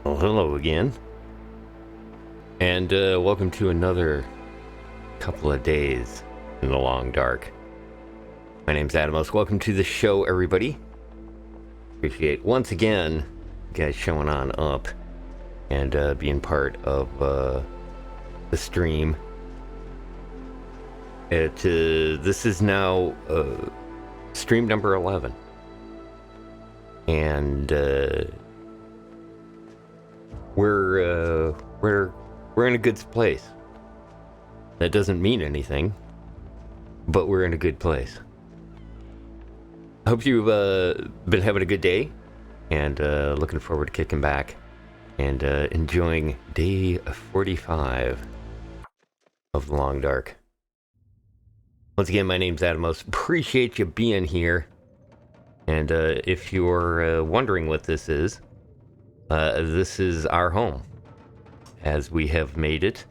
Well, hello again, and welcome to another couple of days in the long dark. My name's atomosCLU. Welcome to the show, everybody. Appreciate once again you guys showing on up and being part of the stream. This is now stream number 11, and we're in a good place. That doesn't mean anything, but we're in a good place. I hope you've been having a good day, and looking forward to kicking back and enjoying day 45 of the Long Dark. Once again, my name's atomosCLU. Appreciate you being here. And if you're wondering what this is our home, as we have made it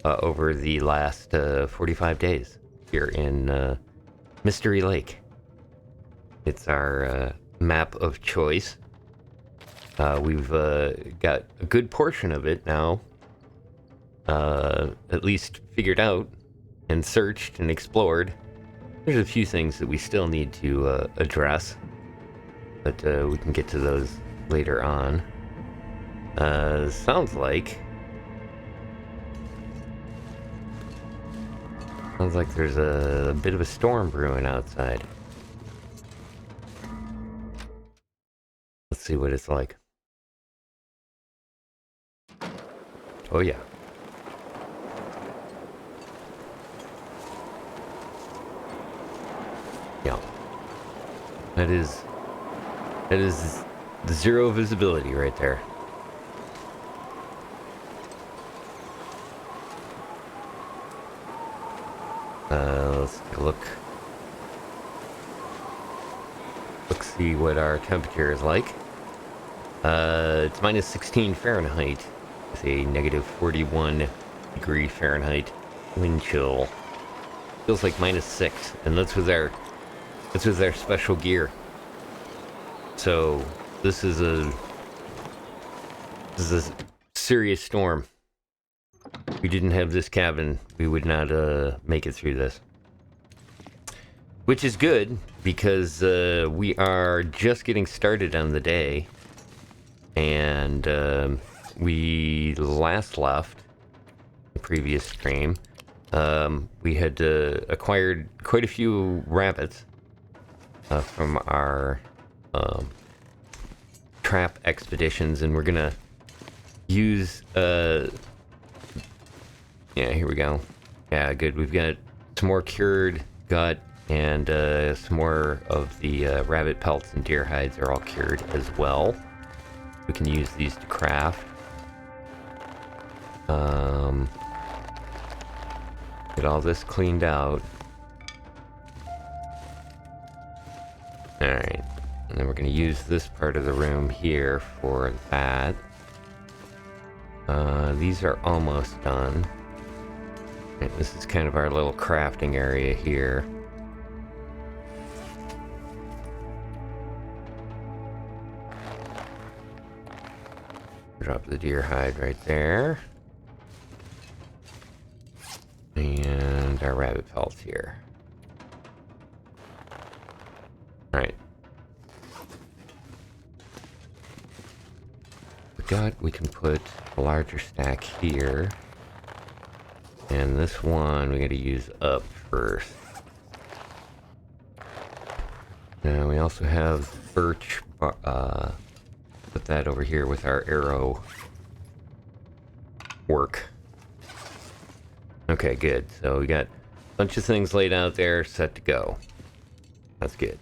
over the last 45 days here in Mystery Lake. It's our map of choice. We've got a good portion of it now, at least figured out and searched and explored. There's a few things that we still need to address, but we can get to those later on. Sounds like there's a bit of a storm brewing outside. Let's see what it's like. Oh yeah. Yeah. That is the zero visibility right there. Let's take a look. Let's see what our temperature is like. It's minus 16 Fahrenheit with a negative 41 degree Fahrenheit wind chill. Feels like minus 6, and that's with our special gear. So this is a serious storm. If we didn't have this cabin, we would not make it through this. Which is good, because we are just getting started on the day. And we last left the previous stream. We had acquired quite a few rabbits from our trap expeditions, and we're gonna use yeah, here we go. Yeah, good. We've got some more cured gut, and some more of the rabbit pelts and deer hides are all cured as well. We can use these to craft. Get all this cleaned out. Alright, and then we're going to use this part of the room here for that. These are almost done. Right, this is kind of our little crafting area here. Drop the deer hide right there. And our rabbit pelts here. Alright. We can put a larger stack here. And this one we gotta use up first. Now we also have birch, put that over here with our arrow work. Okay, good. So we got a bunch of things laid out there, set to go. That's good.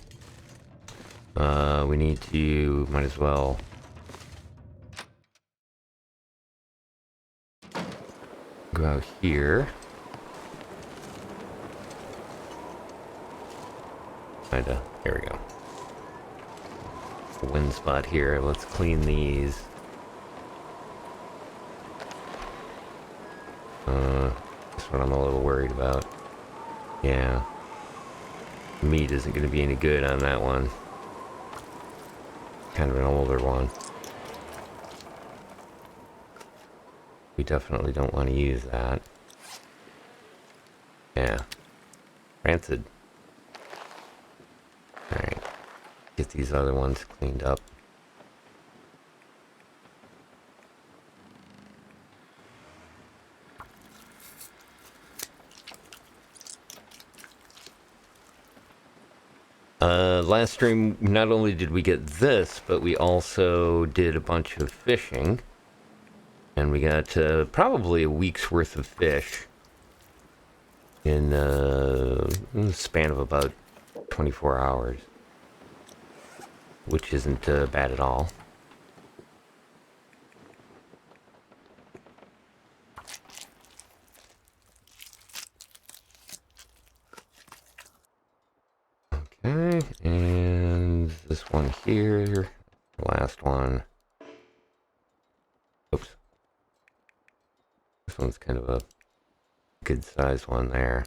We need to, might as well go out here. There we go. Wind spot here. Let's clean these. That's what I'm a little worried about. Yeah. Meat isn't going to be any good on that one. Kind of an older one. We definitely don't want to use that. Yeah. Rancid. Alright. Get these other ones cleaned up. Last stream, not only did we get this, but we also did a bunch of fishing. And we got probably a week's worth of fish in the span of about 24 hours. Which isn't bad at all. Okay, and this one here, last one. Oops. This one's kind of a good sized one there.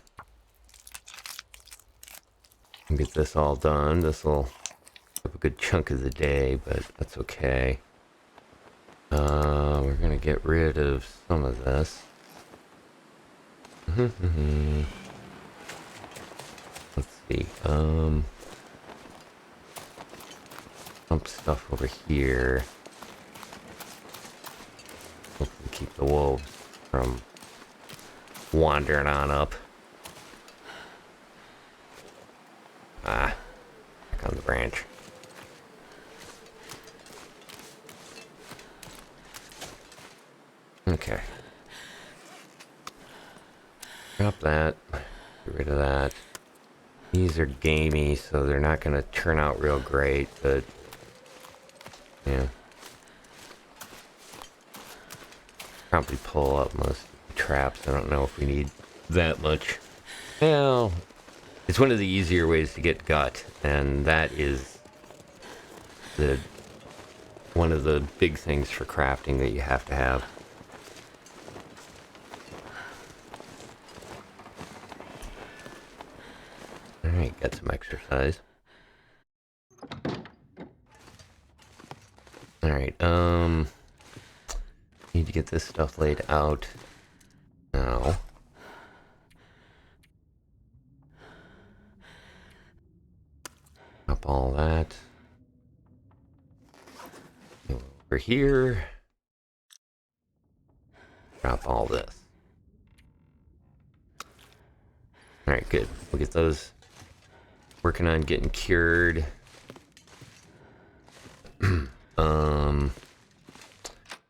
And get this all done. This will have a good chunk of the day, but that's okay. We're gonna get rid of some of this. Let's see. Dump stuff over here. Hopefully keep the wolves from wandering on up. Back on the branch. Okay. Drop that. Get rid of that. These are gamey, so they're not going to turn out real great, but yeah. Probably pull up most of the traps. I don't know if we need that much. Well, it's one of the easier ways to get gut, and that is one of the big things for crafting that you have to have. Alright, got some exercise. Alright, need to get this stuff laid out now. Drop all that. Go over here. Drop all this. Alright, good. We'll get those working on getting cured.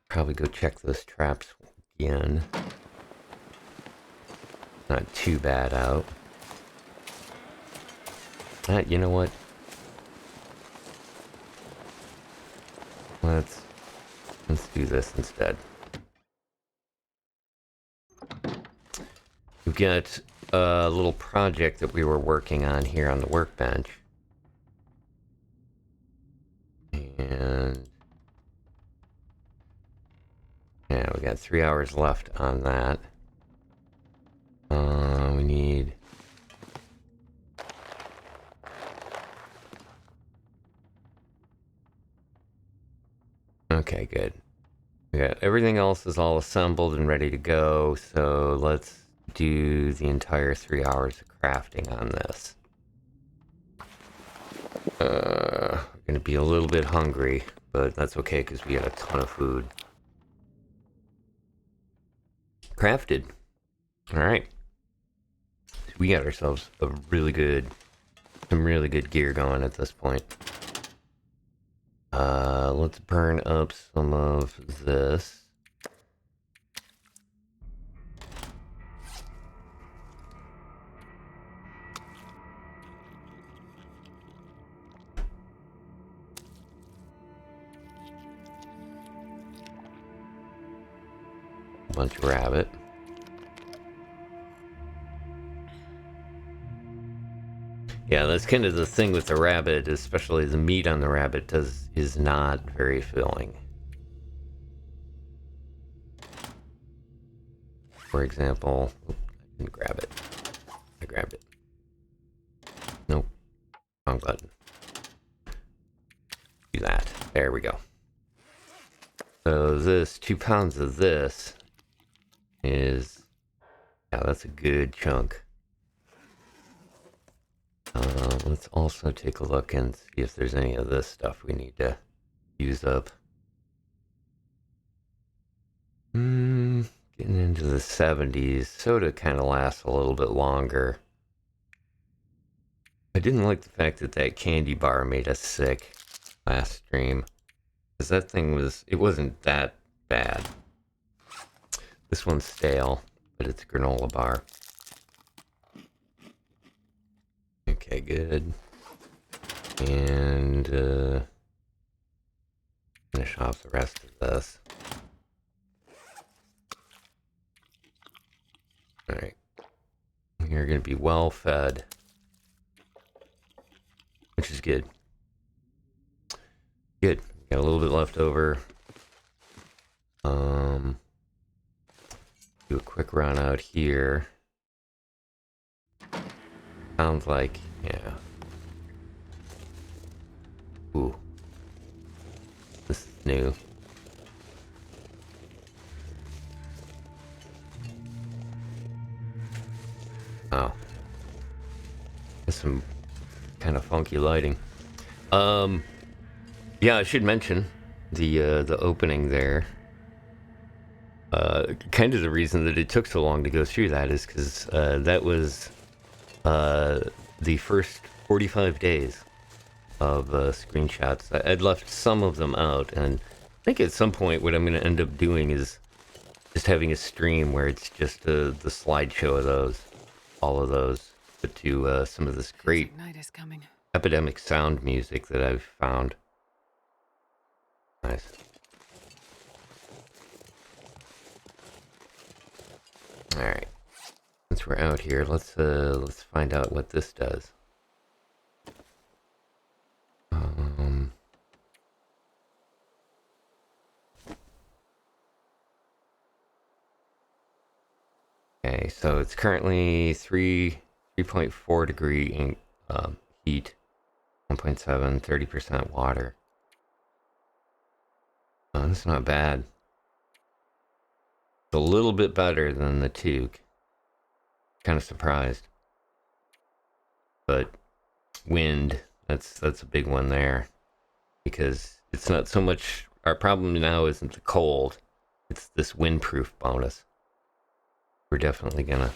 Probably go check those traps again. Not too bad out. You know what? Let's do this instead. We've got a little project that we were working on here on the workbench. And yeah, we got 3 hours left on that. We need... Okay, good. We got everything else is all assembled and ready to go, so let's do the entire 3 hours of crafting on this. We're gonna be a little bit hungry, but that's okay because we got a ton of food. Crafted. Alright. We got ourselves a some really good gear going at this point. Let's burn up some of this. Bunch of rabbit. Yeah, that's kind of the thing with the rabbit, especially the meat on the rabbit is not very filling. For example, oops, I didn't grab it. I grabbed it. Nope. Wrong button. Do that. There we go. So this, 2 pounds of this is... Yeah, that's a good chunk. Let's also take a look and see if there's any of this stuff we need to use up. Getting into the 70s. Soda kind of lasts a little bit longer. I didn't like the fact that that candy bar made us sick last stream. Because that thing it wasn't that bad. This one's stale, but it's a granola bar. Okay, good. And, finish off the rest of this. Alright. You're gonna be well fed. Which is good. Good. Got a little bit left over. Do a quick run out here. Sounds like, yeah. Ooh. This is new. Oh. There's some kind of funky lighting. Yeah, I should mention the opening there. Kind of the reason that it took so long to go through that is because that was the first 45 days of screenshots. I'd left some of them out, and I think at some point what I'm going to end up doing is just having a stream where it's just the slideshow of those, all of those, but to some of this great night is coming. epidemic sound music that I've found. Nice. All right. Since we're out here, let's find out what this does. Okay, so it's currently 3.4 degree in heat, 1.7, 30% water. That's not bad. It's a little bit better than the Toque. Kind of surprised. But wind, that's a big one there. Because it's not so much, our problem now isn't the cold, it's this windproof bonus. We're definitely gonna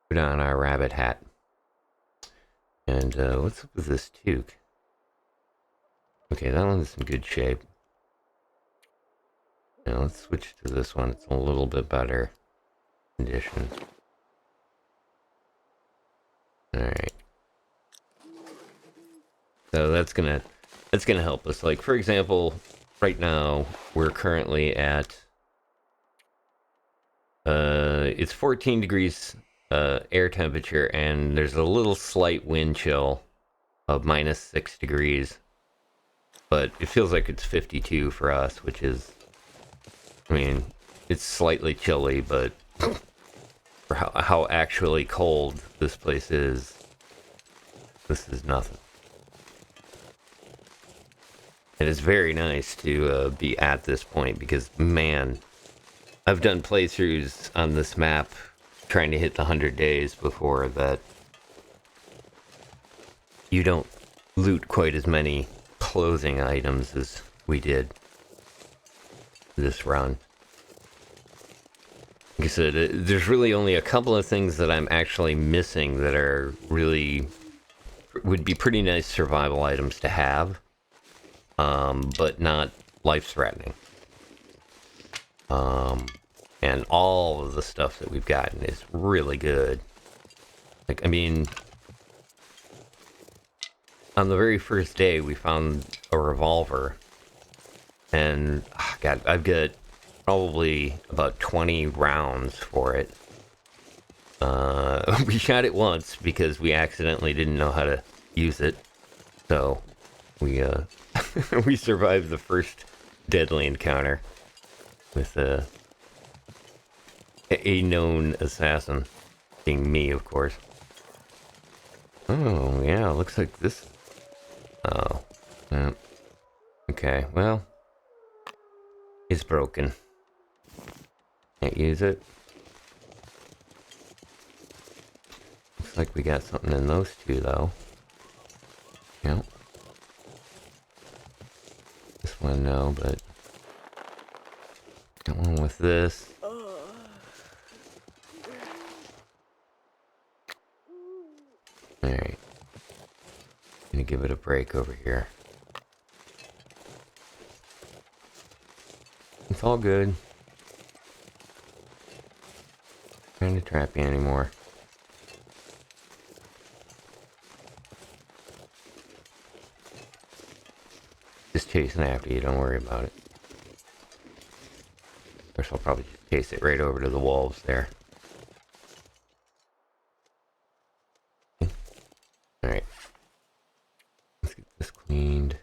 put on our rabbit hat. And what's up with this Toque? Okay, that one's in good shape. Now let's switch to this one. It's a little bit better condition. Alright. So that's gonna help us. Like, for example, right now we're currently at it's 14 degrees air temperature, and there's a little slight wind chill of -6 degrees. But it feels like it's 52 for us, which is, I mean, it's slightly chilly, but for how actually cold this place is, this is nothing. It is very nice to be at this point because, man, I've done playthroughs on this map trying to hit the 100 days before that. You don't loot quite as many clothing items as we did this run. Like I said, there's really only a couple of things that I'm actually missing that are really would be pretty nice survival items to have, but not life-threatening. And all of the stuff that we've gotten is really good. Like, I mean, on the very first day we found a revolver, and God, I've got probably about 20 rounds for it. We shot it once because we accidentally didn't know how to use it, so we we survived the first deadly encounter with a known assassin, being me, of course. Oh yeah, looks like this. Oh, yeah. Okay, well, it's broken. Can't use it. Looks like we got something in those two, though. Yep. This one, no, but... got one with this. Alright. Gonna give it a break over here. It's all good. Not trying to trap you anymore. Just chasing after you, don't worry about it. Of course, I'll probably just chase it right over to the wolves there. Alright. Let's get this cleaned.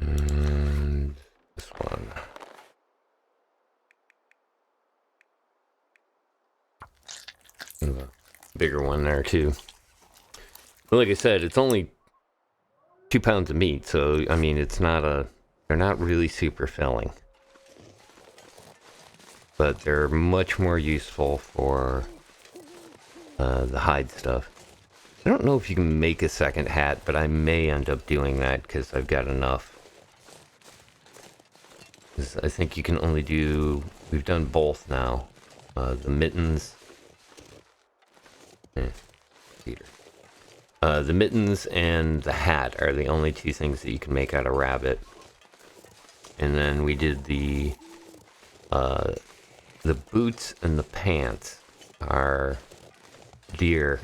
And this one. Kind of a bigger one there too. But like I said, it's only 2 pounds of meat, so I mean it's not they're not really super filling. But they're much more useful for the hide stuff. I don't know if you can make a second hat, but I may end up doing that because I've got enough. I think you can only do... we've done both now. The mittens... Peter. The mittens and the hat are the only 2 things that you can make out of rabbit. And then we did the boots and the pants are deer.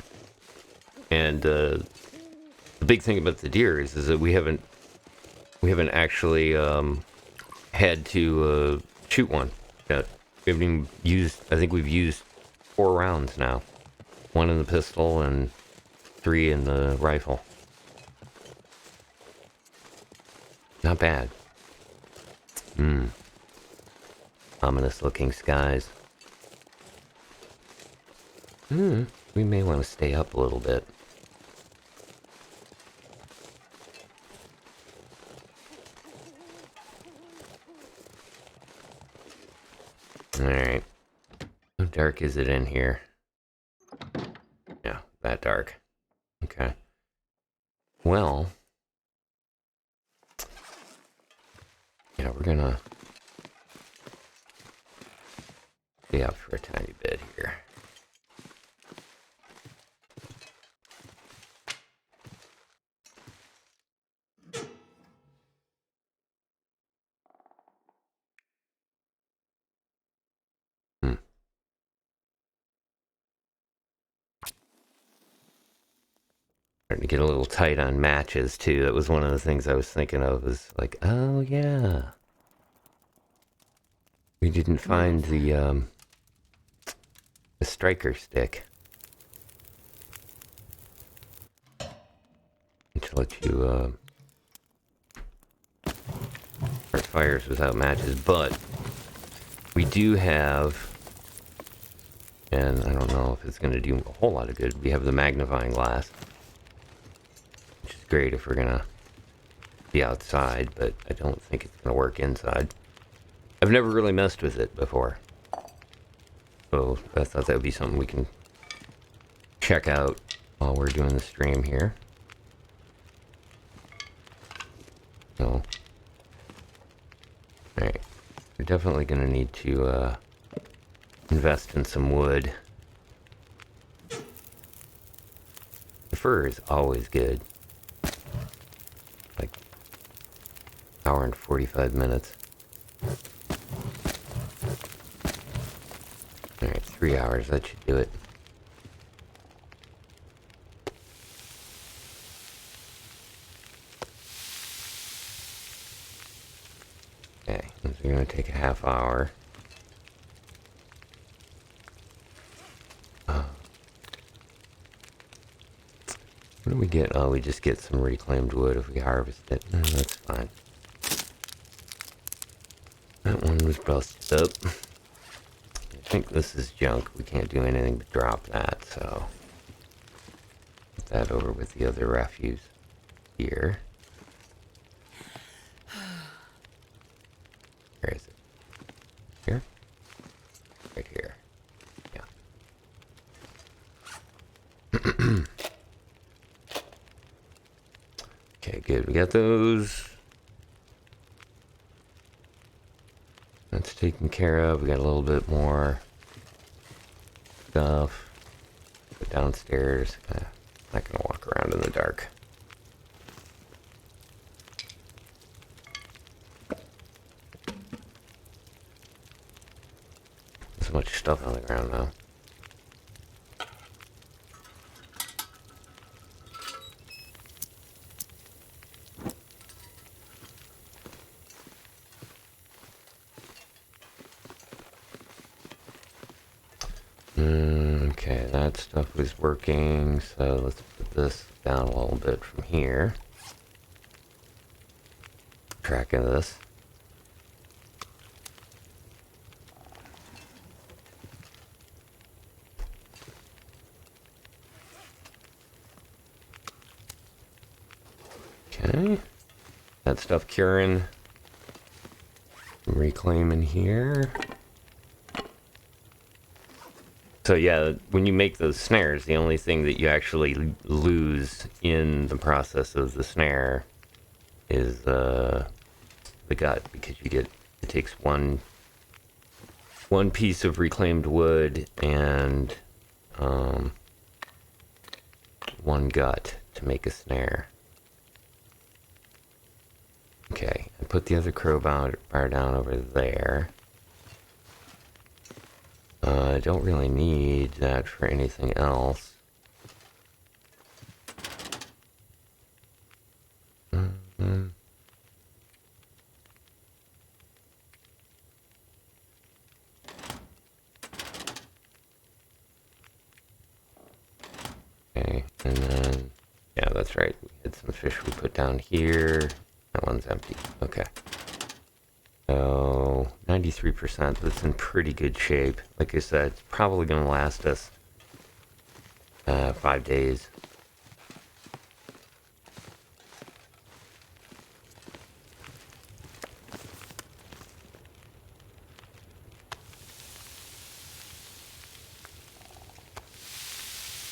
And the big thing about the deer is that we haven't actually had to shoot one yet. We haven't even used... I think we've used 4 rounds now. 1 in the pistol and 3 in the rifle. Not bad. Ominous looking skies. We may want to stay up a little bit. Alright. How dark is it in here? Yeah, that dark. Okay. Well... yeah, we're gonna... stay up for a tiny bit here. Starting to get a little tight on matches too. That was one of the things I was thinking of, was like, oh yeah, we didn't find the striker stick. To let you start fires without matches, but we do have, and I don't know if it's going to do a whole lot of good, we have the magnifying glass. Great if we're gonna be outside, but I don't think it's gonna work inside. I've never really messed with it before, so I thought that would be something we can check out while we're doing the stream here. So, alright, we're definitely gonna need to invest in some wood. The fur is always good. Like, hour and 45 minutes. Alright, 3 hours, that should do it. Okay, so we're gonna take a half hour. What do we get? Oh, we just get some reclaimed wood if we harvest it. That's fine. That one was busted up. think this is junk. We can't do anything but drop that, so put that over with the other refuse here. Where is it? Here? Right here. Yeah. Okay, good. We got those. That's taken care of. We got a little bit more stuff. Go downstairs. Not gonna walk around in the dark. So much stuff on the ground now. Okay, that stuff was working, so let's put this down a little bit from here. Tracking this. Okay. That stuff curing. Reclaiming here. So yeah, when you make those snares, the only thing that you actually lose in the process of the snare is the gut, because you get, it takes one piece of reclaimed wood and one gut to make a snare. Okay, I put the other crowbar down over there. I don't really need that for anything else. Mm-hmm. Okay, and then, yeah, that's right. We had some fish we put down here. That one's empty. Okay. So, 93%, that's in pretty good shape. Like I said, it's probably going to last us 5 days.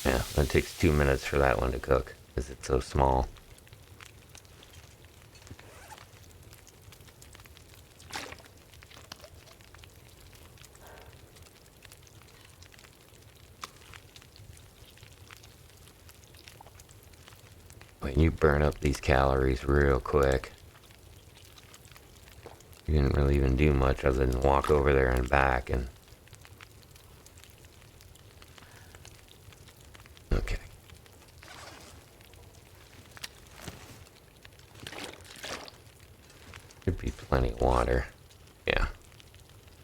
Yeah, it takes 2 minutes for that one to cook, because it's so small. When you burn up these calories real quick. You didn't really even do much other than walk over there and back, and okay. Should be plenty of water. Yeah.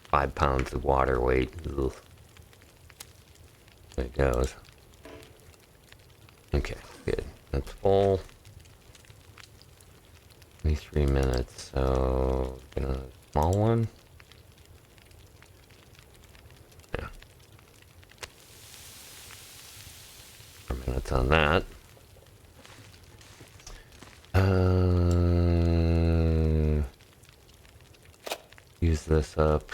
5 pounds of water weight. Ugh. There it goes. Okay, good. That's full. 23 minutes, so a small one. Yeah. 4 minutes on that. Use this up.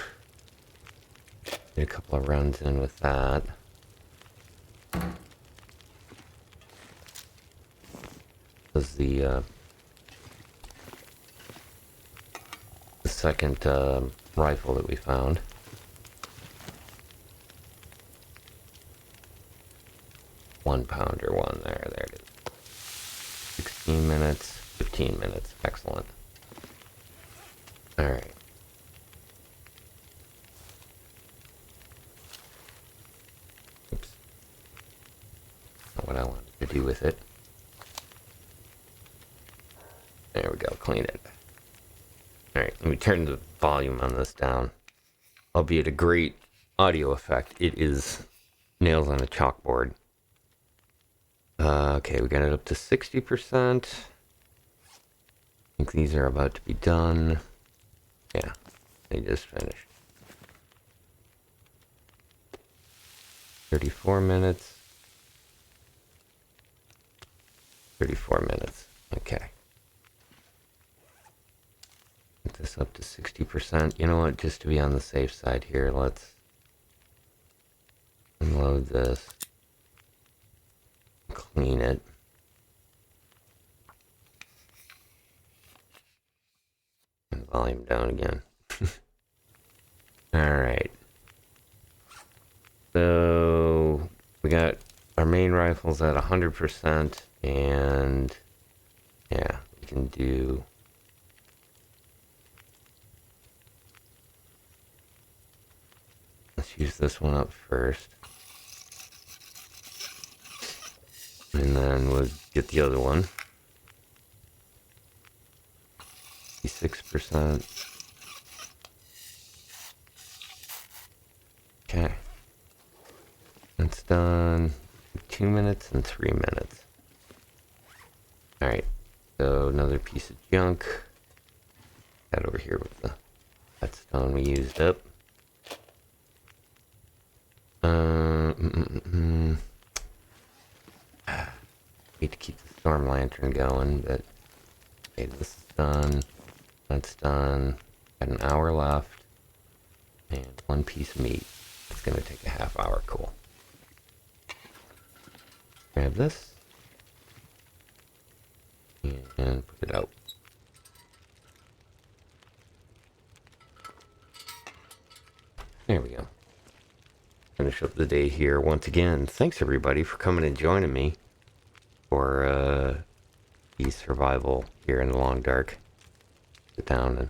Get a couple of runs in with that. Was the second rifle that we found. £1 one there. There it is. 16 minutes, 15 minutes. Excellent. All right. Oops. Not what I wanted to do with it. There we go. Clean it. All right. Let me turn the volume on this down. Albeit a great audio effect, it is nails on a chalkboard. Okay, we got it up to 60%. I think these are about to be done. Yeah, they just finished. 34 minutes. 34 minutes. Okay. Get this up to 60%. You know what? Just to be on the safe side here, let's unload this. Clean it. And volume down again. Alright. So we got our main rifles at 100%, and yeah, we can do. Let's use this one up first. And then we'll get the other one. 6%. Okay. That's done. 2 minutes and 3 minutes. Alright. So another piece of junk. That over here with that stone we used up. Need to keep the storm lantern going, but okay, this is done. That's done. Got an hour left. And 1 piece of meat. It's gonna take a half hour. Cool. Grab this. And put it out. There we go. Finish up the day here once again. Thanks everybody for coming and joining me for the survival here in the long dark. Sit down and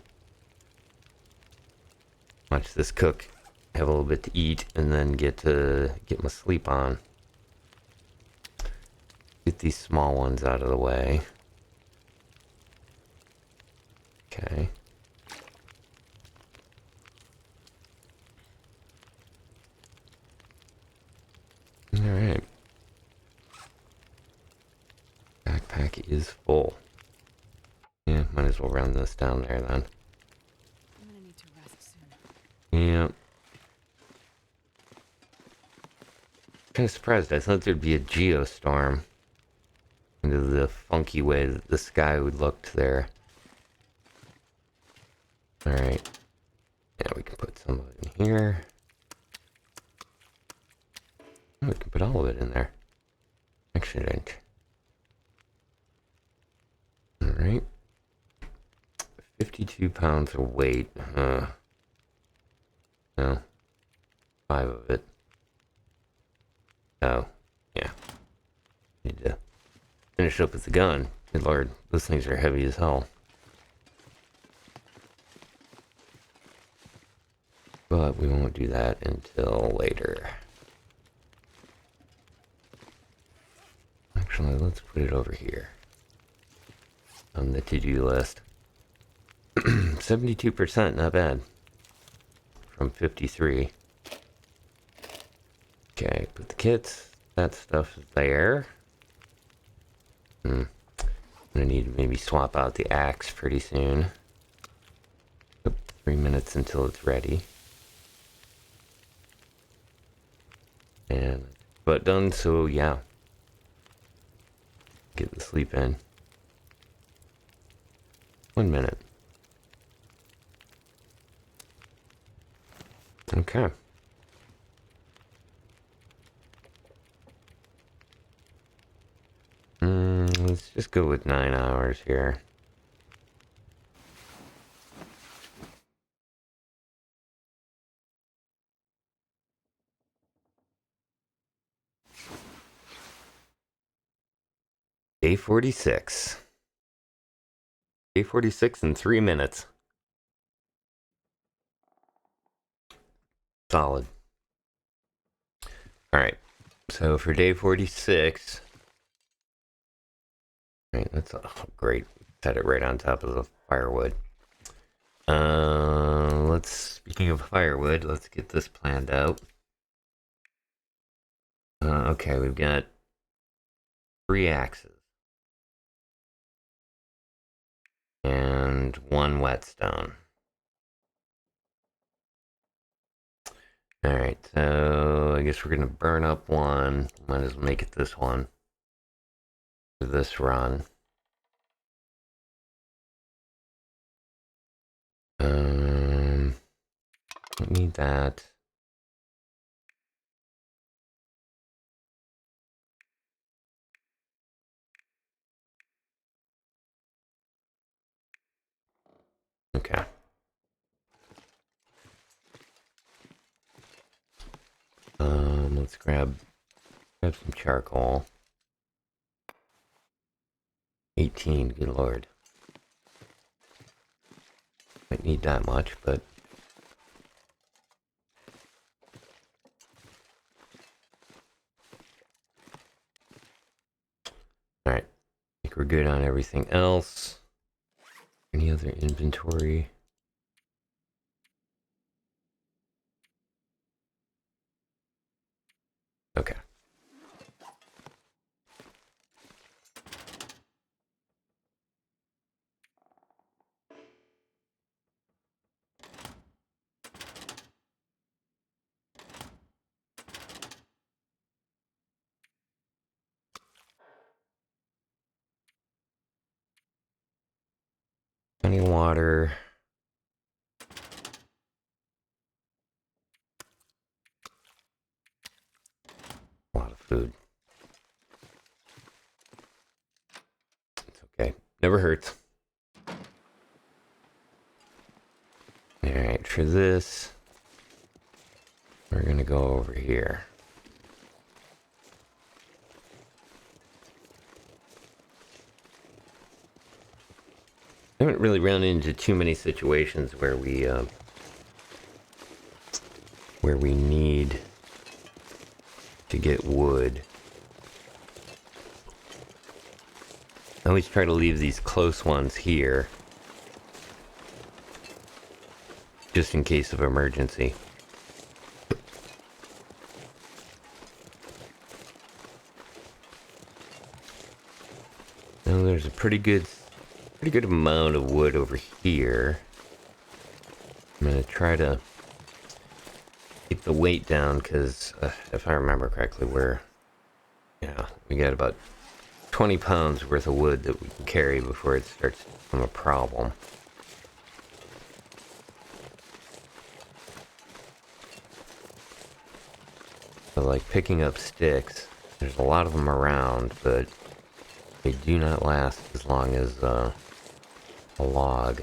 watch this cook, have a little bit to eat, and then get my sleep on. Get these small ones out of the way. Okay. Alright. Backpack is full. Yeah, might as well run this down there then. I'm gonna need to rest soon. Yeah. Kind of surprised. I thought there'd be a geostorm. Into the funky way that the sky would look there. Alright. Yeah, we can put some of it in here. Oh, we can put all of it in there. Excellent. Alright. 52 pounds of weight. No. 5 of it. Oh, yeah. Need to finish up with the gun. Good lord, those things are heavy as hell. But we won't do that until later. Actually, let's put it over here. On the to-do list. 72%, not bad. From 53. Okay, put the kits. That stuff is there. I'm gonna need to maybe swap out the axe pretty soon. 3 minutes until it's ready. And but done, so yeah. Get the sleep in. 1 minute. Okay. Let's just go with 9 hours here. Day 46. Day 46 in 3 minutes. Solid. Alright. So for day 46. Right, that's great. Set it right on top of the firewood. Speaking of firewood, let's get this planned out. Okay, we've got 3 axes. And 1 whetstone. Alright, so I guess we're gonna burn up one. Might as well make it this one for this run. Don't need that. Okay. Let's grab some charcoal. 18, good lord. Might need that much, but alright. I think we're good on everything else. Any other inventory? Okay. Plenty of water. A lot of food. It's okay. Never hurts. Alright, for this, we're gonna go over here. I haven't really run into too many situations where we need to get wood. I always try to leave these close ones here, just in case of emergency. Now there's a pretty good amount of wood over here. I'm gonna try to keep the weight down because if I remember correctly, we got about 20 pounds worth of wood that we can carry before it starts to become a problem. So like picking up sticks, there's a lot of them around, but they do not last as long as a log.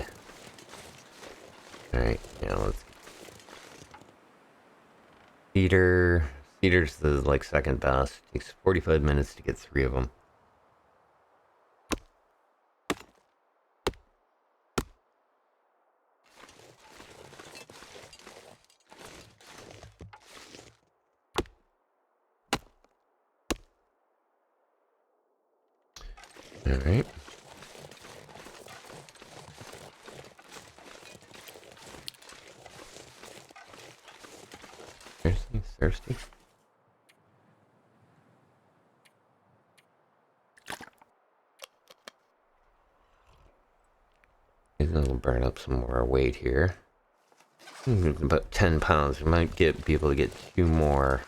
Alright, let's... Cedar's the like second best. Takes 45 minutes to get 3 of them. Alright. Thirsty. We'll burn up some more weight here. About 10 pounds. We might be able to get 2 more.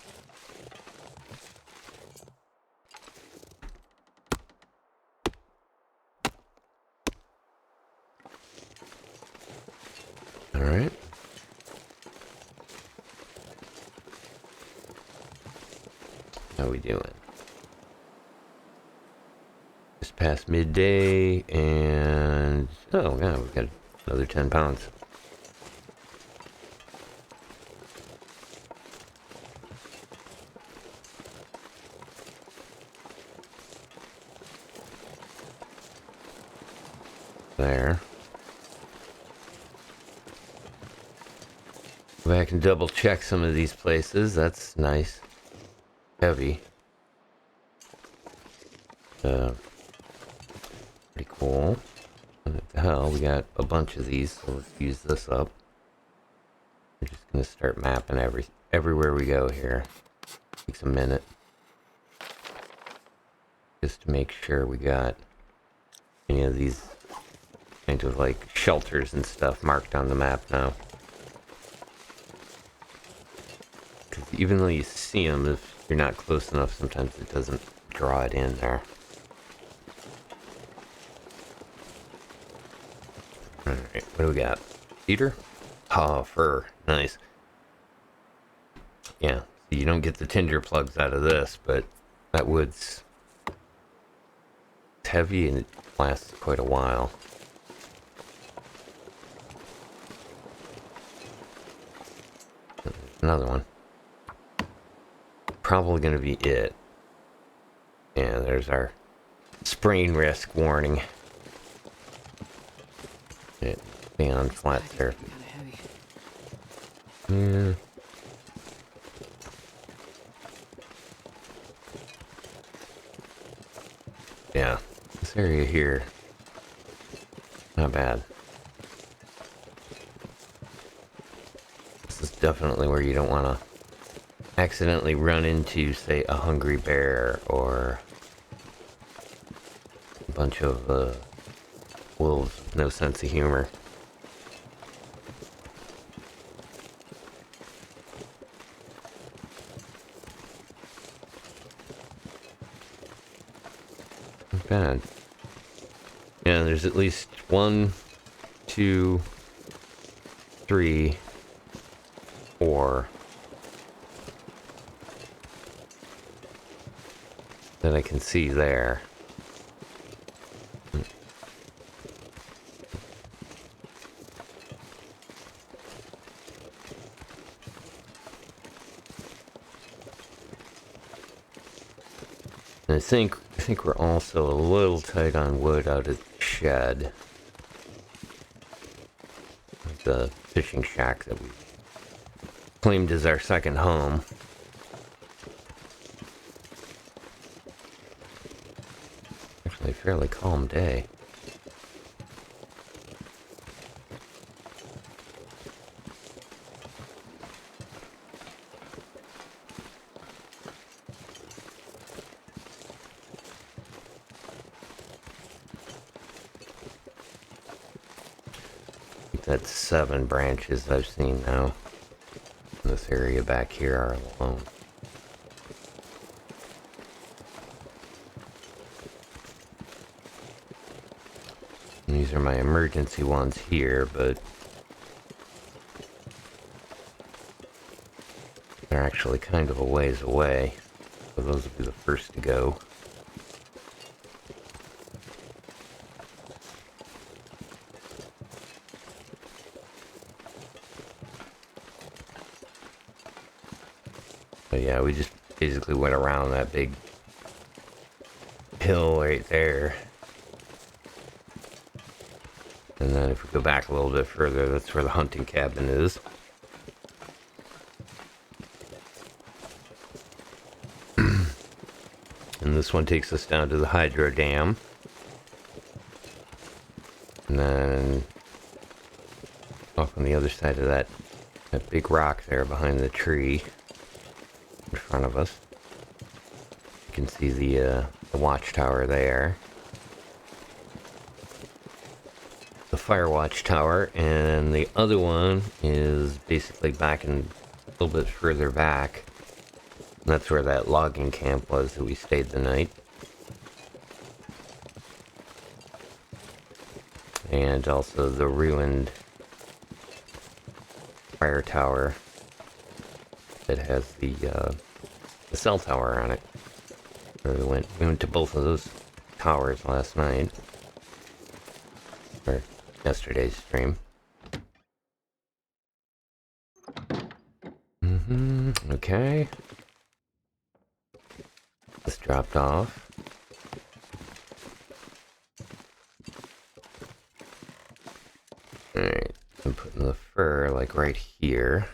Alright. How we doing? Just past midday, and oh yeah, we've got another 10 pounds. There. Go back and double check some of these places. That's nice. Heavy. Pretty cool. What the hell? We got a bunch of these, so let's use this up. We're just gonna start mapping everywhere we go here. Takes a minute. Just to make sure we got any of these kind of like shelters and stuff marked on the map now. even though you see them, if you're not close enough, sometimes it doesn't draw it in there. Alright, what do we got? Cedar? Oh, fir. Nice. Yeah, you don't get the tinder plugs out of this, but that wood's heavy and it lasts quite a while. Another one. Probably going to be it. Yeah, there's our sprain risk warning. Be on flat surface. Yeah. Yeah, this area here, not bad. This is definitely where you don't want to accidentally run into, say, a hungry bear or a bunch of wolves with no sense of humor. Not bad. Yeah, there's at least 1, 2, 3, 4 that I can see there. And I think we're also a little tight on wood out at the shed. The fishing shack that we claimed as our second home. Actually, a fairly calm day. That's 7 branches I've seen now. This area back here are alone. And these are my emergency ones here, but they're actually kind of a ways away. So those will be the first to go. But yeah, we just basically went around that big hill right there. And then if we go back a little bit further, that's where the hunting cabin is. And this one takes us down to the hydro dam. And then off on the other side of that big rock there behind the tree in front of us. You can see the watchtower there. The fire watchtower, and the other one is basically back in a little bit further back. And that's where that logging camp was that we stayed the night. And also the ruined fire tower that has the cell tower on it. So we went to both of those towers last night. Or yesterday's stream. Okay. This dropped off. Alright, I'm putting the fur like right here.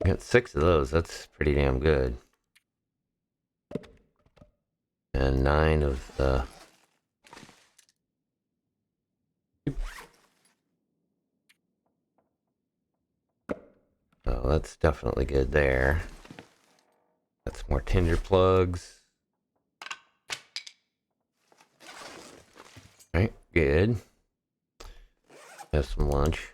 Got 6 of those, that's pretty damn good. And 9 of the... Oh, that's definitely good there. Got some more tinder plugs. Right, good. Have some lunch.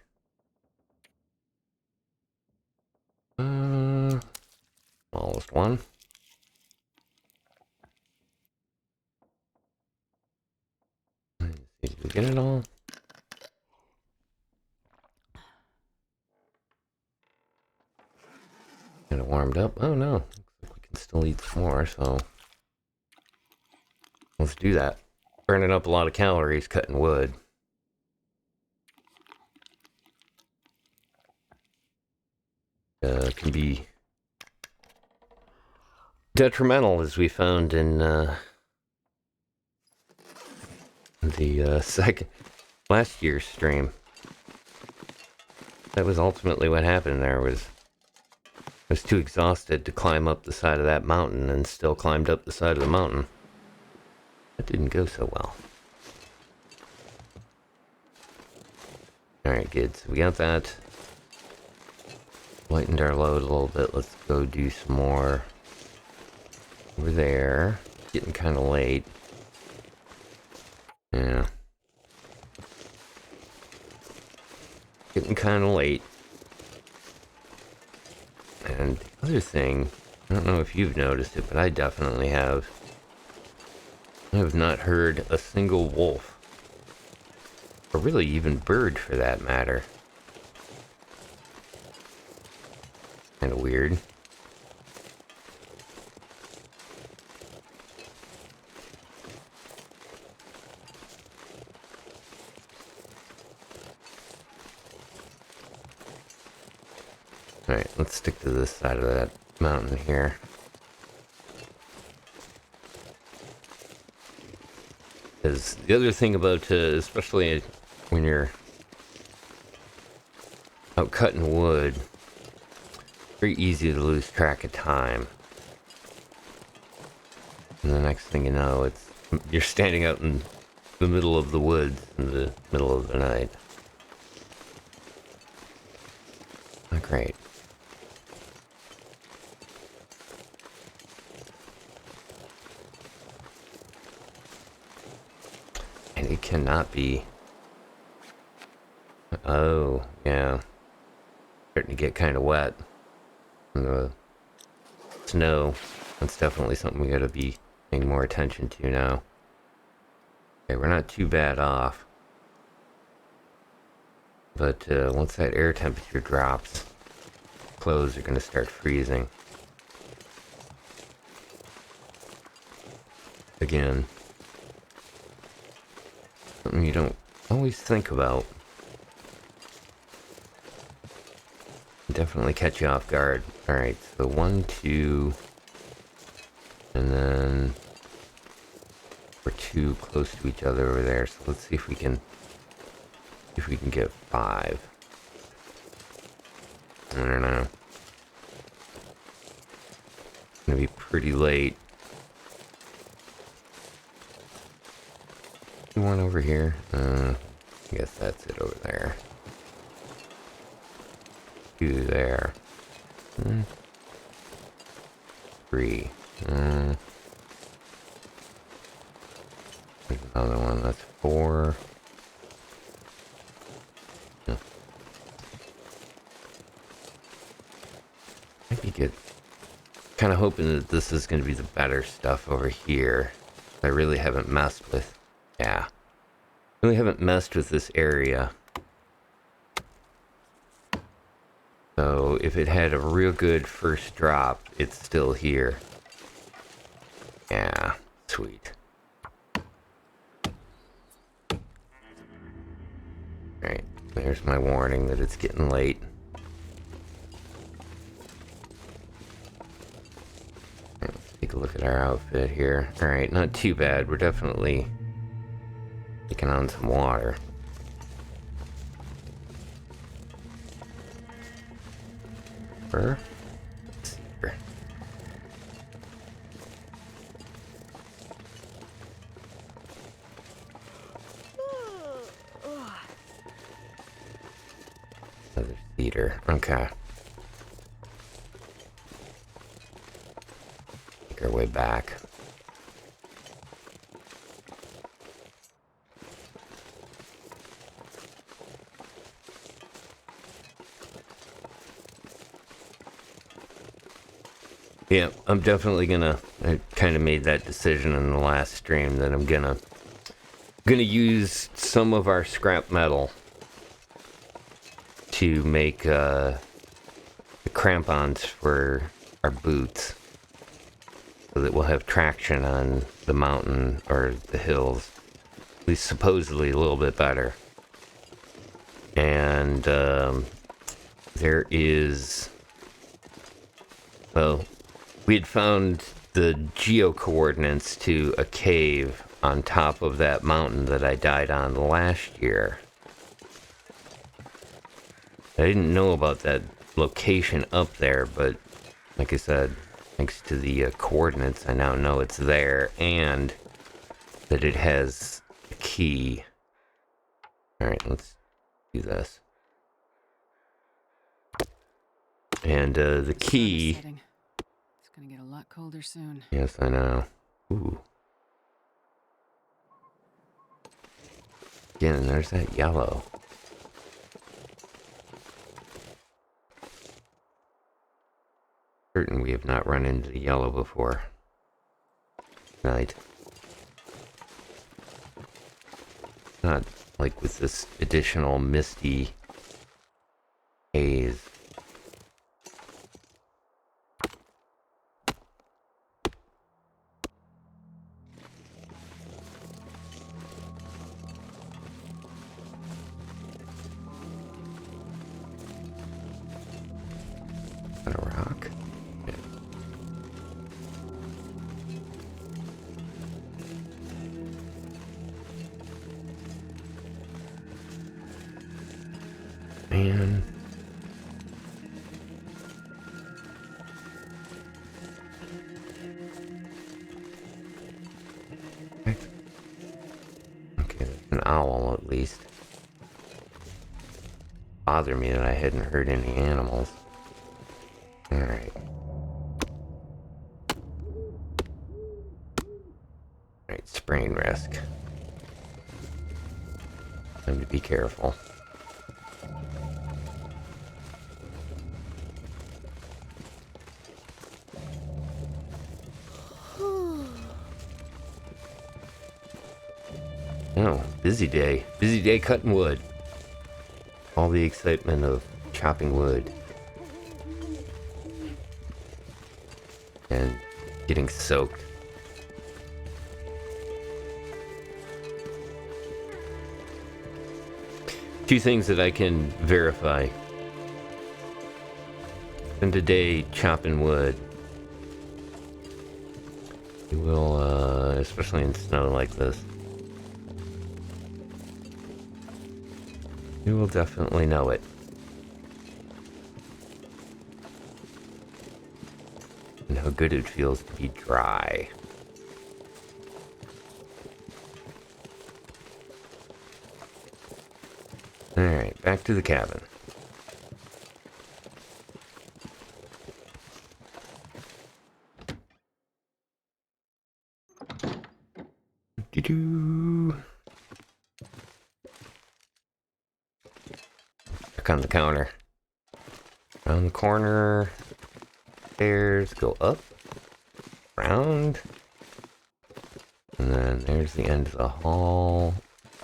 one. Did we get it all? Kind of warmed up. Oh no, looks like we can still eat some more, so let's do that. Burning up a lot of calories cutting wood. Can be detrimental, as we found in the last year's stream. That was ultimately what happened there. I was too exhausted to climb up the side of that mountain, and still climbed up the side of the mountain. That didn't go so well. Alright, good. So we got that. Lightened our load a little bit. Let's go do some more over there. Getting kind of late. Yeah. Getting kind of late. And the other thing, I don't know if you've noticed it, but I definitely have. I have not heard a single wolf. Or really even bird, for that matter. Kind of weird. Alright, let's stick to this side of that mountain here. Because the other thing about, especially when you're out cutting wood, very easy to lose track of time. And the next thing you know, you're standing out in the middle of the woods in the middle of the night. Not great. And it cannot be. Oh, yeah. Starting to get kind of wet. And the snow. That's definitely something we gotta be paying more attention to now. Okay, we're not too bad off. But once that air temperature drops, clothes are gonna start freezing. Again. Something you don't always think about. Definitely catch you off guard. Alright, so 1, 2, and then we're 2 close to each other over there. So let's see if we can get 5. I don't know. It's gonna be pretty late. One over here. I guess that's it over there. 2 there. 3. There's another one. That's 4. Maybe get. Kind of hoping that this is going to be the better stuff over here. I really haven't messed with. Yeah. Really haven't messed with this area. So if it had a real good first drop, it's still here. Yeah, sweet. Alright, there's my warning that it's getting late. Let's take a look at our outfit here. Alright, not too bad. We're definitely taking on some water. Let's see here. Another cedar. Okay. Make our way back. Yeah, I'm definitely gonna. I kind of made that decision in the last stream that I'm gonna use some of our scrap metal to make the crampons for our boots, so that we'll have traction on the mountain or the hills, at least supposedly a little bit better. And there is, well, we had found the geo coordinates to a cave on top of that mountain that I died on last year. I didn't know about that location up there, but like I said, thanks to the coordinates, I now know it's there and that it has a key. Alright, let's do this. And the key... It's gonna get a lot colder soon. Yes, I know. Ooh. Again, there's that yellow. Certain we have not run into the yellow before. Right. Not like with this additional misty haze. Is that a rock? Yeah. Man. Okay, that's an owl at least. Bother me that I hadn't heard any animals. Alright. Alright, sprain risk. Time to be careful. Oh, busy day. Busy day cutting wood. All the excitement of chopping wood. And getting soaked. Two things that I can verify. Spend a day chopping wood. You will, especially in snow like this. You will definitely know it. And how good it feels to be dry. Alright, back to the cabin. Doo-doo. Back on the counter. Around the corner. Stairs, go up. Round. And then there's the end of the hall.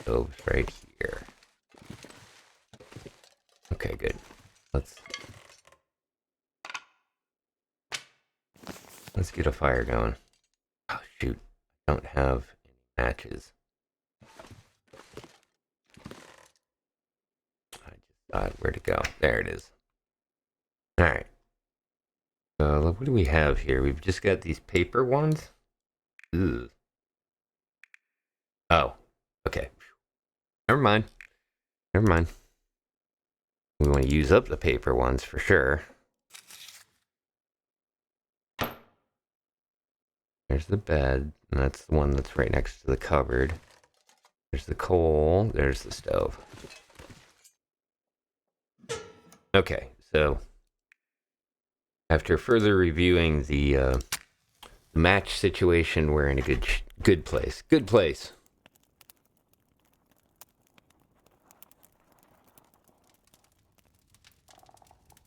Stove's right here. Okay, good. Let's get a fire going. Oh shoot, I don't have any matches. I just thought where to go. There it is. Alright. So what do we have here? We've just got these paper ones. Ugh. Oh, okay. Never mind. Never mind. We want to use up the paper ones for sure. There's the bed, and that's the one that's right next to the cupboard. There's the coal, there's the stove. Okay, so after further reviewing the match situation, we're in a good place. Good place.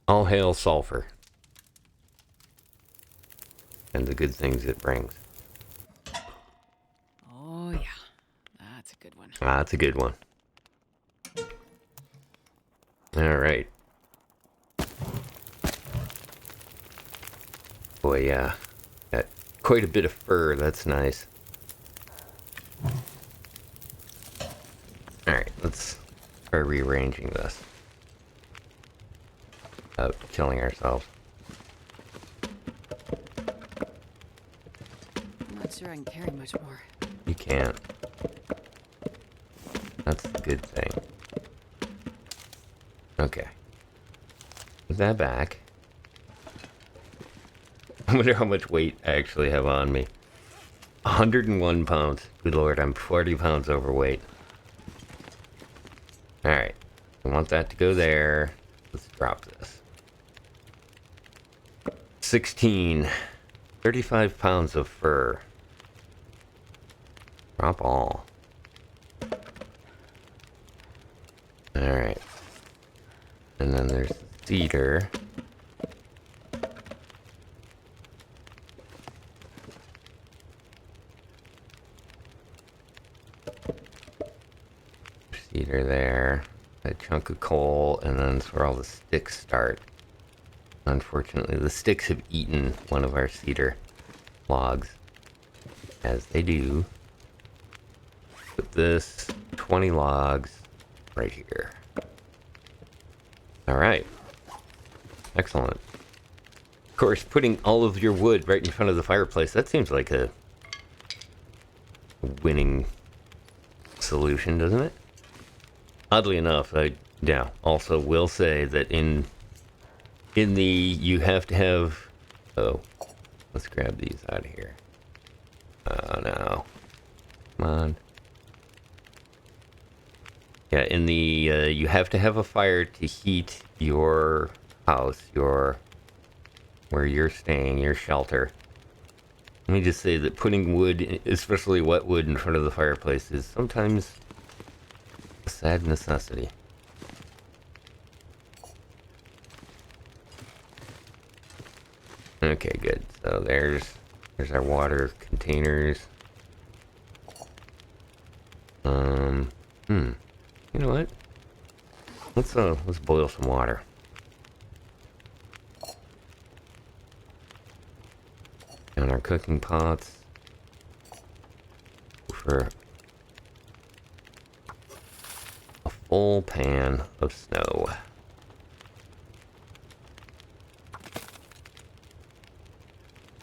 All hail sulfur. and the good things it brings. Oh, yeah. That's a good one. Ah, that's a good one. All right. Boy, yeah. Got quite a bit of fur. That's nice. All right, let's try rearranging this without killing ourselves. I'm not sure I can carry much more. You can't. That's the good thing. Okay. Put that back. I wonder how much weight I actually have on me. 101 pounds. Good lord, I'm 40 pounds overweight. Alright. I want that to go there. Let's drop this. 16. 35 pounds of fur. Drop all. Alright. And then there's cedar. Cedar there. A chunk of coal, and then that's where all the sticks start. Unfortunately, the sticks have eaten one of our cedar logs. As they do. Put this 20 logs right here. Alright. Excellent. Of course, putting all of your wood right in front of the fireplace, that seems like a winning solution, doesn't it? Oddly enough, I also will say that in the you have to have... Oh, let's grab these out of here. Oh no. Come on. Yeah, in the you have to have a fire to heat your house, where you're staying, your shelter. Let me just say that putting wood, especially wet wood, in front of the fireplace is sometimes a sad necessity. Okay, good. So there's our water containers. You know what? Let's boil some water. On our cooking pots. For a full pan of snow.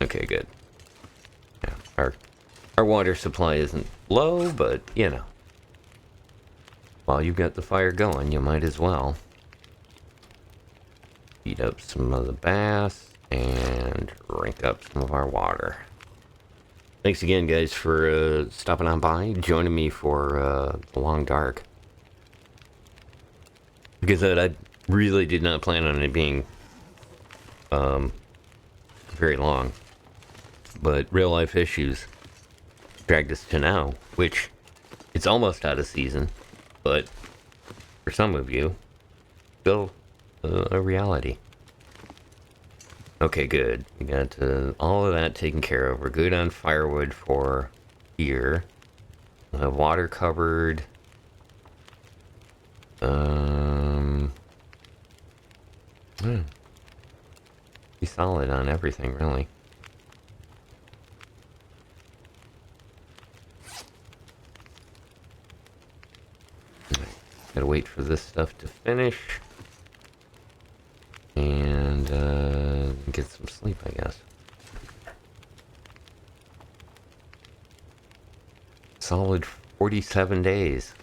Okay, good. Yeah, our water supply isn't low, but you know. While you've got the fire going, you might as well heat up some of the bass and drink up some of our water. Thanks again, guys, for stopping on by, joining me for the long dark. Because I really did not plan on it being very long. But real life issues dragged us to now, which it's almost out of season. But for some of you, still a reality. Okay, good. We got all of that taken care of. We're good on firewood for here. We'll have water covered. Be solid on everything, really. Gotta wait for this stuff to finish. And get some sleep, I guess. Solid 47 days.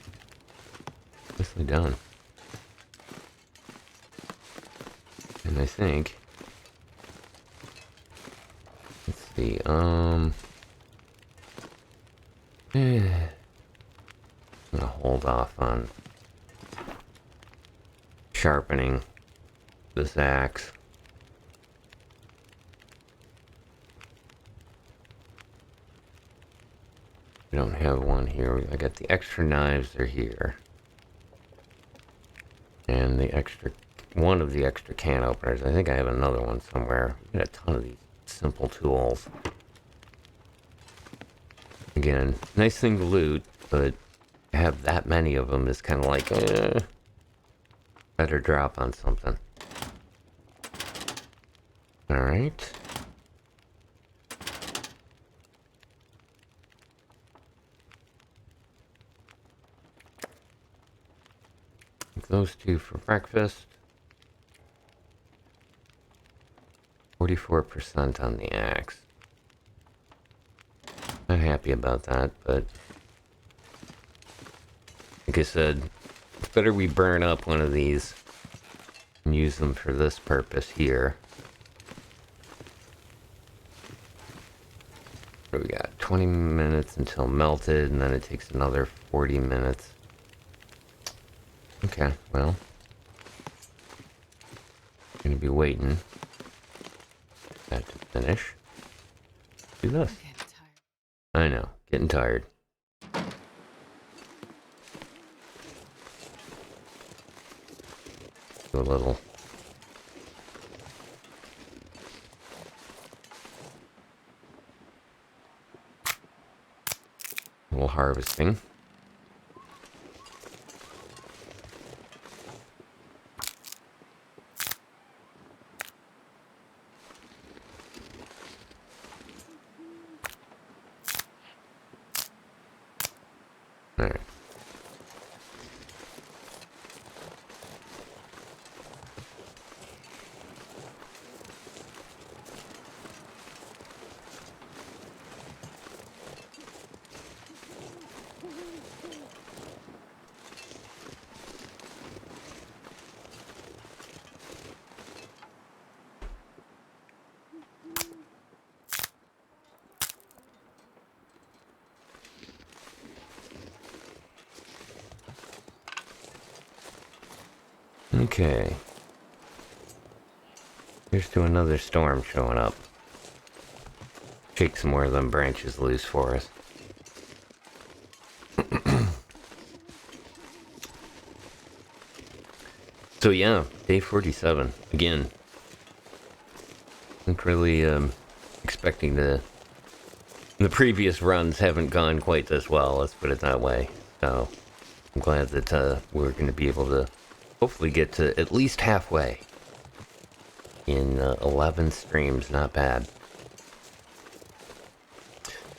Nicely done. And I think... Let's see, I'm gonna hold off on sharpening this axe. We don't have one here. I got the extra knives, they're here. And one of the extra can openers. I think I have another one somewhere. I got a ton of these simple tools. Again, nice thing to loot, but to have that many of them is kind of like, better drop on something. Alright. Those two for breakfast. 44% on the axe. Not happy about that, but like I said, it's better we burn up one of these and use them for this purpose here. What do we got? 20 minutes until melted, and then it takes another 40 minutes. Okay, well, gonna be waiting for that to finish. Do this. I'm getting tired. I know, getting tired. Do a little. Little harvesting. Alright. Okay. Here's to another storm showing up. Shake some more of them branches loose for us. So yeah, day 47. Again. I'm really expecting the previous runs haven't gone quite this well, let's put it that way. So I'm glad that we're going to be able to hopefully get to at least halfway in 11 streams. Not bad.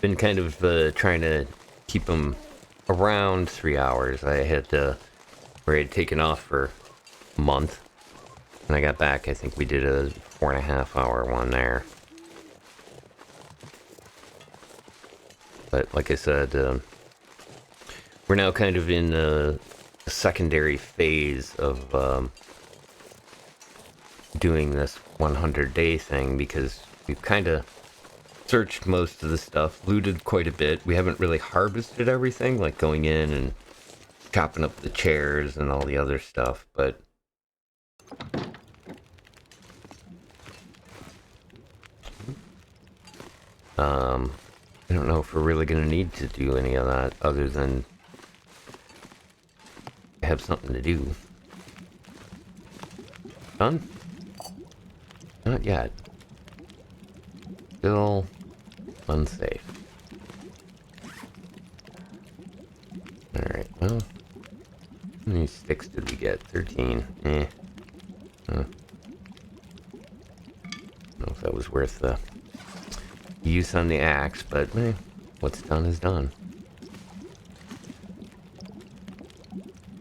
Been kind of trying to keep them around 3 hours. I had taken off for a month. When I got back, I think we did a 4.5 hour one there. But like I said, we're now kind of in a secondary phase of doing this 100-day thing, because we've kind of searched most of the stuff, looted quite a bit. We haven't really harvested everything, like going in and chopping up the chairs and all the other stuff, but I don't know if we're really going to need to do any of that other than have something to do. Done? Not yet. Still unsafe. Alright, well, how many sticks did we get? 13. Eh. I don't know if that was worth the use on the axe, but what's done is done.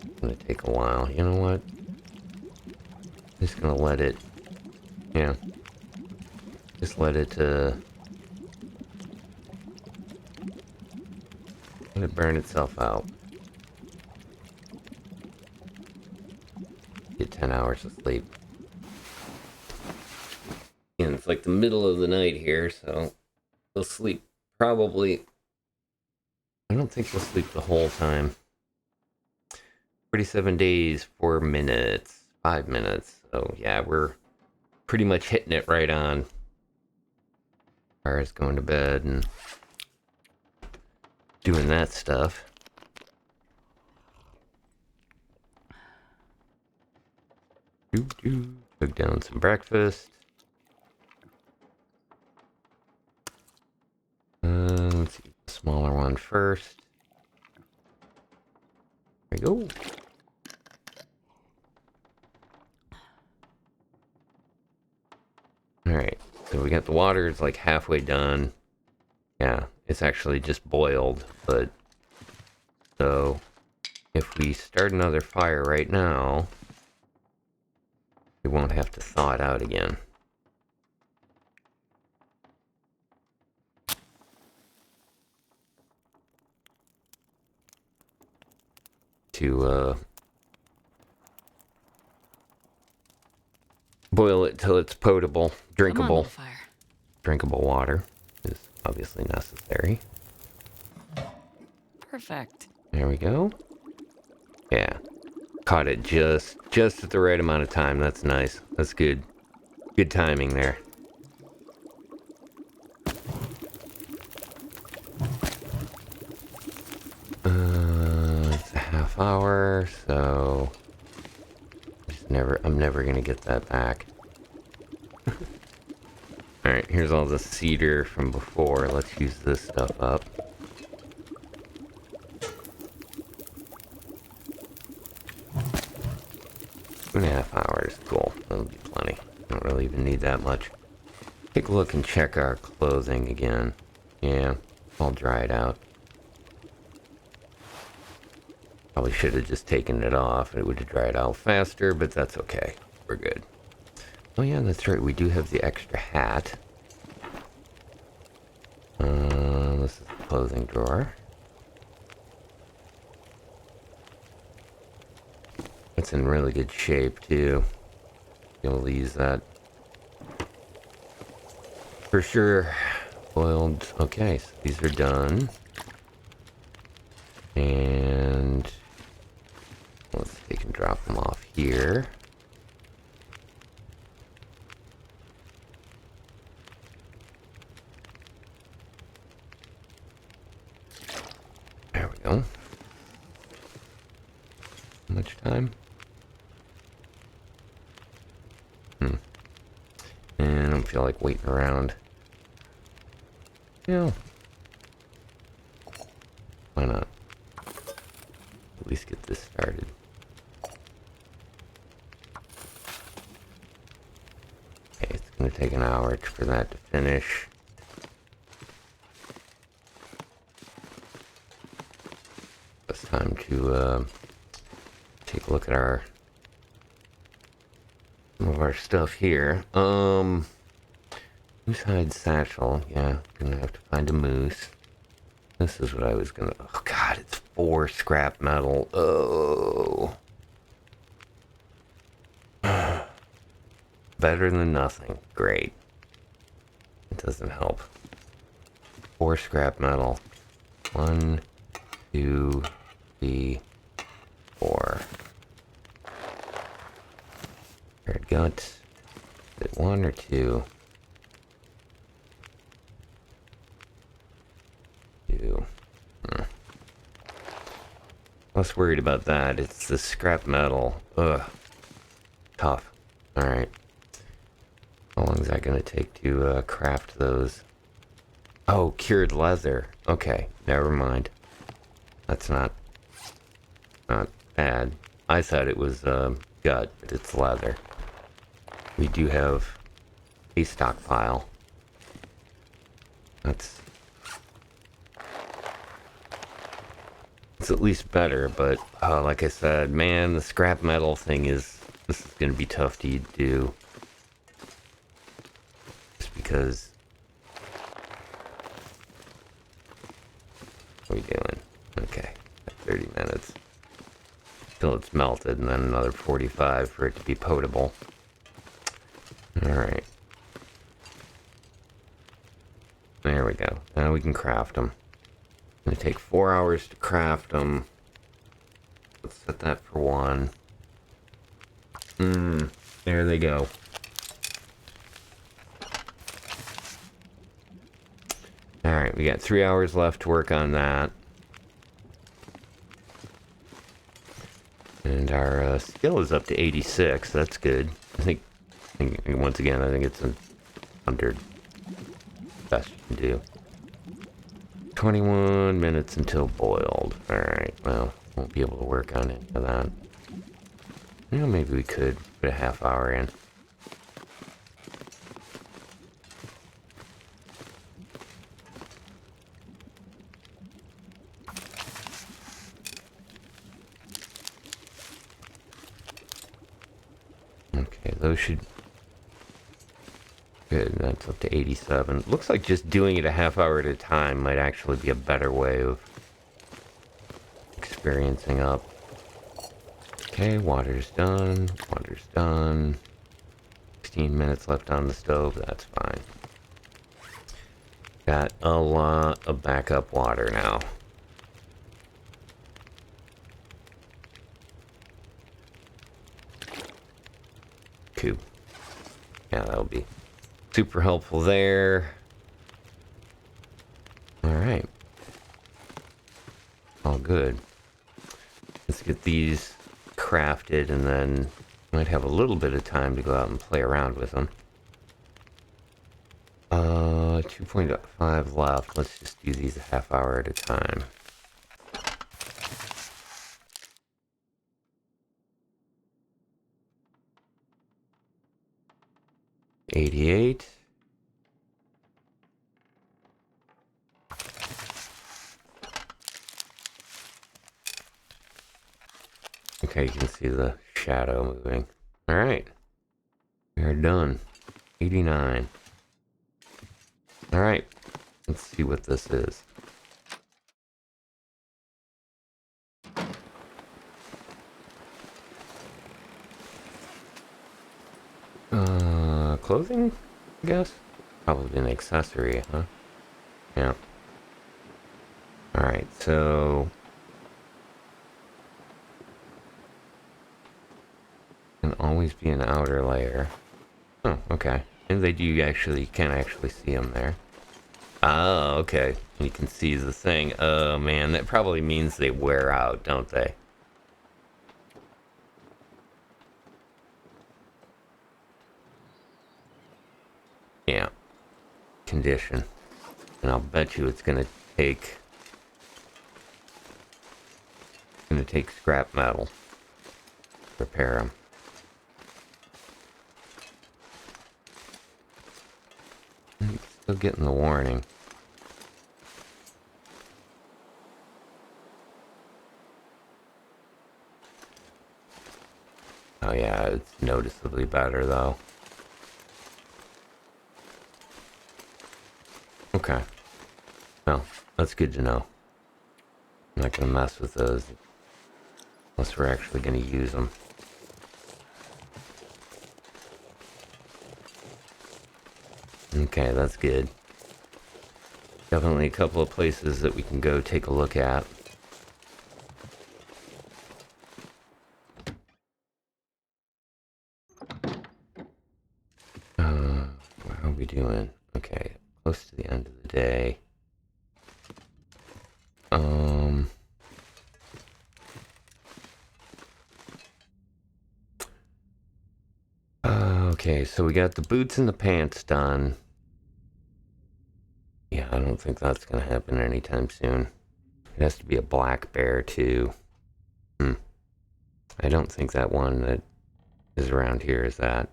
It's gonna take a while. You know what? Just gonna let it, just let it burn itself out. Get 10 hours of sleep. And it's like the middle of the night here, so we'll sleep probably. I don't think we'll sleep the whole time. 47 days, 4 minutes, 5 minutes. So yeah, we're pretty much hitting it right on. As far as going to bed and doing that stuff. Cook down some breakfast. Let's see, the smaller one on first. There we go. Alright, so we got the water, it's like halfway done. Yeah, it's actually just boiled, but... So, if we start another fire right now, we won't have to thaw it out again. To, boil it till it's potable, drinkable. Fire. Drinkable water is obviously necessary. Perfect. There we go. Yeah. Caught it just at the right amount of time. That's nice. That's good. Good timing there. It's a half hour, so I'm never gonna get that back. Alright, here's all the cedar from before. Let's use this stuff up. 2.5 hours. Cool. That'll be plenty. Don't really even need that much. Take a look and check our clothing again. Yeah, all dried out. Probably should have just taken it off. It would have dried out faster, but that's okay. We're good. Oh yeah, that's right. We do have the extra hat. This is the clothing drawer. It's in really good shape too. You'll use that for sure. Boiled. Okay, so these are done. And let's take and drop them off here. There we go. How much time? And I don't feel like waiting around. Yeah. Why not? At least get this started. Okay, it's gonna take an hour for that to finish. It's time to take a look at some of our stuff here. Moose hide satchel. Yeah, gonna have to find a moose. This is what I was gonna... Oh god, it's 4 scrap metal. Oh. Better than nothing. Great. It doesn't help. 4 scrap metal. 1, 2, 3, 4. Red guts. Is it 1 or 2? 2. Less worried about that. It's the scrap metal. Ugh. Tough. Alright. How long is that going to take to craft those? Oh, cured leather. Okay, never mind. That's not bad. I thought it was gut, but it's leather. We do have a stockpile. It's at least better, but like I said, man, the scrap metal thing this is going to be tough to do. Just because... What are we doing? Okay, 30 minutes. Till it's melted, and then another 45 for it to be potable. Alright. There we go. Now we can craft them. It's going to take 4 hours to craft them. Let's set that for 1. There they go. Alright, we got 3 hours left to work on that. And our skill is up to 86. That's good. I think once again, I think it's 100. Best you can do. 21 minutes until boiled. Alright, well, won't be able to work on it for that. You know, maybe we could put a half hour in. Okay, those should... Good, that's up to 87. Looks like just doing it a half hour at a time might actually be a better way of experiencing up. Okay, water's done. Water's done. 16 minutes left on the stove. That's fine. Got a lot of backup water now. Cool. Yeah, that'll be super helpful there. Alright. All good. Let's get these crafted and then might have a little bit of time to go out and play around with them. 2.5 left. Let's just do these a half hour at a time. $88. Okay, you can see the shadow moving. Alright. We are done. 89. Alright. Let's see what this is. Clothing? I guess? Probably an accessory, huh? Yeah. Alright, so... Can always be an outer layer. Oh, okay. And they do actually, you can actually see them there. Oh, okay. You can see the thing. Oh, man, that probably means they wear out, don't they? Yeah. Condition. And I'll bet you it's gonna take... scrap metal to repair them. Still getting the warning. Oh yeah, it's noticeably better though. Okay. Well, that's good to know. I'm not gonna mess with those unless we're actually gonna use them. Okay, that's good. Definitely a couple of places that we can go take a look at. What are we doing? Okay, close to the end of the day. Okay, so we got the boots and the pants done. Yeah, I don't think that's gonna happen anytime soon. It has to be a black bear too. I don't think that one that is around here is that.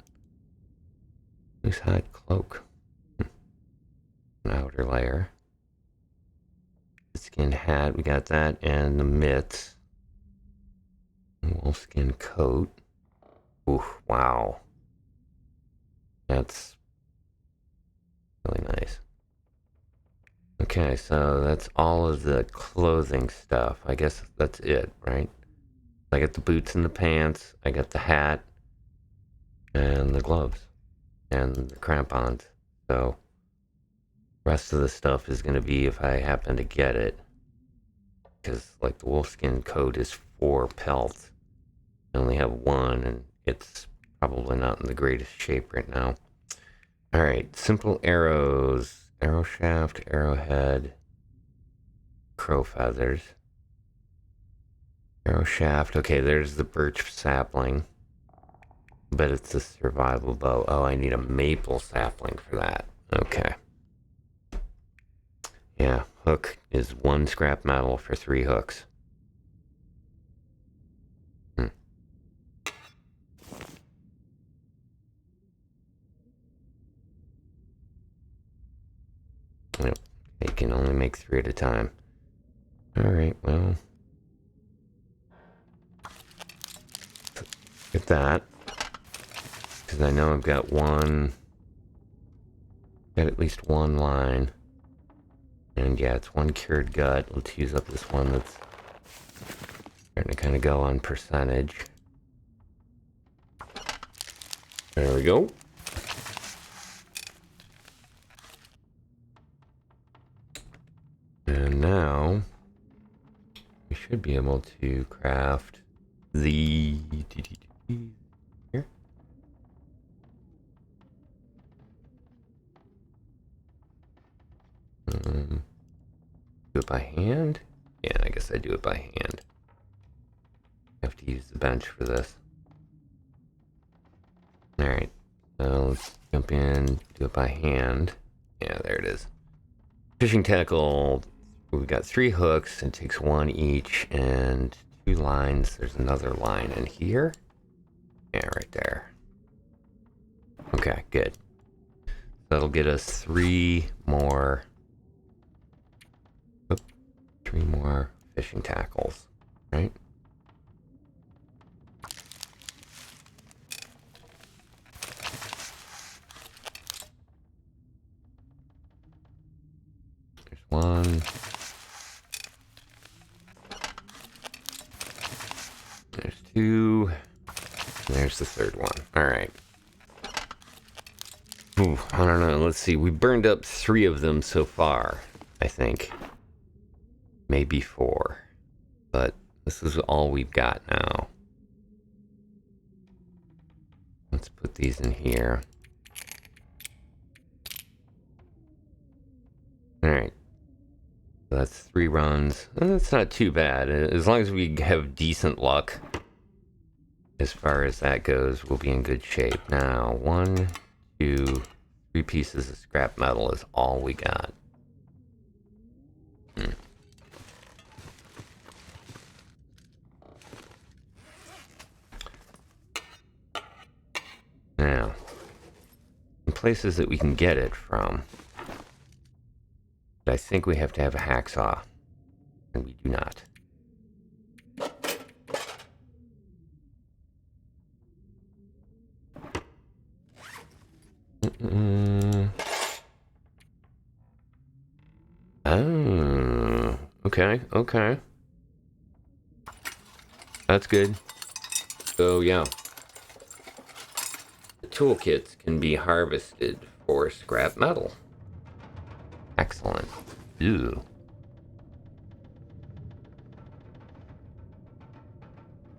Loose hide cloak. An outer layer. The skin hat, we got that, and the mitts. Wolfskin coat. Oof, wow. That's really nice. Okay, so that's all of the clothing stuff. I guess that's it, right? I got the boots and the pants, I got the hat, and the gloves, and the crampons. So, rest of the stuff is going to be if I happen to get it. Because, like, the wolfskin coat is 4 pelts. I only have 1, and it's probably not in the greatest shape right now. Alright, simple arrows. Arrow shaft, arrowhead, crow feathers. Arrow shaft. Okay, there's the birch sapling. But it's a survival bow. Oh, I need a maple sapling for that. Okay. Yeah, hook is 1 scrap metal for 3 hooks. Yep, you can only make 3 at a time. Alright, well. Get that. Because I know I've got at least 1 line. And yeah, it's 1 cured gut. Let's use up this one that's starting to kind of go on percentage. There we go. And now we should be able to craft the here. Do it by hand? Yeah, I guess I do it by hand. I have to use the bench for this. Alright, so let's jump in, do it by hand. Yeah, there it is. Fishing tackle, we've got 3 hooks, it takes 1 each, and 2 lines. There's another line in here. Yeah, right there. Okay, good. That'll get us 3 more... Oop, 3 more fishing tackles, right? There's 1. There's 2. And there's the 3rd one. Alright. Ooh, I don't know. Let's see. We burned up 3 of them so far, I think. Maybe 4. But this is all we've got now. Let's put these in here. Alright. So that's 3 runs. That's not too bad. As long as we have decent luck, as far as that goes, we'll be in good shape. Now, 1, 2, 3 pieces of scrap metal is all we got. Now, in places that we can get it from, I think we have to have a hacksaw, and we do not. Oh, okay, okay. That's good. So, yeah. The toolkits can be harvested for scrap metal. Excellent. Ew.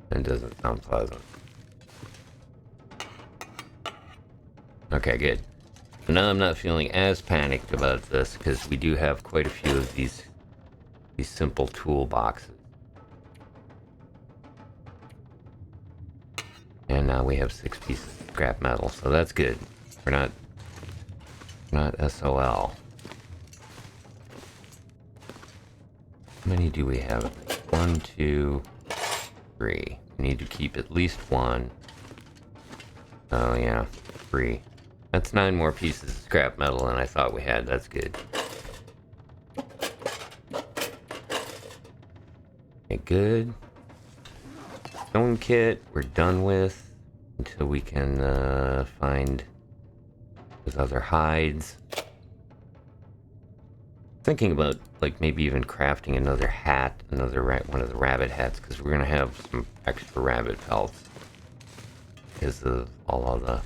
That doesn't sound pleasant. Okay, good. Now I'm not feeling as panicked about this because we do have quite a few of these simple toolboxes. And now we have 6 pieces of scrap metal, so that's good. We're not SOL. How many do we have? 1, 2, 3. We need to keep at least 1. Oh yeah, 3. That's 9 more pieces of scrap metal than I thought we had. That's good. Okay, good. Stone kit, we're done with until we can find those other hides. Thinking about like maybe even crafting another hat, one of the rabbit hats, because we're gonna have some extra rabbit pelts because of all of the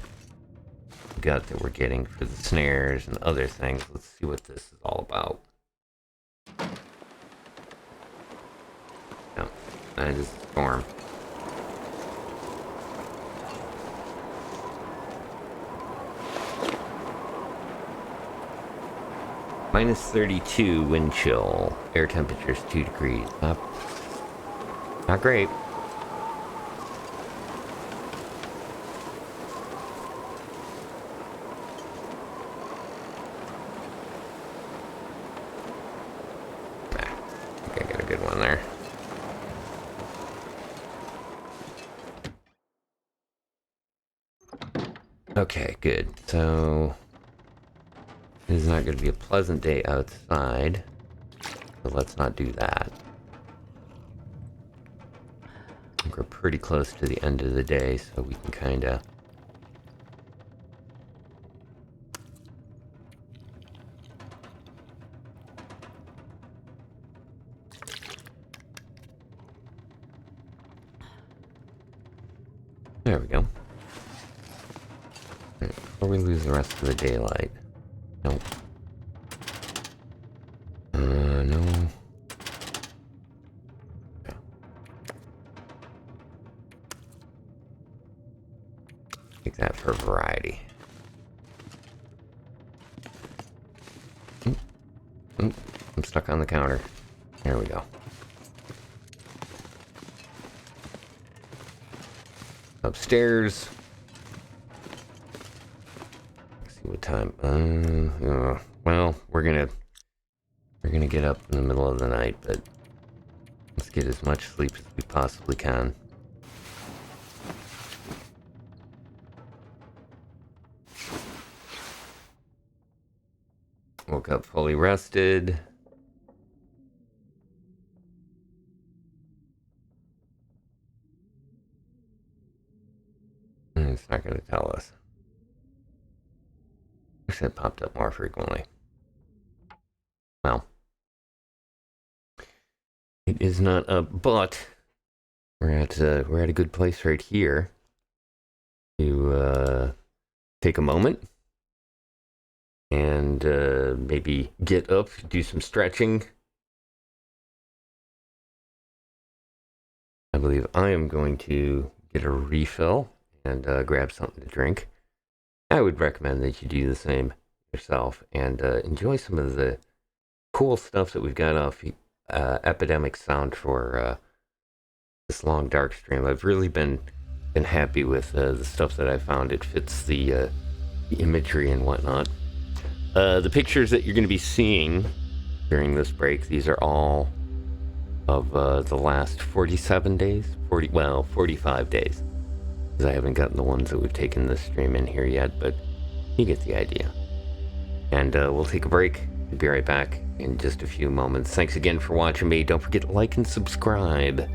gut that we're getting for the snares and other things. Let's see what this is all about. No, that is a storm. Minus 32 wind chill. Air temperature is 2 degrees. Not great. Okay, good. So it is not going to be a pleasant day outside, so let's not do that. I think we're pretty close to the end of the day, so we can kind of... There we go. Right, before we lose the rest of the daylight. Nope. No. Yeah. Take that for variety. Oop, I'm stuck on the counter. There we go. Upstairs. Let's see what time. Well, we're gonna get up in the middle of the night, but let's get as much sleep as we possibly can. Woke up fully rested. It's not going to tell us. Wish that popped up more frequently. Well, it is not up, but we're at a good place right here to take a moment and maybe get up, do some stretching. I believe I am going to get a refill and grab something to drink. I would recommend that you do the same yourself and enjoy some of the cool stuff that we've got off Epidemic Sound for this long dark stream. I've really been happy with the stuff that I found. It fits the imagery and whatnot. The pictures that you're going to be seeing during this break, these are all of the last 47 days, 45 days. Because I haven't gotten the ones that we've taken this stream in here yet, but you get the idea. And we'll take a break. We'll be right back in just a few moments. Thanks again for watching me. Don't forget to like and subscribe.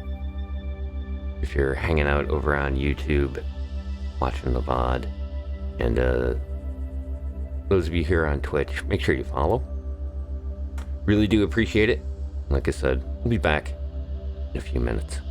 If you're hanging out over on YouTube, watching the VOD. And those of you here on Twitch, make sure you follow. Really do appreciate it. Like I said, we'll be back in a few minutes.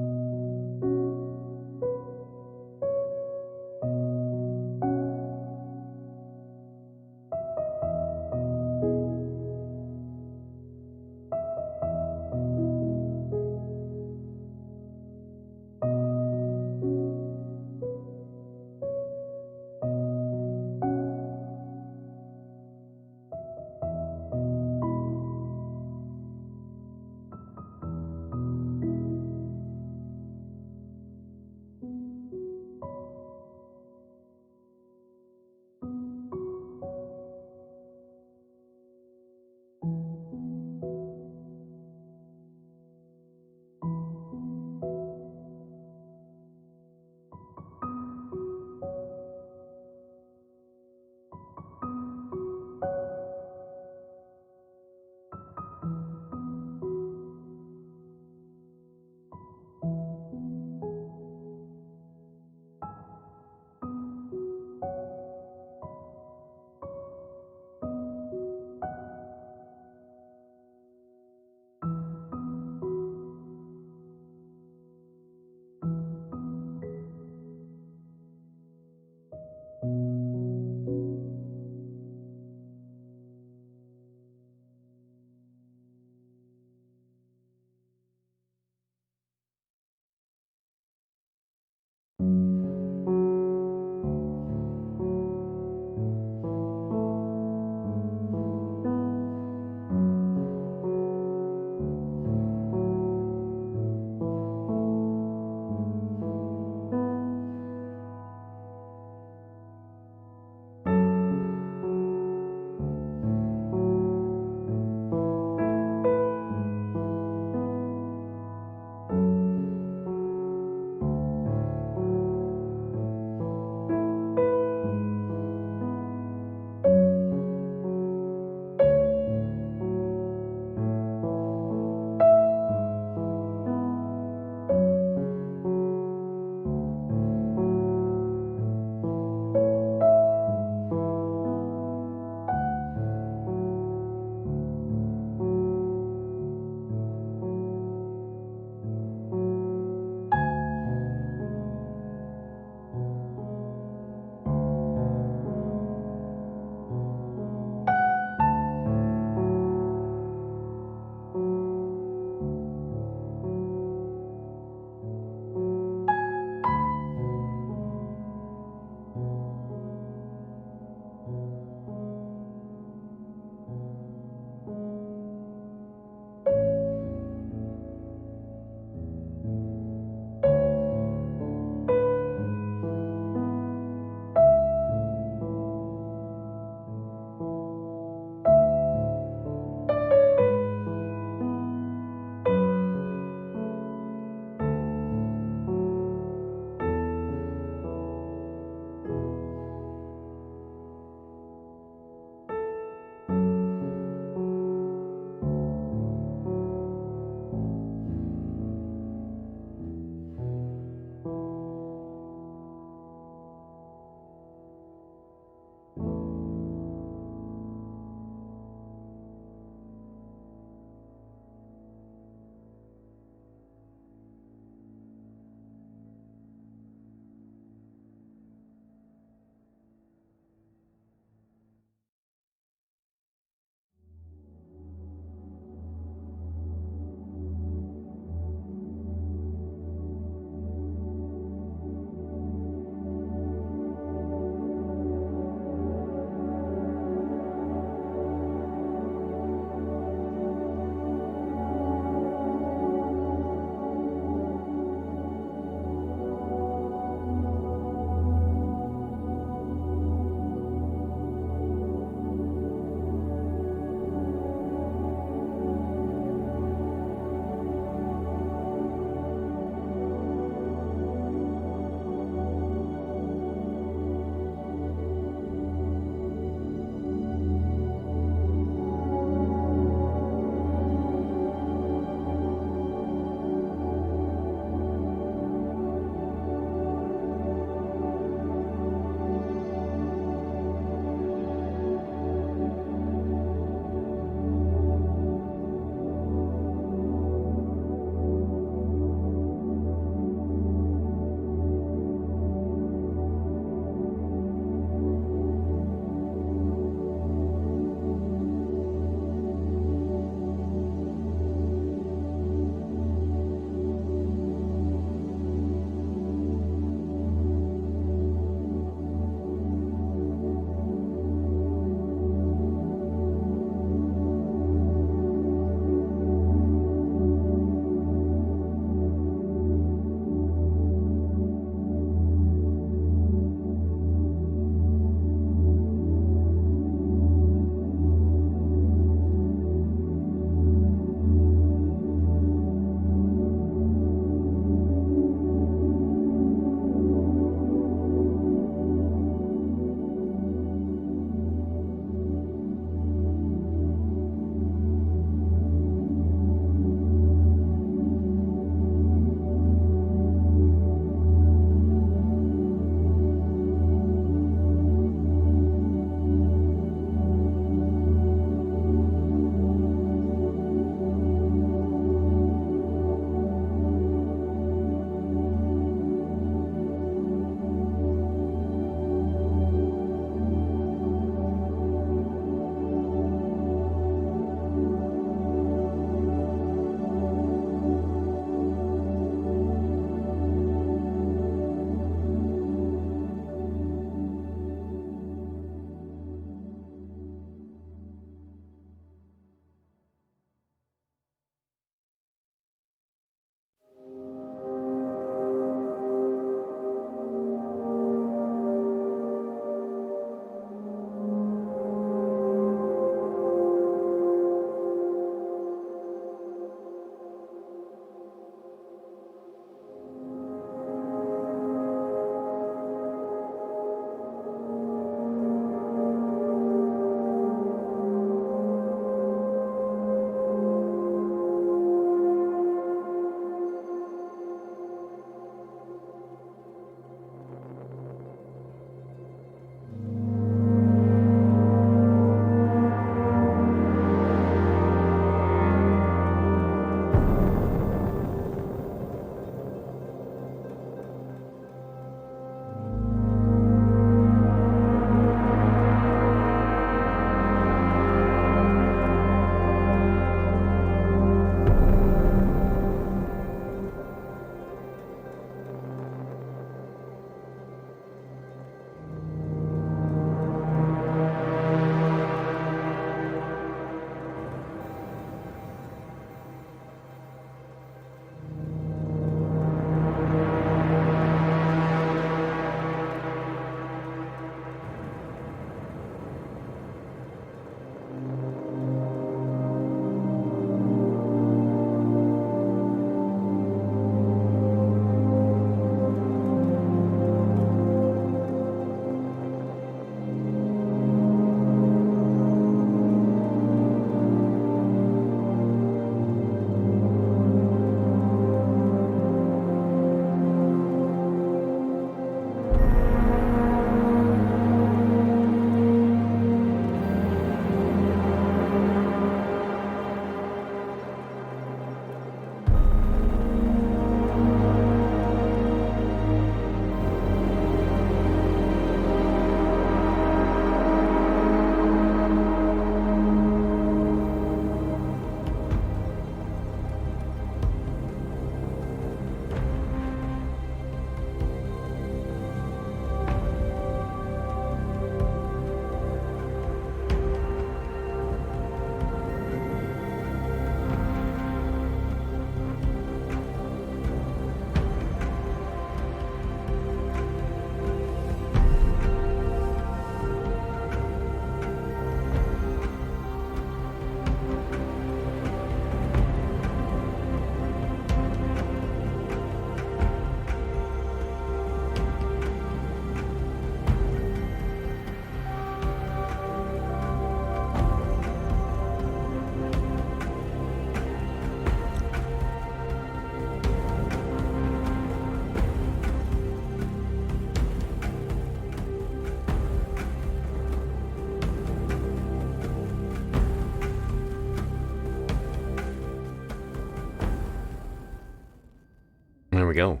There we go.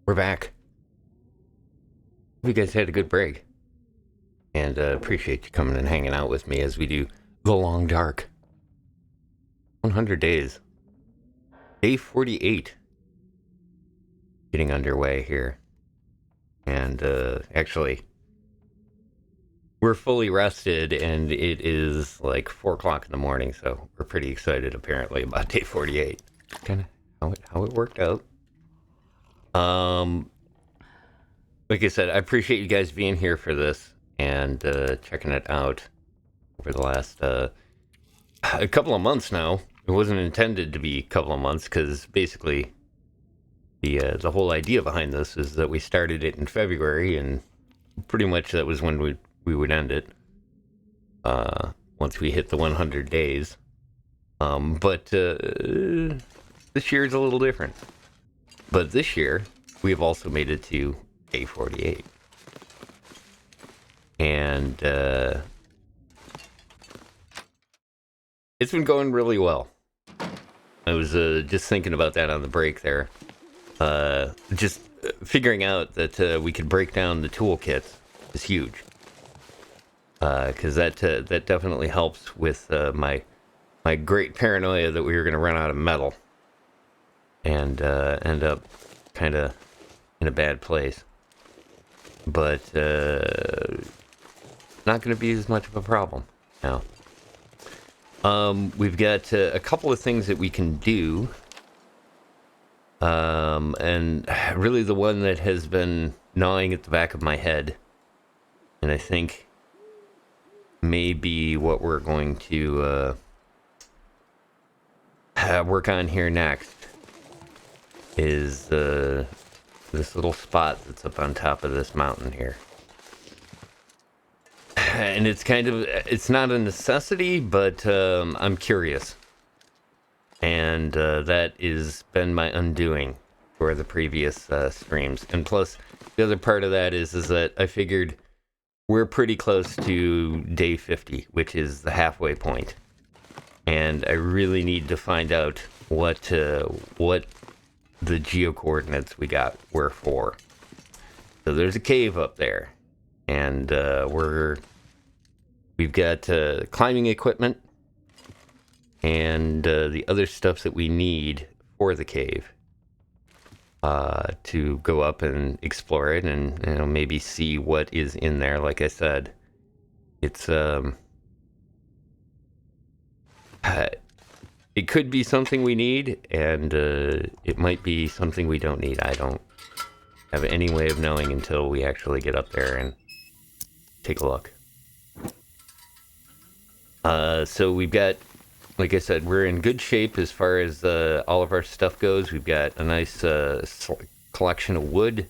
We're back. Hope you guys had a good break. And appreciate you coming and hanging out with me as we do The Long Dark. 100 days. Day 48. Getting underway here. And actually, we're fully rested and it is like 4 o'clock in the morning. So we're pretty excited apparently about day 48. Kind of how it worked out. Like I said, I appreciate you guys being here for this and checking it out over the last a couple of months now. It wasn't intended to be a couple of months because basically the whole idea behind this is that we started it in February and pretty much that was when we would end it once we hit the 100 days. But this year is a little different. But this year, we've also made it to day 48. And it's been going really well. I was just thinking about that on the break there. Just figuring out that we could break down the toolkits is huge. Because that definitely helps with my great paranoia that we were going to run out of metal. And end up kind of in a bad place. But not going to be as much of a problem now. We've got a couple of things that we can do. And really the one that has been gnawing at the back of my head, and I think maybe what we're going to work on here next is this little spot that's up on top of this mountain here. And it's not a necessity, but I'm curious. And that has been my undoing for the previous streams. And plus, the other part of that is that I figured we're pretty close to day 50, which is the halfway point. And I really need to find out what the geo-coordinates we got were for. So there's a cave up there. And we've got climbing equipment and the other stuff that we need for the cave to go up and explore it and maybe see what is in there. Like I said, it's it could be something we need, and it might be something we don't need. I don't have any way of knowing until we actually get up there and take a look. So we've got, like I said, we're in good shape as far as all of our stuff goes. We've got a nice collection of wood.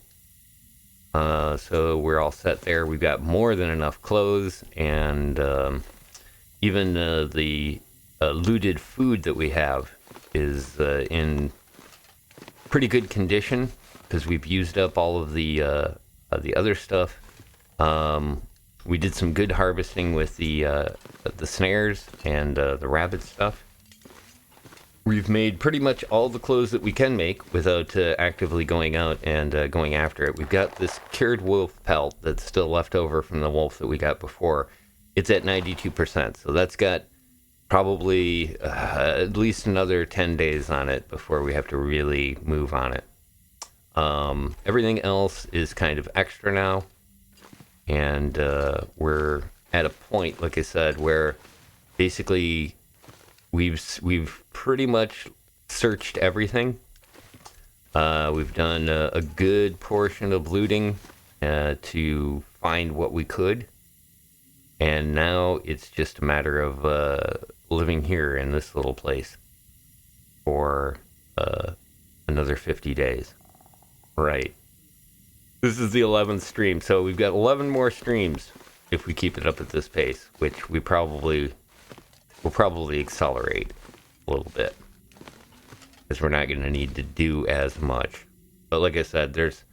So we're all set there. We've got more than enough clothes, and even the looted food that we have is in pretty good condition because we've used up all of the other stuff. We did some good harvesting with the snares and the rabbit stuff. We've made pretty much all the clothes that we can make without actively going out and going after it. We've got this cured wolf pelt that's still left over from the wolf that we got before. It's at 92%, so that's got probably at least another 10 days on it before we have to really move on it. Everything else is kind of extra now, and we're at a point, like I said, where basically we've pretty much searched everything. We've done a good portion of looting to find what we could, and now it's just a matter of living here in this little place for another 50 days. Right. This is the 11th stream, so we've got 11 more streams if we keep it up at this pace, which will probably accelerate a little bit, because we're not going to need to do as much. But like I said, there's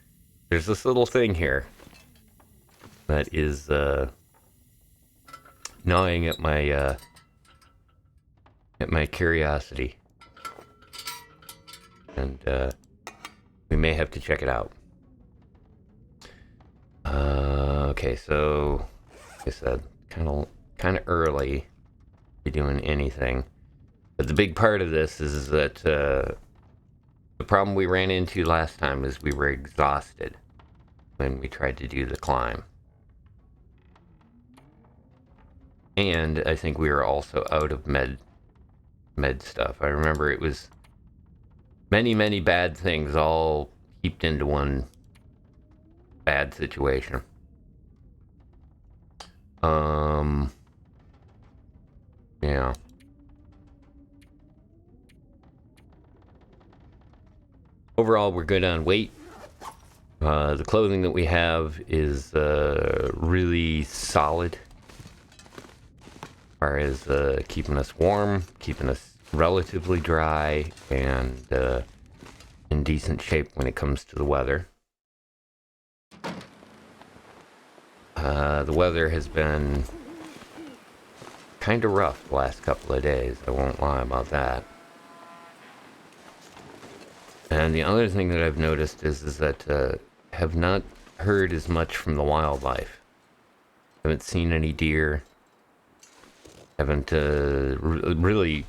this little thing here that is gnawing at my curiosity, and may have to check it out. Okay, so like I said, kind of early to be doing anything. But the big part of this is that the problem we ran into last time is we were exhausted when we tried to do the climb. And I think we were also out of med stuff. I remember it was many bad things all heaped into one bad situation. Yeah. Overall, we're good on weight. The clothing that we have is really solid as far as keeping us warm, keeping us relatively dry, and in decent shape when it comes to the weather. The weather has been kind of rough the last couple of days. I won't lie about that. And the other thing that I've noticed is that have not heard as much from the wildlife. Haven't seen any deer. Haven't really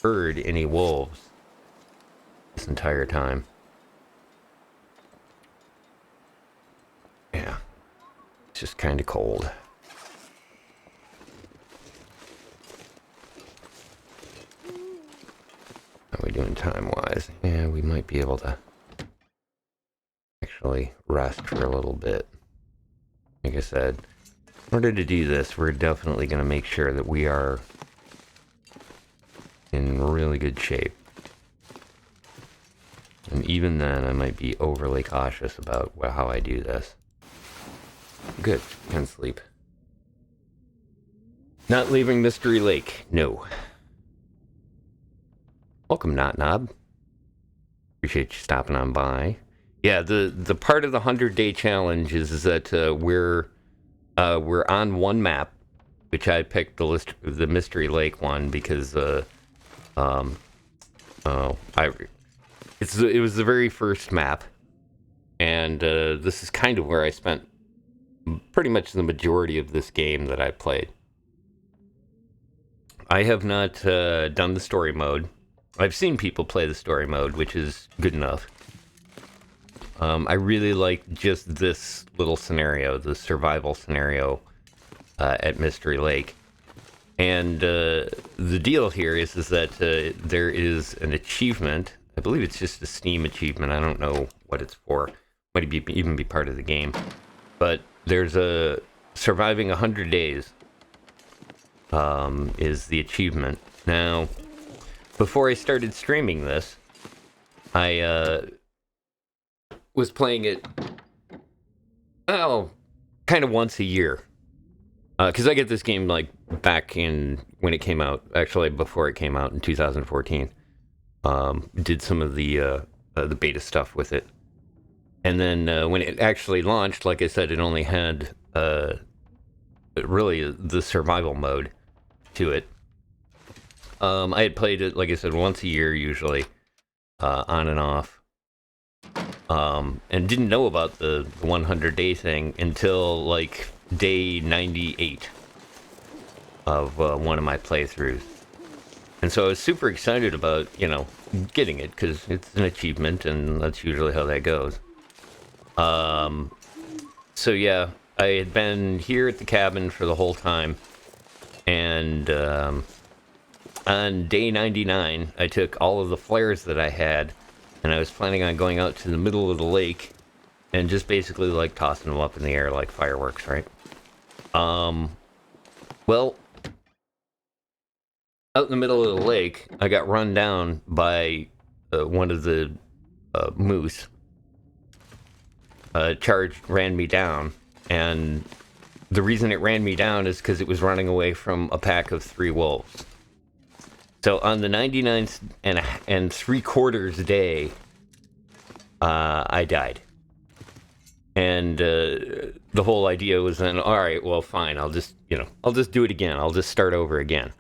heard any wolves this entire time. Yeah, it's just kind of cold. How are we doing time-wise? Yeah, we might be able to actually rest for a little bit. Like I said, in order to do this, we're definitely going to make sure that we are in really good shape. And even then, I might be overly cautious about how I do this. Good, can sleep. Not leaving Mystery Lake, no. Welcome, Not Knob. Appreciate you stopping on by. Yeah, the part of the 100-day challenge is that we're on one map, which I picked the Mystery Lake one because it was the very first map, and this is kind of where I spent pretty much the majority of this game that I played. I have not done the story mode. I've seen people play the story mode, which is good enough. I really like just this little scenario, the survival scenario at Mystery Lake. And the deal here is that there is an achievement. I believe it's just a Steam achievement. I don't know what it's for. Might even be part of the game. But there's a surviving 100 days is the achievement. Now, before I started streaming this, I was playing it, kind of once a year. Because I get this game, like, back in when it came out. Actually, before it came out in 2014. Did some of the beta stuff with it. And then when it actually launched, like I said, it only had really the survival mode to it. I had played it, like I said, once a year usually, on and off. And didn't know about the 100-day thing until, like, day 98 of one of my playthroughs. And so I was super excited about, getting it, because it's an achievement, and that's usually how that goes. So yeah, I had been here at the cabin for the whole time, and on day 99, I took all of the flares that I had, and I was planning on going out to the middle of the lake and just basically, like, tossing them up in the air like fireworks, right? Well, out in the middle of the lake, I got run down by one of the moose. Ran me down, and the reason it ran me down is because it was running away from a pack of 3 wolves. So on the 99th and 3/4 day, I died. And the whole idea was then, all right, well, fine, I'll just do it again. I'll just start over again.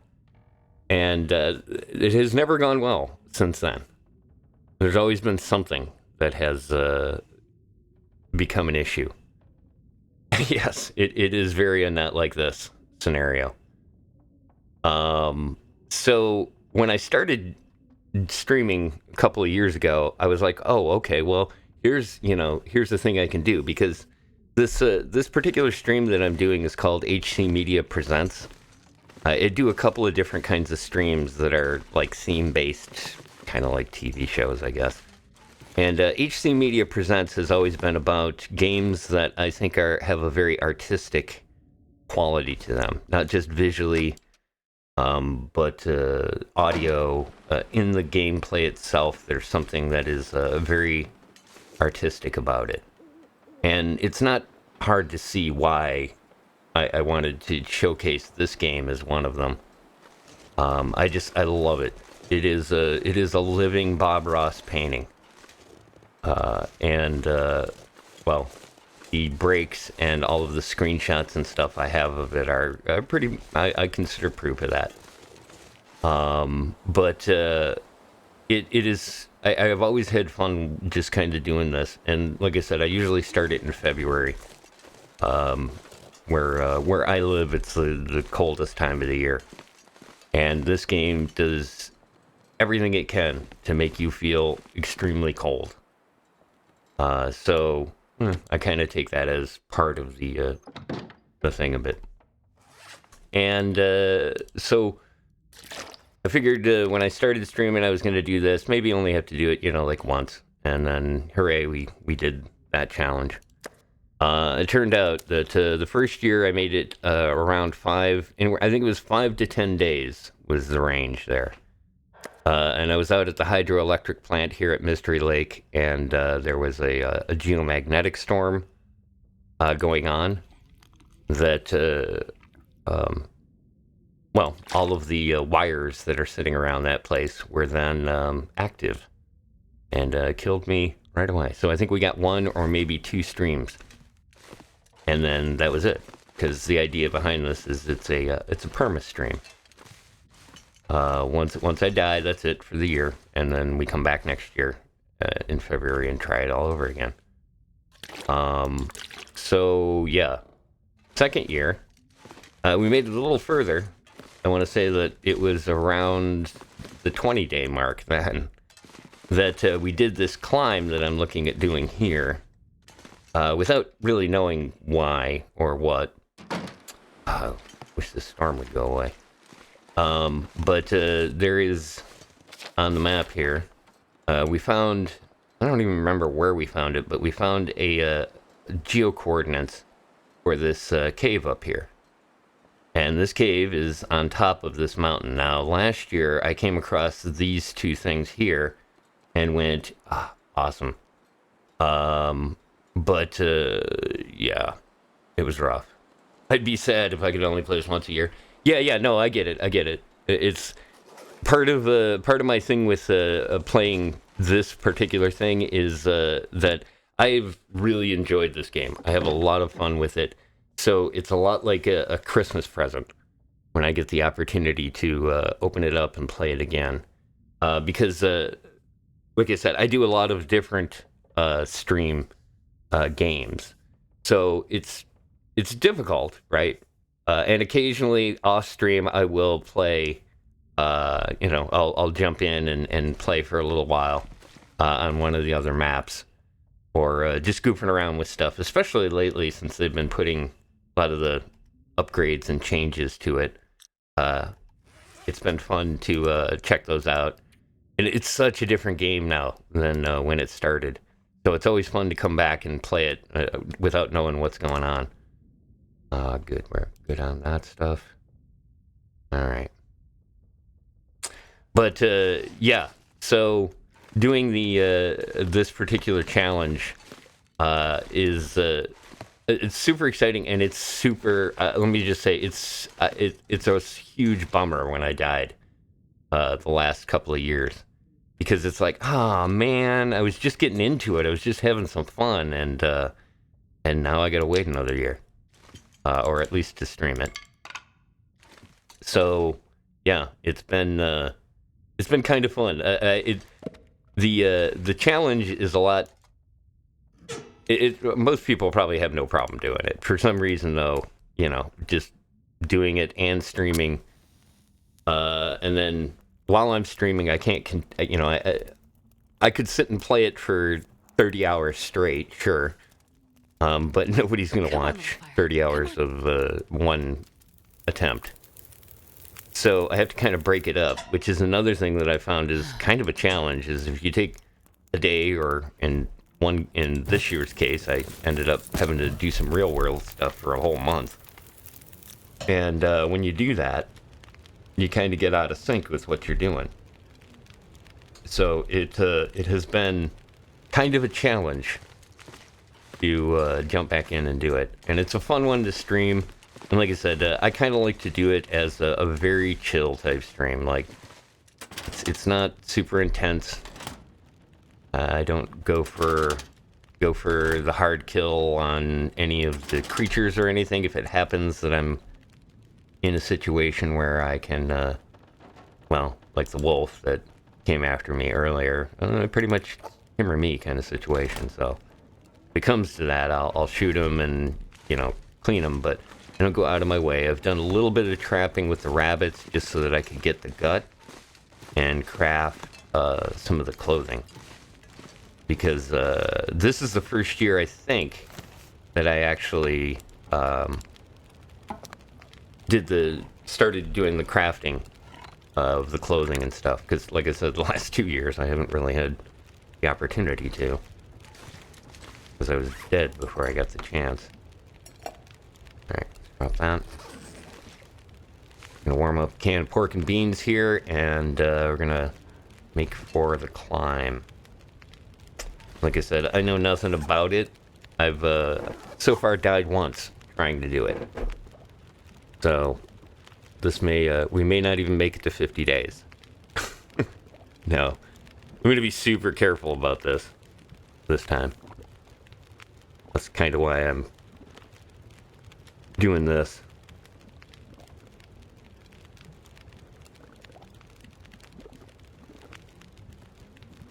And it has never gone well since then. There's always been something that has become an issue. Yes, it is very a not like this scenario. So when I started streaming a couple of years ago, I was like, oh, okay, well, here's the thing I can do, because this particular stream that I'm doing is called HC Media Presents. I do a couple of different kinds of streams that are like theme-based, kind of like TV shows, I guess. And HC Media Presents has always been about games that I think have a very artistic quality to them, not just visually, but audio. In the gameplay itself, there's something that is very artistic about it. And it's not hard to see why I wanted to showcase this game as one of them. I love it. It is a living Bob Ross painting. Well, the breaks and all of the screenshots and stuff I have of it are pretty, I consider proof of that. It is, I've always had fun just kind of doing this. And like I said, I usually start it in February. Where I live, it's the coldest time of the year. And this game does everything it can to make you feel extremely cold. So I kind of take that as part of the thing a bit. And so I figured when I started streaming, I was going to do this. Maybe only have to do it, like once. And then, hooray, we did that challenge. It turned out that the first year I made it around 5, and I think it was 5 to 10 days was the range there. And I was out at the hydroelectric plant here at Mystery Lake, and there was a geomagnetic storm going on that, all of the wires that are sitting around that place were then active and killed me right away. So I think we got 1 or maybe 2 streams. And then that was it, because the idea behind this is it's a Perma stream. Once I die, that's it for the year, and then we come back next year in February and try it all over again. So yeah, second year, we made it a little further. I want to say that it was around the 20-day mark then that we did this climb that I'm looking at doing here. Without really knowing why or what. Wish the storm would go away. But there is, on the map here, we found, I don't even remember where we found it, but we found a geo-coordinates for this cave up here. And this cave is on top of this mountain. Now, last year, I came across these 2 things here and went, awesome. But yeah, it was rough. I'd be sad if I could only play this once a year. Yeah, no, I get it. It's part of my thing with playing this particular thing is that I've really enjoyed this game. I have a lot of fun with it. So it's a lot like a Christmas present when I get the opportunity to open it up and play it again. Because, like I said, I do a lot of different stream games, so it's difficult, right? And occasionally off stream I will play, I'll jump in and play for a little while on one of the other maps, or just goofing around with stuff, especially lately since they've been putting a lot of the upgrades and changes to it. It's been fun to check those out, and it's such a different game now than when it started. So it's always fun to come back and play it without knowing what's going on. Good. We're good on that stuff. All right. But yeah, so doing this particular challenge is it's super exciting, and it's super. Let me just say, it's a huge bummer when I died the last couple of years. Because it's like, oh man, I was just getting into it. I was just having some fun, and now I gotta wait another year, or at least to stream it. So, yeah, it's been kind of fun. The challenge is a lot. Most people probably have no problem doing it. For some reason, though, just doing it and streaming, and then while I'm streaming, I can't. I could sit and play it for 30 hours straight, sure. But nobody's going to watch 30 hours of one attempt. So I have to kind of break it up, which is another thing that I found is kind of a challenge, is if you take a day, or in this year's case, I ended up having to do some real world stuff for a whole month. And when you do that, you kind of get out of sync with what you're doing. So it has been kind of a challenge to jump back in and do it. And it's a fun one to stream. And like I said, I kind of like to do it as a very chill type stream. Like, it's not super intense. I don't go for the hard kill on any of the creatures or anything. If it happens that I'm in a situation where I can, like the wolf that came after me earlier, pretty much him or me kind of situation. So if it comes to that, I'll shoot him and clean him, but I don't go out of my way. I've done a little bit of trapping with the rabbits just so that I could get the gut and craft some of the clothing. Because this is the first year, I think, that I actually started doing the crafting of the clothing and stuff. Because, like I said, the last 2 years, I haven't really had the opportunity to. Because I was dead before I got the chance. Alright, drop that. Gonna warm up canned pork and beans here, and we're gonna make for the climb. Like I said, I know nothing about it. I've so far died once trying to do it. So this we may not even make it to 50 days. No. I'm going to be super careful about this time. That's kind of why I'm doing this.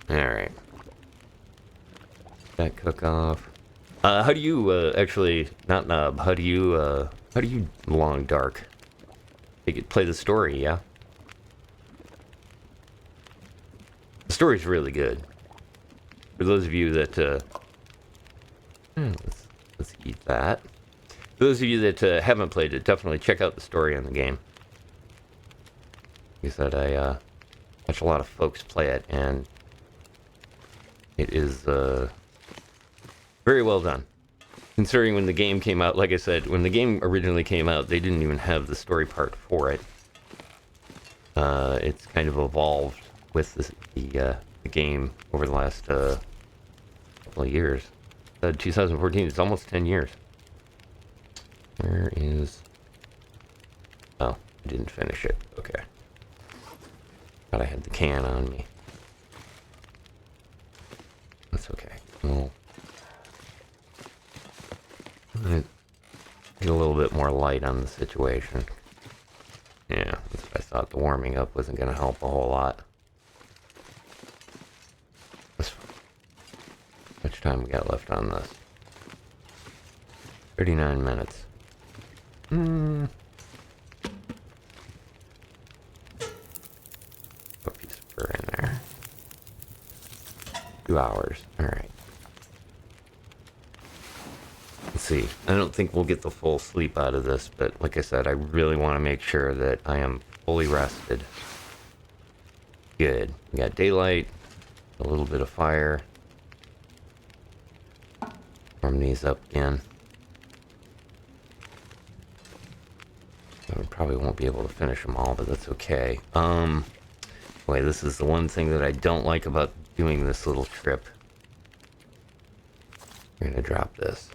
Alright. That cook off. How do you actually, not nub, how do you long dark? You could play the story, yeah? The story's really good. For those of you that, let's eat that. For those of you that haven't played it, definitely check out the story on the game. Like I said, I watch a lot of folks play it, and it is very well done. Considering when the game came out, like I said, when the game originally came out, they didn't even have the story part for it. It's kind of evolved with the game over the last couple of years. 2014, it's almost 10 years. Where is... Oh, I didn't finish it. Okay. Thought I had the can on me. That's okay. We'll get a little bit more light on the situation. Yeah, that's what I thought. The warming up wasn't going to help a whole lot. How much time we got left on this? 39 minutes. Put a piece of fur in there. 2 hours. Alright. Let's see. I don't think we'll get the full sleep out of this, but like I said, I really want to make sure that I am fully rested. Good. We got daylight, a little bit of fire. Warm these up again. I probably won't be able to finish them all, but that's okay. Boy, this is the one thing that I don't like about doing this little trip. We're gonna drop this.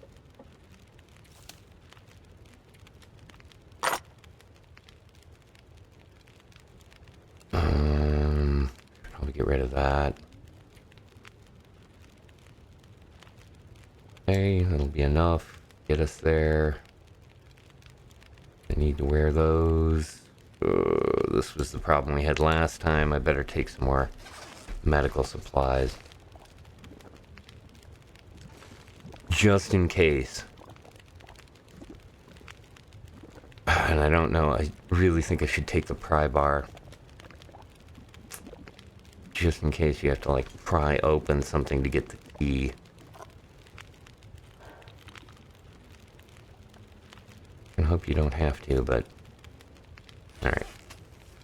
Probably get rid of that. Okay, that'll be enough. Get us there. I need to wear those. This was the problem we had last time. I better take some more medical supplies. Just in case. And I don't know, I really think I should take the pry bar. Just in case you have to, like, pry open something to get the key. I hope you don't have to, but... Alright.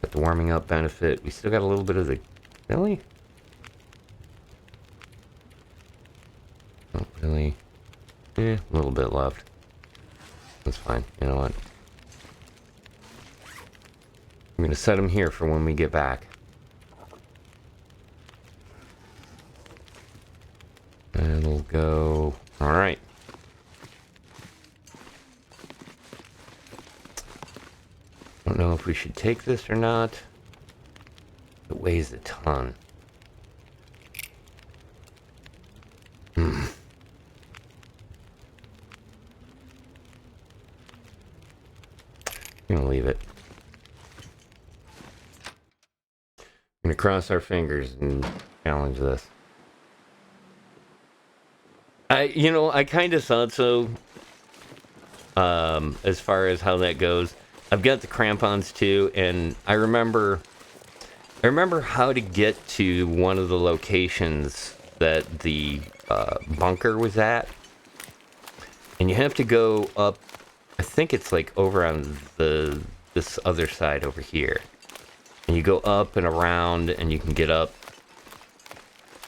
Got the warming up benefit. We still got a little bit of the... Really? Not really. A little bit left. That's fine. You know what? I'm gonna set them here for when we get back. And we'll go... Alright. Don't know if we should take this or not. It weighs a ton. I'm gonna leave it. I'm gonna cross our fingers and challenge this. I kind of thought so. As far as how that goes, I've got the crampons too, and I remember how to get to one of the locations that the bunker was at, and you have to go up. I think it's like over on this other side over here, and you go up and around, and you can get up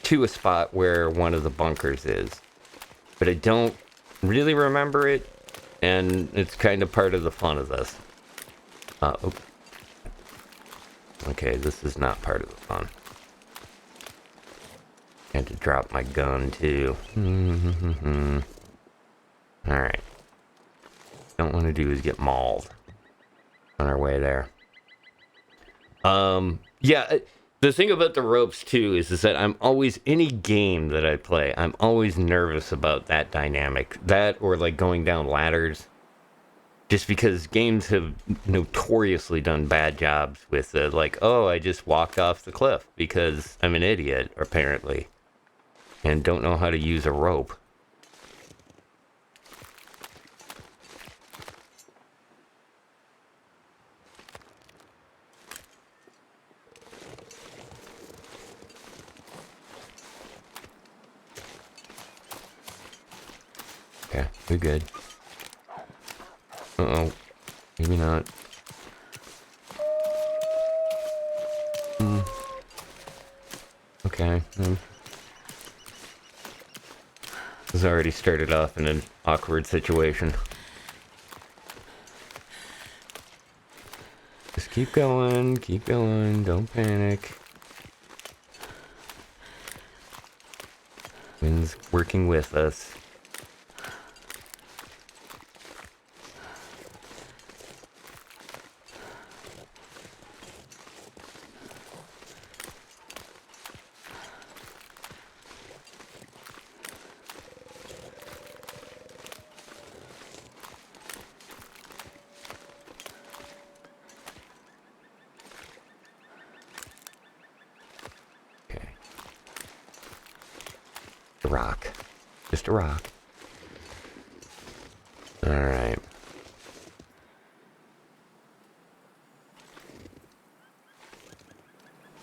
to a spot where one of the bunkers is. But I don't really remember it, and it's kind of part of the fun of this. Okay, this is not part of the fun. I had to drop my gun, too. Alright. Don't want to do is get mauled on our way there. Yeah, the thing about the ropes, too, is that I'm always, any game that I play, I'm always nervous about that dynamic. That, or like going down ladders. Just because games have notoriously done bad jobs with like, oh, I just walked off the cliff because I'm an idiot, apparently. And don't know how to use a rope. Okay, we're good. Uh-oh. Maybe not. Okay. This has already started off in an awkward situation. Just keep going, don't panic. Wind's working with us. Rock. Just a rock. Alright.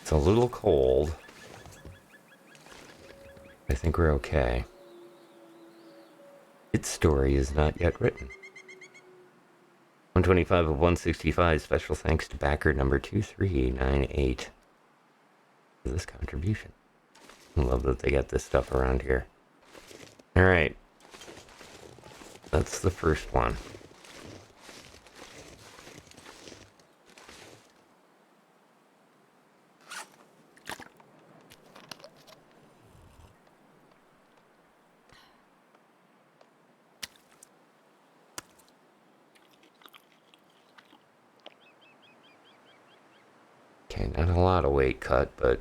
It's a little cold. I think we're okay. Its story is not yet written. 125 of 165. Special thanks to backer number 2398 for this contribution. I love that they got this stuff around here. Alright. That's the first one. Okay, not a lot of weight cut, but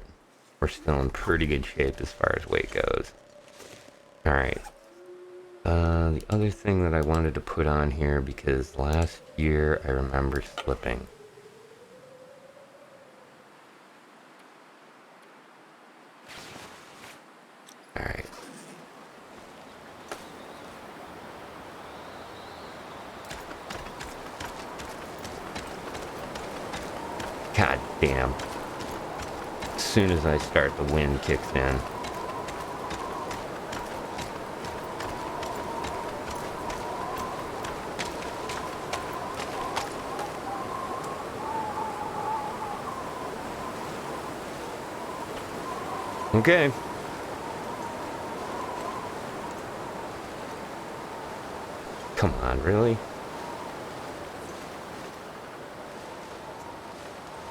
we're still in pretty good shape as far as weight goes. Alright. The other thing that I wanted to put on here, because last year I remember slipping. Damn. As soon as I start, the wind kicks in. Okay. Come on, really?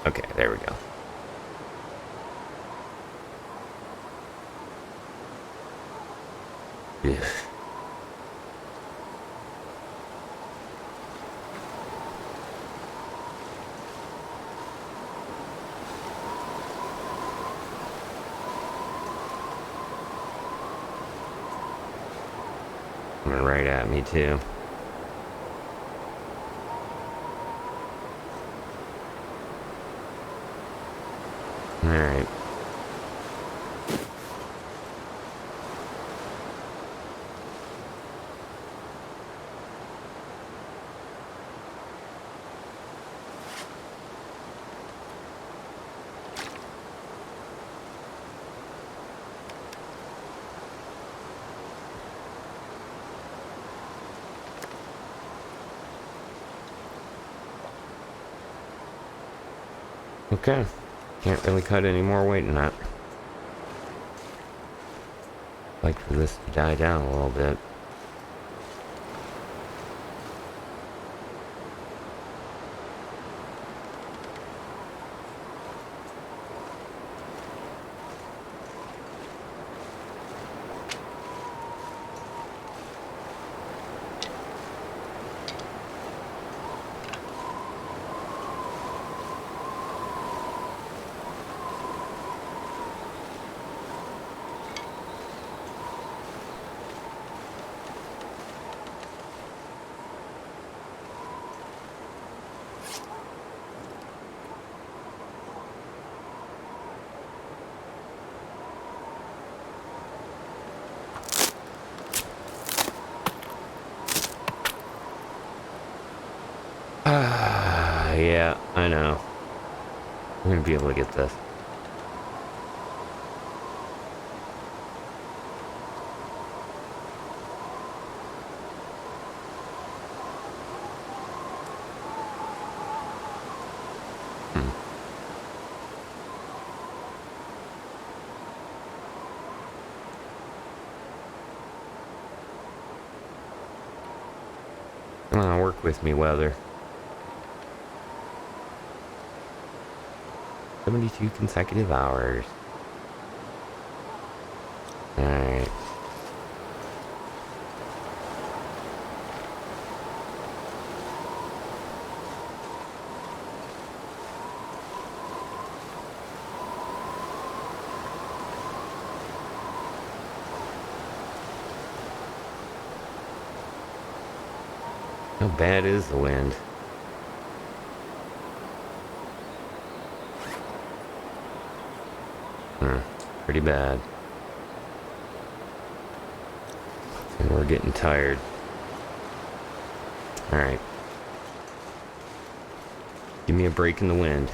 Okay, there we go. Ugh. Coming right at me, too. Alright. Okay. Can't really cut any more weight in that. Like for this to die down a little bit. Yeah, I know. I'm gonna be able to get this. Come on, work with me, weather. 72 consecutive hours. Alright. How bad is the wind? Pretty bad. And we're getting tired. Alright. Give me a break in the wind.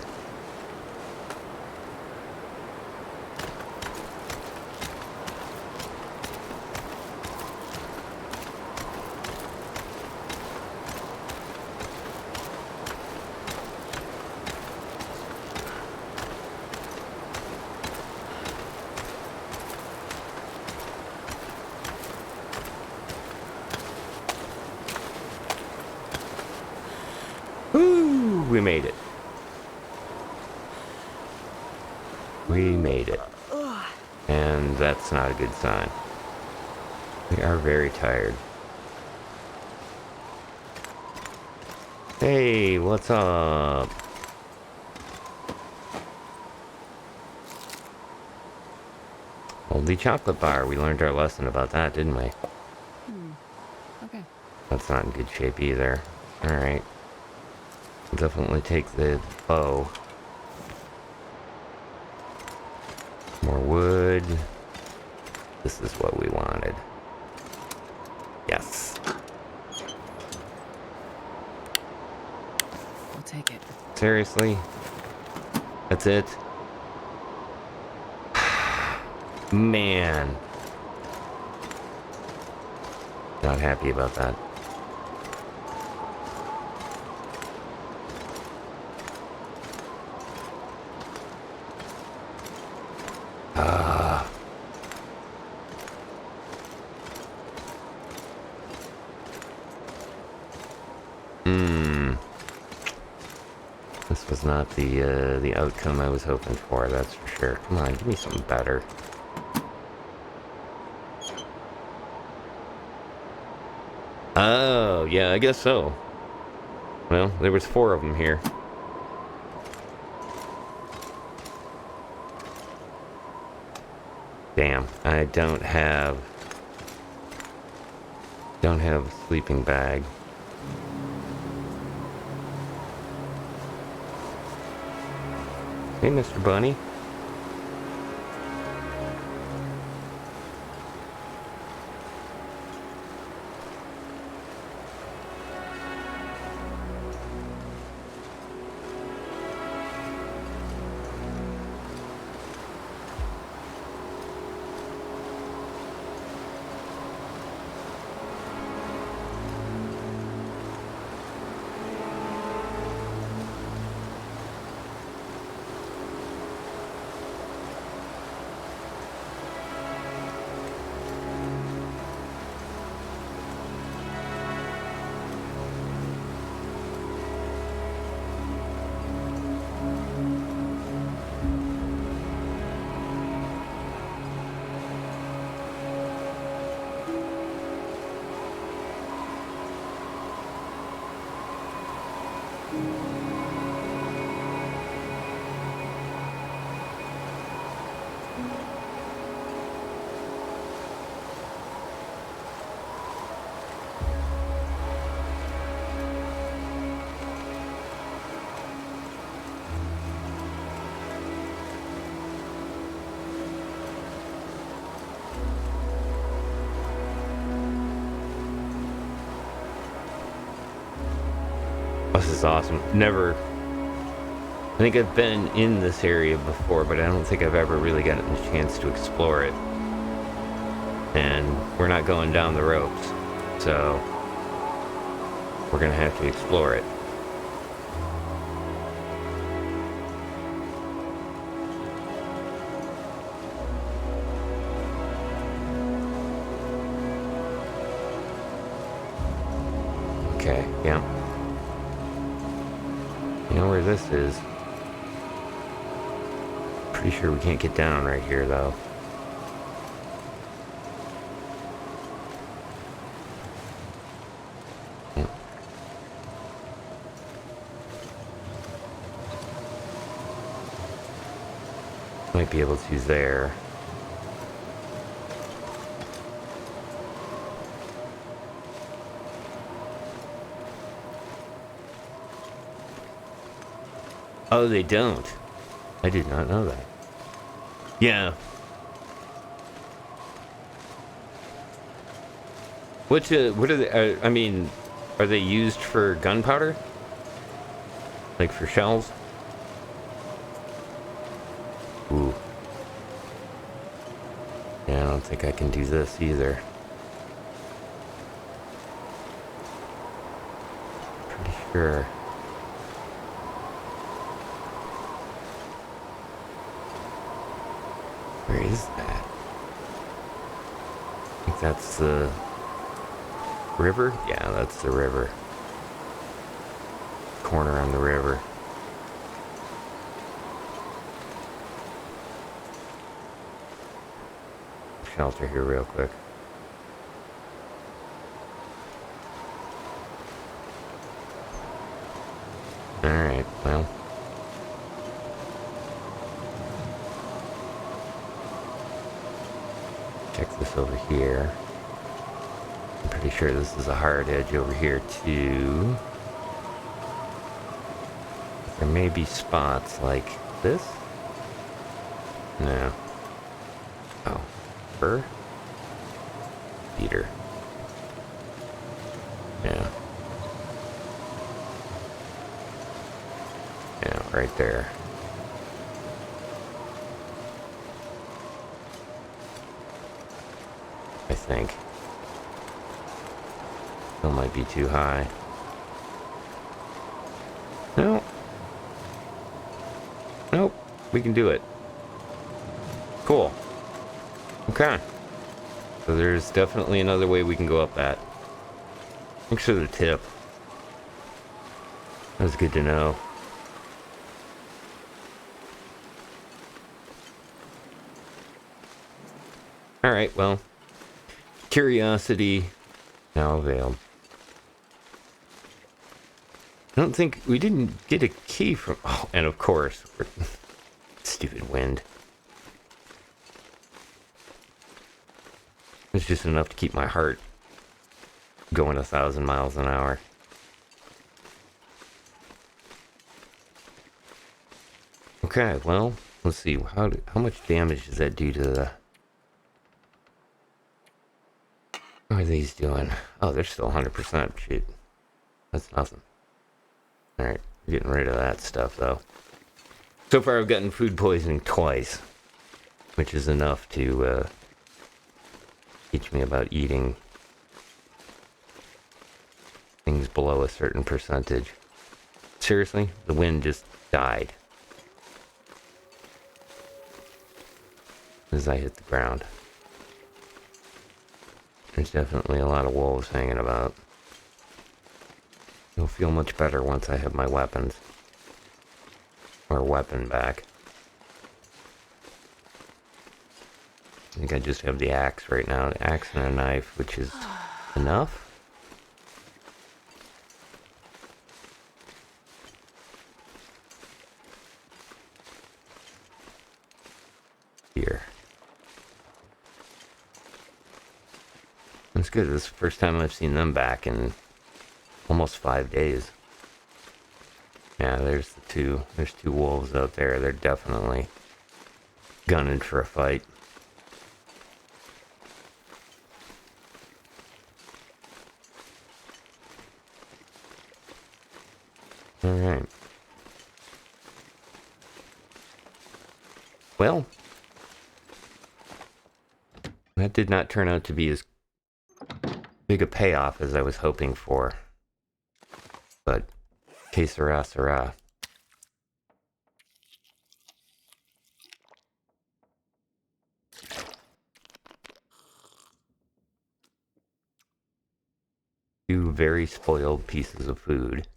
Woo! We made it. We made it. And that's not a good sign. We are very tired. Hey, what's up? Moldy chocolate bar. We learned our lesson about that, didn't we? Okay. That's not in good shape either. Alright. Definitely take the bow. More wood. This is what we wanted. Yes. I'll take it. Seriously? That's it. Man. Not happy about that. This was not the outcome I was hoping for, that's for sure. Come on, give me something better. Oh, yeah, I guess so. Well, there was 4 of them here. Damn, I don't have a sleeping bag. Hey, Mr. Bunny. This is awesome. Never... I think I've been in this area before, but I don't think I've ever really gotten a chance to explore it. And we're not going down the ropes, so we're gonna have to explore it. Okay, yeah. You know where this is? Pretty sure we can't get down right here, though. Yeah. Might be able to there. Oh, they don't. I did not know that. Yeah. What are they? I mean, are they used for gunpowder? Like for shells? Ooh. Yeah, I don't think I can do this either. Pretty sure. Where is that? I think that's the river? Yeah, that's the river. Corner on the river. Shelter here real quick. Alright, well. Check this over here. I'm pretty sure this is a hard edge over here too. There may be spots like this. No. Oh. Fur? Beater. Yeah. Yeah, right there. I think. Still might be too high. No. Nope. We can do it. Cool. Okay. So there's definitely another way we can go up that. Thanks for the tip. That was good to know. Alright, well. Curiosity now availed. I don't think we didn't get a key from... Oh, and of course, stupid wind. It's just enough to keep my heart going 1,000 miles an hour. Okay, well, let's see. How much damage does that do to the... How are these doing? Oh, they're still 100%. Shit. That's nothing. Alright, getting rid of that stuff, though. So far, I've gotten food poisoning twice, which is enough to teach me about eating things below a certain percentage. Seriously, the wind just died as I hit the ground. There's definitely a lot of wolves hanging about. You'll feel much better once I have my weapons. Or weapon back. I think I just have the axe right now. An axe and a knife, which is enough. Here. That's good. This is the first time I've seen them back in almost 5 days. Yeah, there's the two. There's two wolves out there. They're definitely gunning for a fight. Alright. Well, that did not turn out to be as big a payoff as I was hoping for. But, que sera, sera. Two very spoiled pieces of food.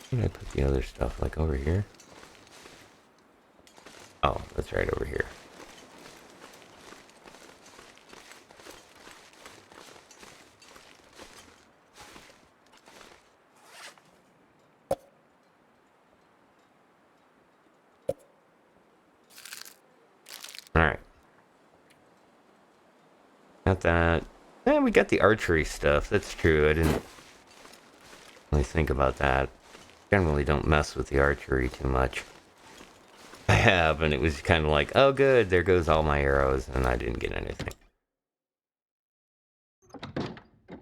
Where did I put the other stuff? Like over here? Oh, that's right over here. Alright. Got that. And we got the archery stuff. That's true. I didn't really think about that. Generally don't mess with the archery too much. I have, and it was kind of like, oh good, there goes all my arrows, and I didn't get anything.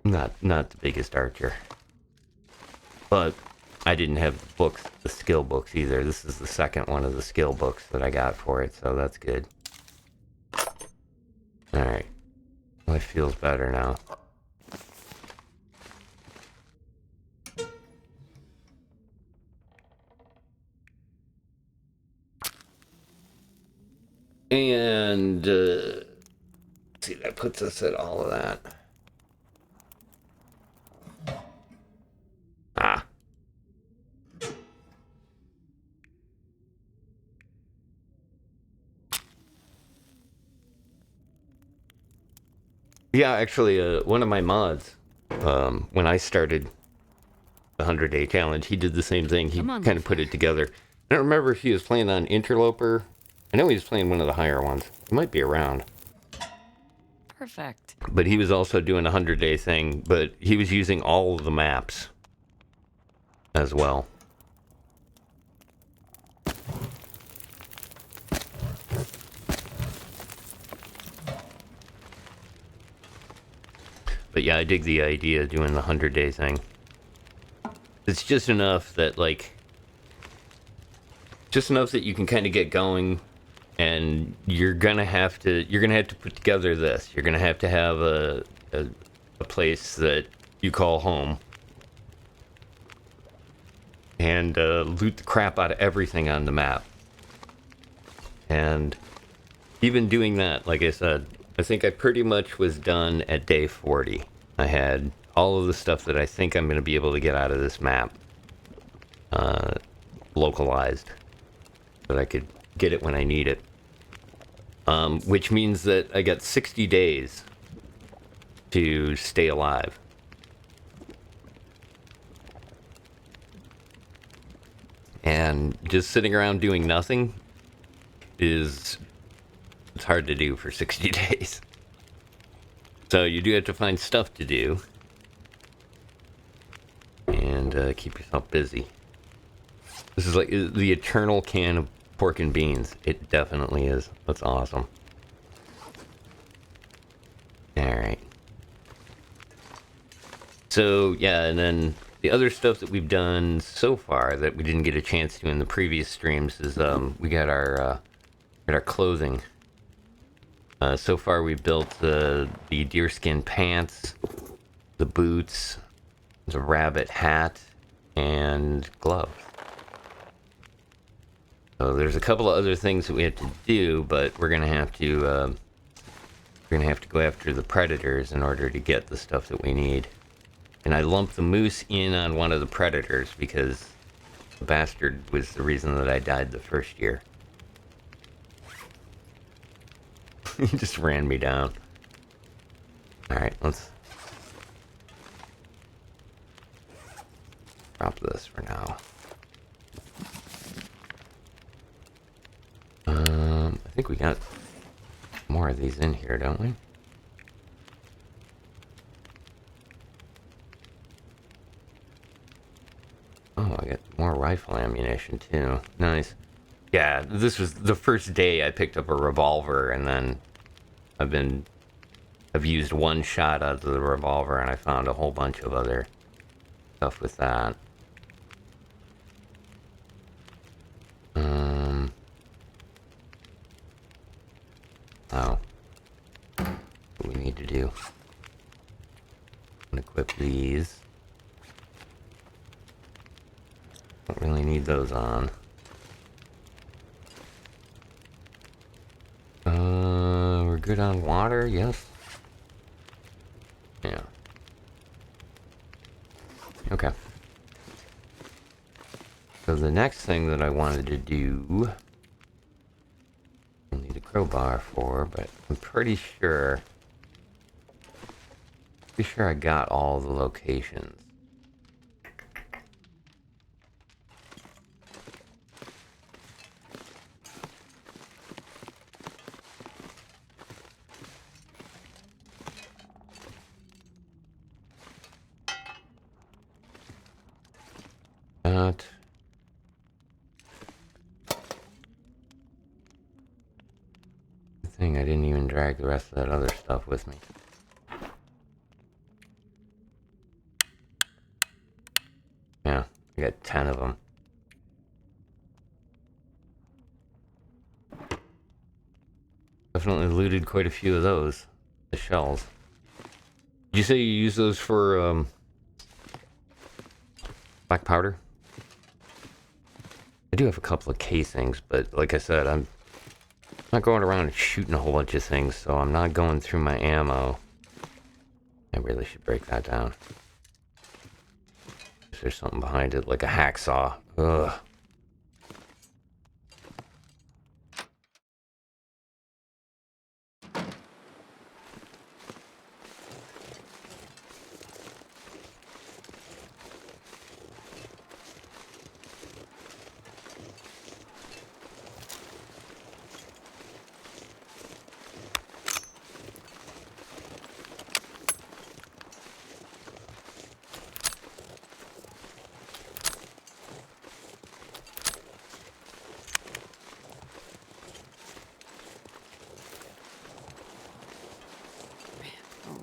Not the biggest archer. But I didn't have the books, the skill books either. This is the second one of the skill books that I got for it, so that's good. Alright. Life feels better now. And, let's see, that puts us at all of that. Ah. Yeah, actually, one of my mods, when I started the 100-day challenge, he did the same thing. He kind of put it together. I don't remember if he was playing on Interloper. I know he was playing one of the higher ones. He might be around. Perfect. But he was also doing a 100-day thing, but he was using all of the maps as well. But yeah, I dig the idea of doing the 100-day thing. it's just enough that like just enough that you can kind of get going, and you're gonna have to put together this. You're gonna have to have a place that you call home, and loot the crap out of everything on the map. And even doing that, like I said, I think I pretty much was done at day 40. I had all of the stuff that I think I'm going to be able to get out of this map localized, that I could get it when I need it. Which means that I got 60 days to stay alive. And just sitting around doing nothing it's hard to do for 60 days. So you do have to find stuff to do. And keep yourself busy. This is like the eternal can of pork and beans. It definitely is. That's awesome. Alright. So, yeah, and then the other stuff that we've done so far that we didn't get a chance to in the previous streams is we got our clothing. So far we've built the deerskin pants, the boots, the rabbit hat, and gloves. So there's a couple of other things that we have to do, but we're gonna have to go after the predators in order to get the stuff that we need. And I lumped the moose in on one of the predators because the bastard was the reason that I died the first year. He just ran me down. Alright, let's drop this for now. I think we got more of these in here, don't we? Oh, I got more rifle ammunition too. Nice. Yeah, this was the first day I picked up a revolver, and then I've used one shot out of the revolver, and I found a whole bunch of other stuff with that. Oh. What we need to do. Equip these. Don't really need those on. We're good on water, yes. Yeah. Okay. So the next thing that I wanted to do, I'll need a crowbar for, but I'm pretty sure I got all the locations. Thing, I didn't even drag the rest of that other stuff with me. Yeah, I got 10 of them. Definitely looted quite a few of those. The shells. Did you say you use those for, black powder? I do have a couple of casings, but like I said, I'm not going around and shooting a whole bunch of things, so I'm not going through my ammo. I really should break that down. If there's something behind it, like a hacksaw. Ugh.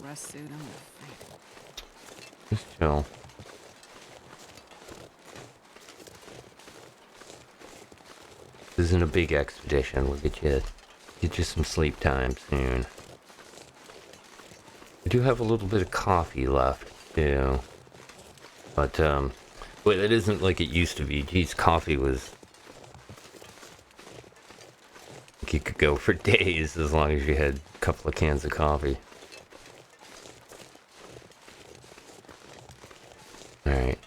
Rest suit, I'm gonna faint. Just chill. This isn't a big expedition. We'll get you some sleep time soon. I do have a little bit of coffee left too, but wait, that isn't like it used to be. Geez, coffee was. You could go for days as long as you had a couple of cans of coffee. Alright,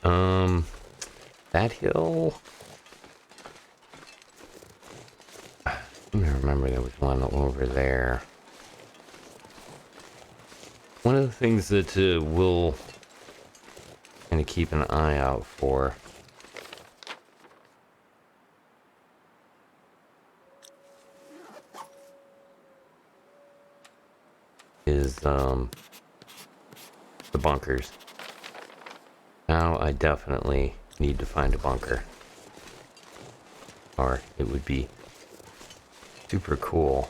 that hill. I remember there was one over there. One of the things that we'll kind of keep an eye out for is the bunkers. Now I definitely need to find a bunker, or it would be super cool.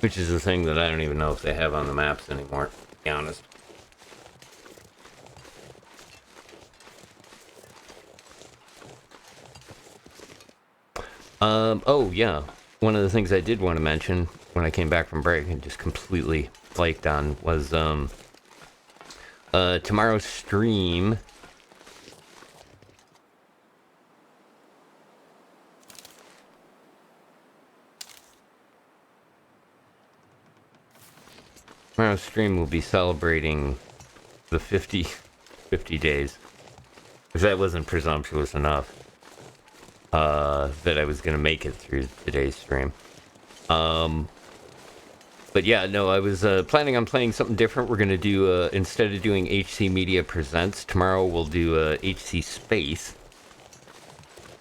Which is the thing that I don't even know if they have on the maps anymore, to be honest. Oh yeah. One of the things I did want to mention when I came back from break and just completely flaked on was, tomorrow's stream. Tomorrow's stream will be celebrating the 50 days. If that wasn't presumptuous enough, that I was going to make it through today's stream. But yeah, no, I was planning on playing something different. We're going to do, instead of doing HC Media Presents, tomorrow we'll do HC Space.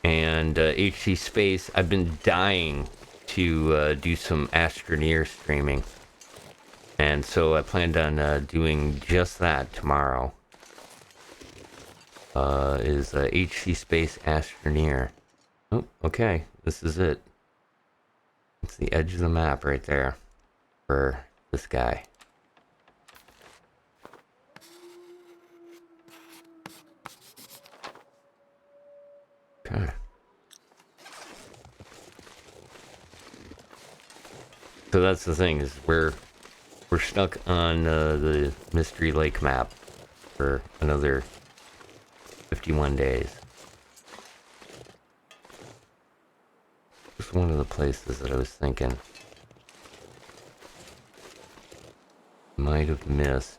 And HC Space, I've been dying to do some Astroneer streaming. And so I planned on doing just that tomorrow. Is HC Space Astroneer. Oh, okay. This is it. It's the edge of the map right there for this guy. Okay. So that's the thing, is we're stuck on the Mystery Lake map for another 51 days. Just one of the places that I was thinking might have missed.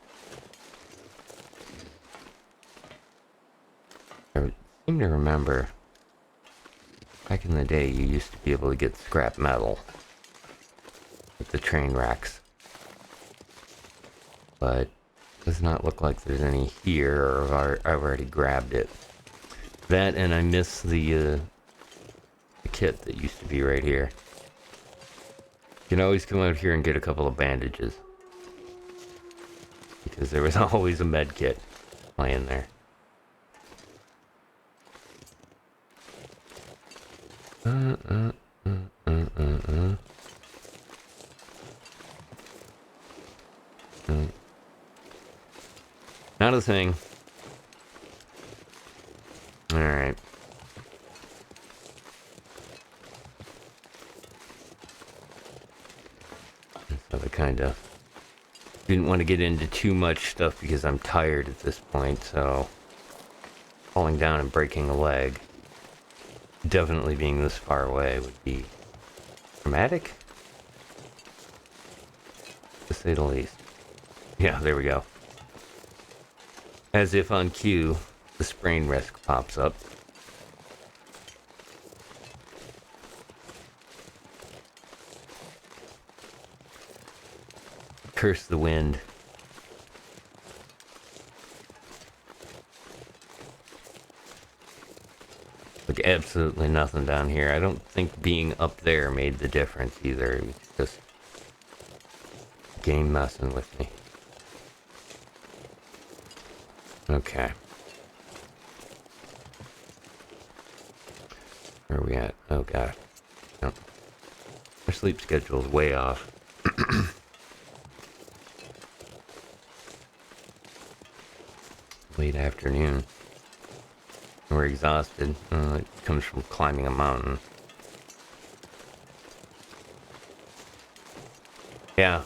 I seem to remember back in the day you used to be able to get scrap metal with the train wrecks. But does not look like there's any here, or I've already grabbed it. That, and I miss the kit that used to be right here. You can always come out here and get a couple of bandages, because there was always a med kit laying there. Not a thing. Alright. So I kind of didn't want to get into too much stuff because I'm tired at this point, so falling down and breaking a leg, definitely being this far away, would be traumatic, to say the least. Yeah, there we go. As if on cue, the sprain risk pops up. Curse the wind. Like, absolutely nothing down here. I don't think being up there made the difference either. It was just game messing with me. Okay. Where are we at? Oh god. No. Our sleep schedule's way off. late afternoon. We're exhausted. It comes from climbing a mountain. Yeah.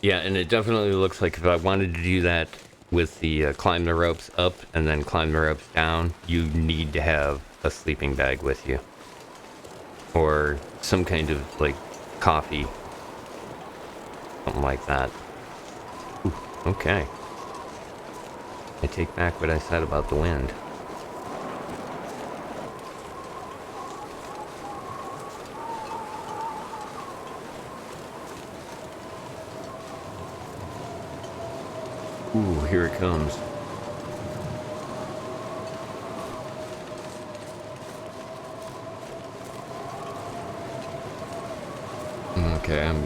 Yeah, and it definitely looks like if I wanted to do that with the climb the ropes up and then climb the ropes down, you need to have a sleeping bag with you. Or some kind of, like, coffee. Something like that. Ooh, okay. I take back what I said about the wind. Ooh, here it comes. Okay, I'm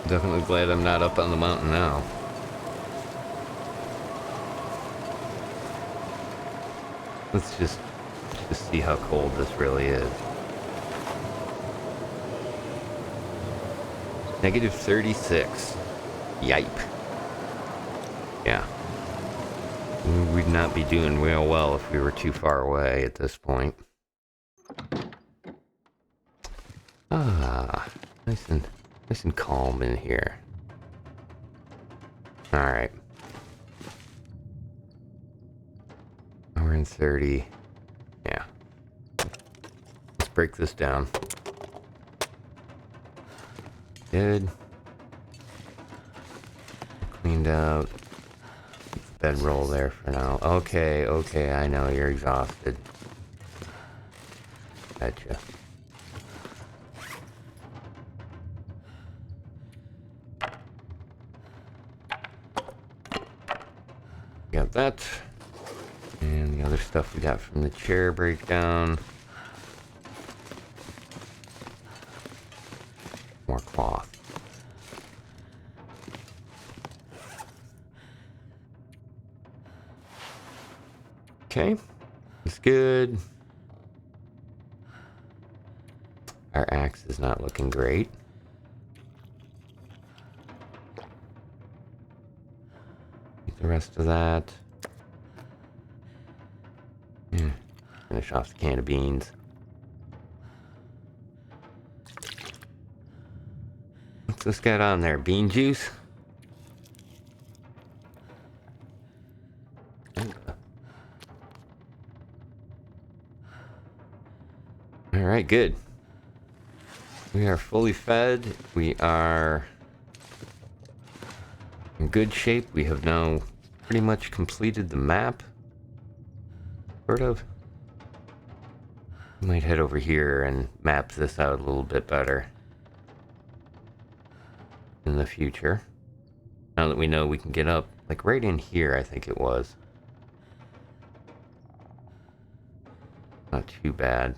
definitely glad I'm not up on the mountain now. Let's just see how cold this really is. Negative 36. Yipe. Yeah. We'd not be doing real well if we were too far away at this point. Ah, nice and calm in here. Alright. We're in 30. Yeah. Let's break this down. Good. Cleaned out. Bedroll there for now. Okay, okay, I know you're exhausted. Gotcha. Got that. And the other stuff we got from the chair breakdown. More cloth. Okay, it's good. Our axe is not looking great. Eat the rest of that. Finish off the can of beans. What's this got on there? Bean juice? Alright, good. We are fully fed. We are in good shape. We have now pretty much completed the map. Sort of. We might head over here and map this out a little bit better in the future. Now that we know we can get up, like right in here, I think it was. Not too bad.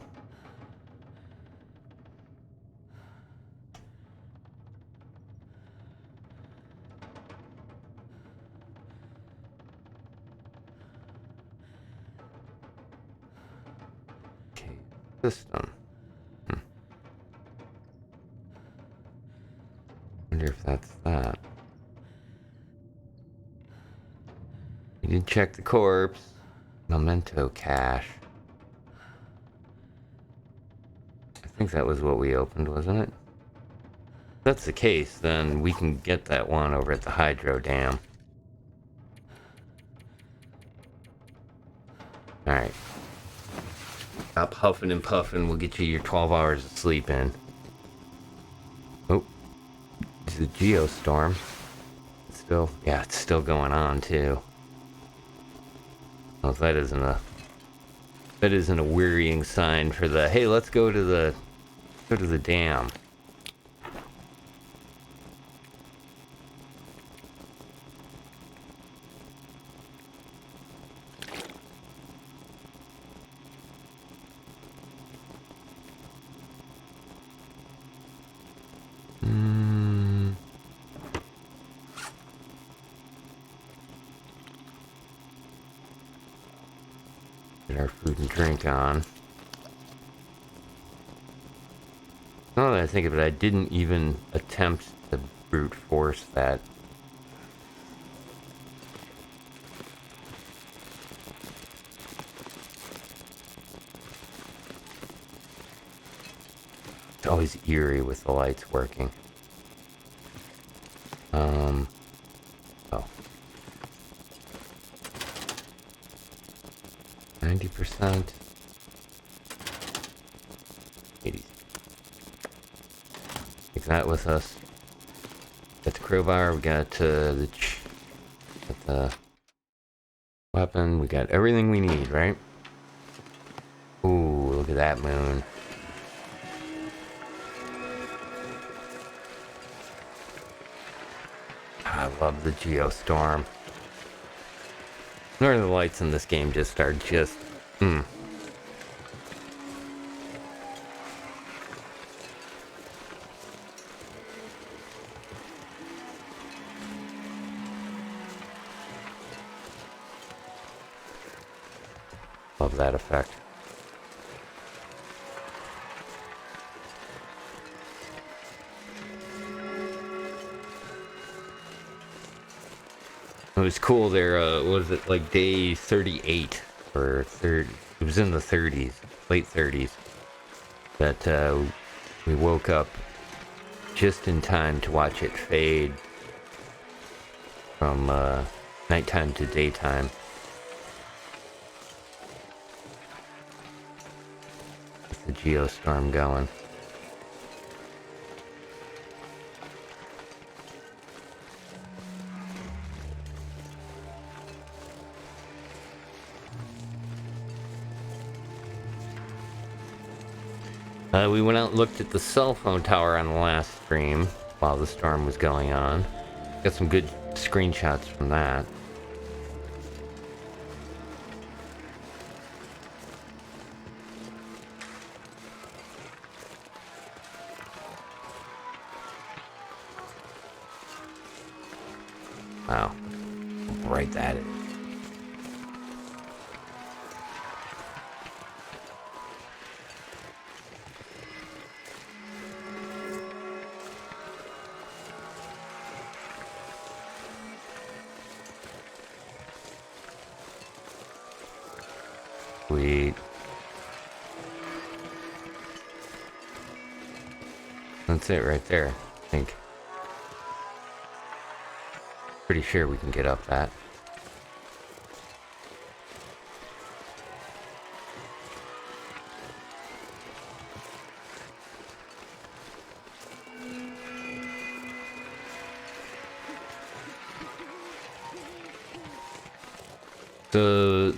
Okay, system. Wonder if that's that. We did check the corpse. Memento cache. I think that was what we opened, wasn't it? If that's the case, then we can get that one over at the hydro dam. Alright. Stop huffing and puffing. We'll get you your 12 hours of sleep in. Oh. It's a geostorm. It's still, yeah, it's still going on, too. Well, that isn't a wearying sign for the, hey, let's go to the dam. Get our food and drink on. Now that I think of it, I didn't even attempt to brute force that It's always eerie with the lights working. Oh. 90%. 80. Take that with us. Got the crowbar, we got the weapon, we got everything we need, right? Ooh, look at that moon. I love the geostorm. Northern Lights in this game just are just, Love that effect. It was cool there, was it like day 38 or third? It was in the 30s, late 30s, that we woke up just in time to watch it fade from nighttime to daytime. With the geostorm going. We went out and looked at the cell phone tower on the last stream while the storm was going on. Got some good screenshots from that. Wow. How bright that is. Sweet. That's it right there, I think. Pretty sure we can get up that.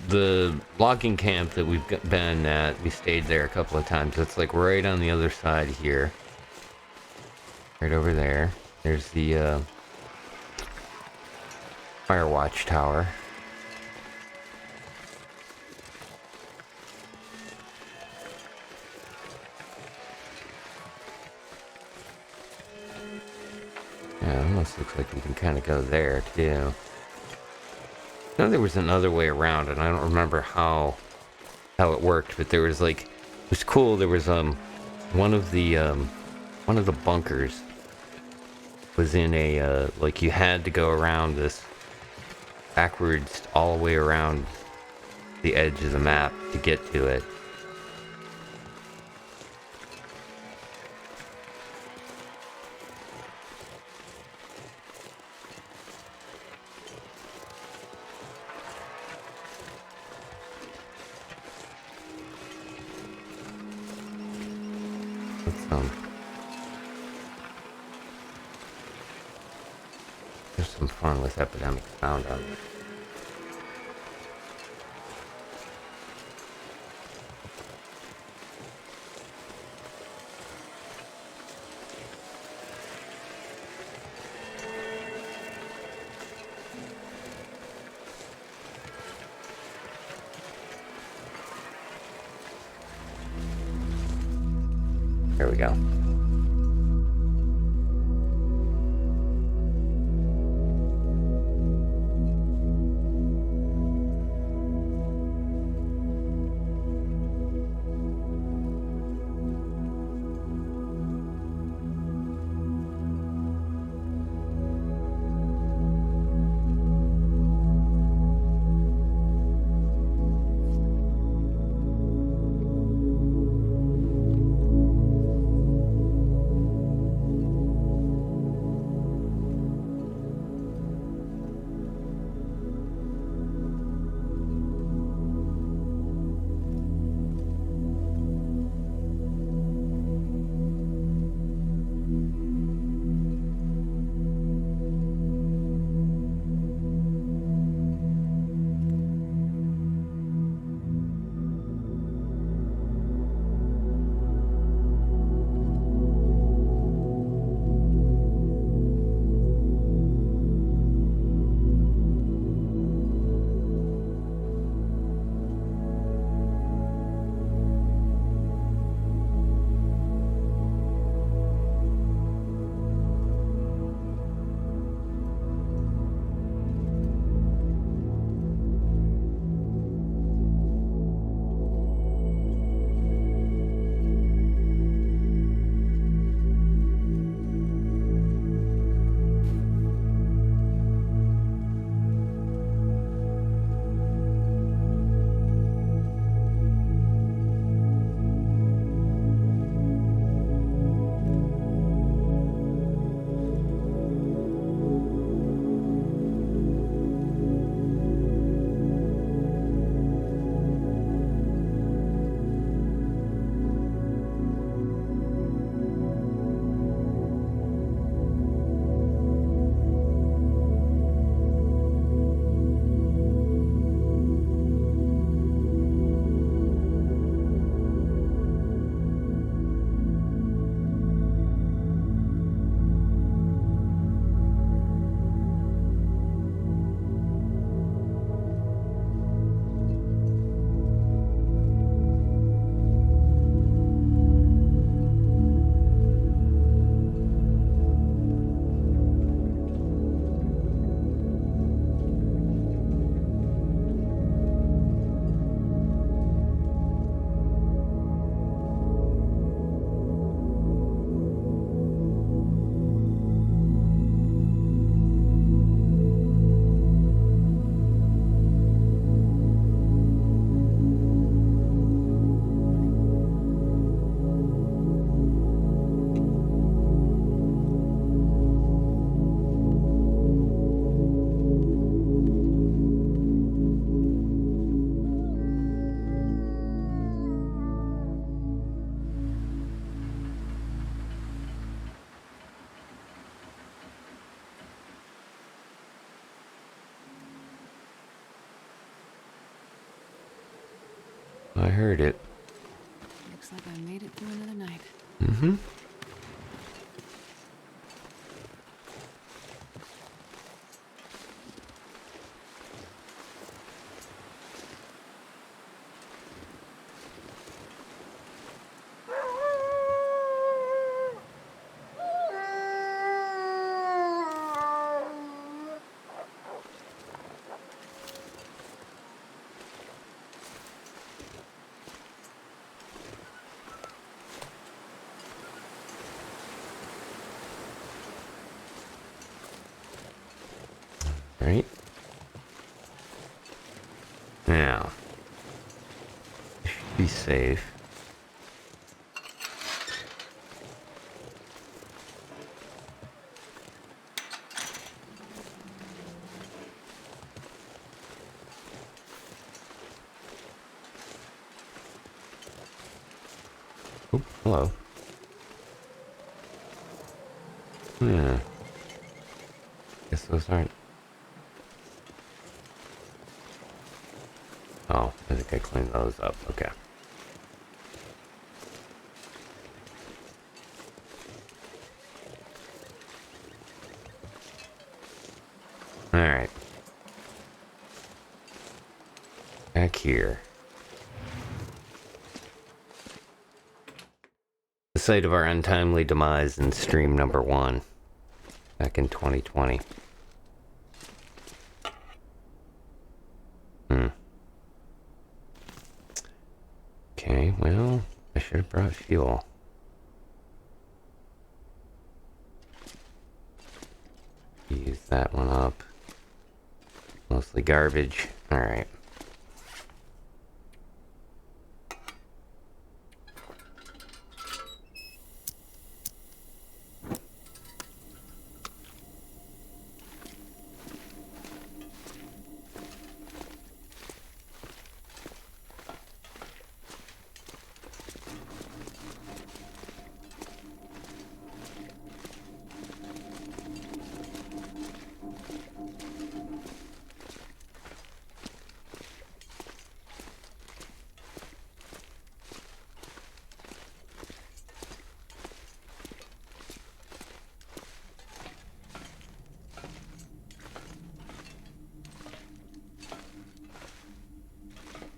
The logging camp that we've been at, we stayed there a couple of times. It's like right on the other side here. Right over there. There's the fire watch tower. Yeah, it almost looks like we can kind of go there too. I know there was another way around, and I don't remember how it worked, but there was like, it was cool. There was one of the bunkers was in a like you had to go around this backwards all the way around the edge of the map to get to it. There's some fun with epidemic sound on this. There we go. I heard it. Looks like I made it through another night. Mm-hmm. Right? Now, be safe. Oh, hello. Yeah. Guess those aren't. Oh, I think I cleaned those up. Okay. Alright. Back here. The site of our untimely demise in stream number 1. Back in 2020. Okay, well, I should have brought fuel. Use that one up. Mostly garbage. Alright.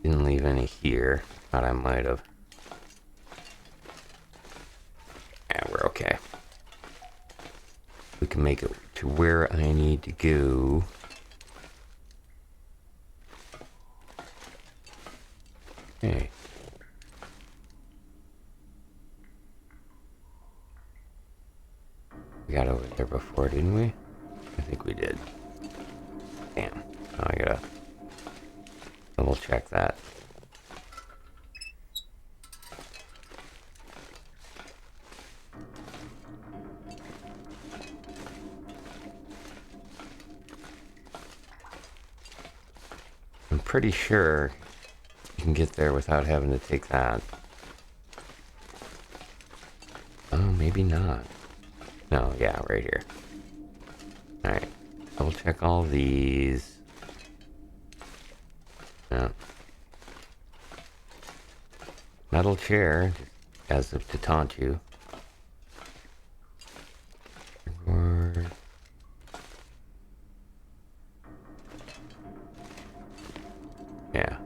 Didn't leave any here. Thought I might have. Yeah, we're okay. We can make it to where I need to go. Hey. We got over there before, didn't we? I think we did. Damn. Now I gotta double check that. I'm pretty sure you can get there without having to take that. Oh, maybe not. No, yeah, right here. Alright. Double check all these. Yeah. Metal chair, as if to taunt you. Yeah.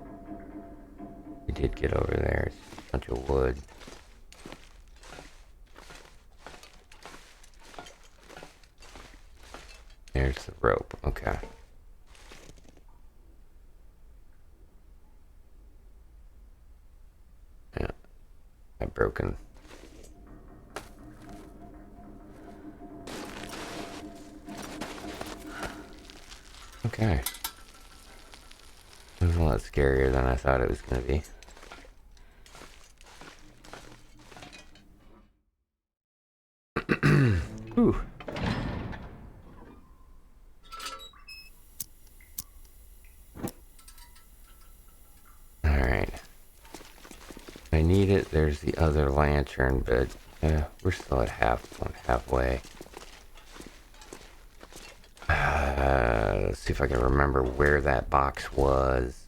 We did get over there. It's a bunch of wood. There's the rope. Okay. Yeah. I've broken. Okay. It was a lot scarier than I thought it was going to be. Ooh. Alright. I need it. There's the other lantern, but we're still at halfway. Let's see if I can remember where that box was.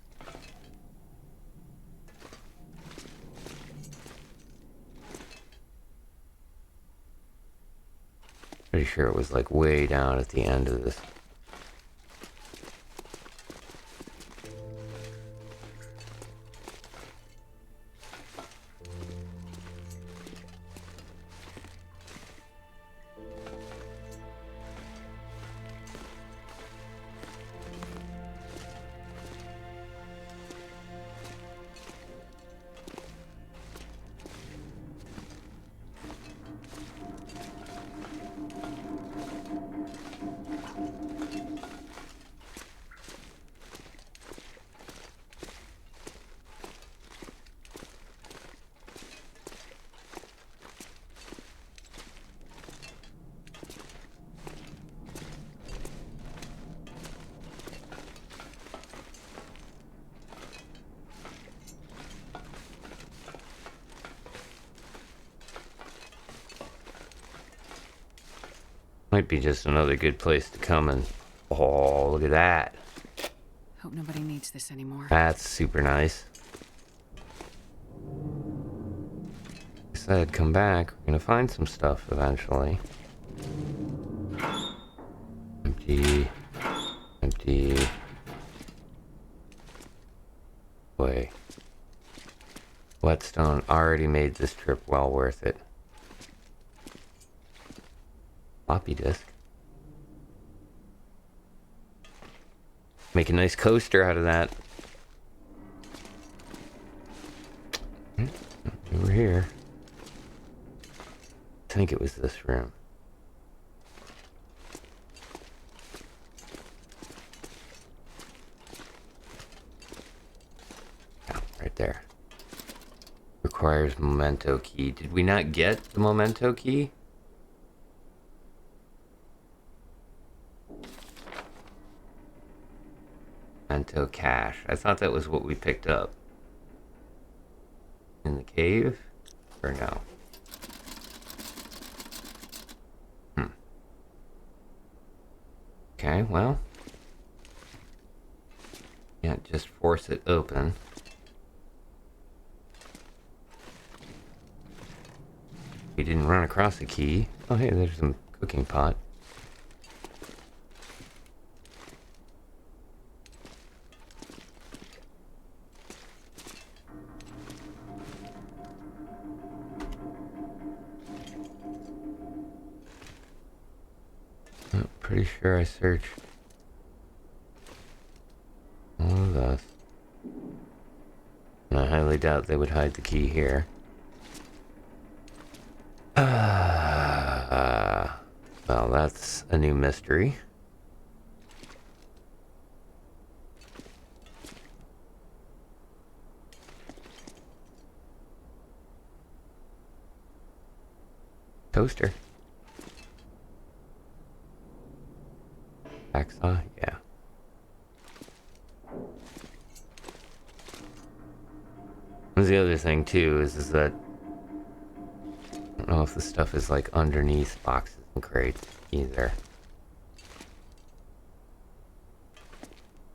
Pretty sure it was like way down at the end of this. Might be just another good place to come and... Oh, look at that. Hope nobody needs this anymore. That's super nice. Guess I'd come back. We're gonna find some stuff eventually. Empty. Empty. Boy. Whetstone already made this trip well worth it. Floppy disk. Make a nice coaster out of that. Over here. I think it was this room. Yeah, right there. Requires memento key. Did we not get the memento key? Memento cache. I thought that was what we picked up. In the cave? Or no? Okay, well. Can't just force it open. We didn't run across a key. Oh, hey, there's some cooking pot. I'm pretty sure I searched all of this. And I highly doubt they would hide the key here. Well, that's a new mystery. Toaster. Hacksaw, yeah. And the other thing too is that I don't know if the stuff is like underneath boxes and crates either.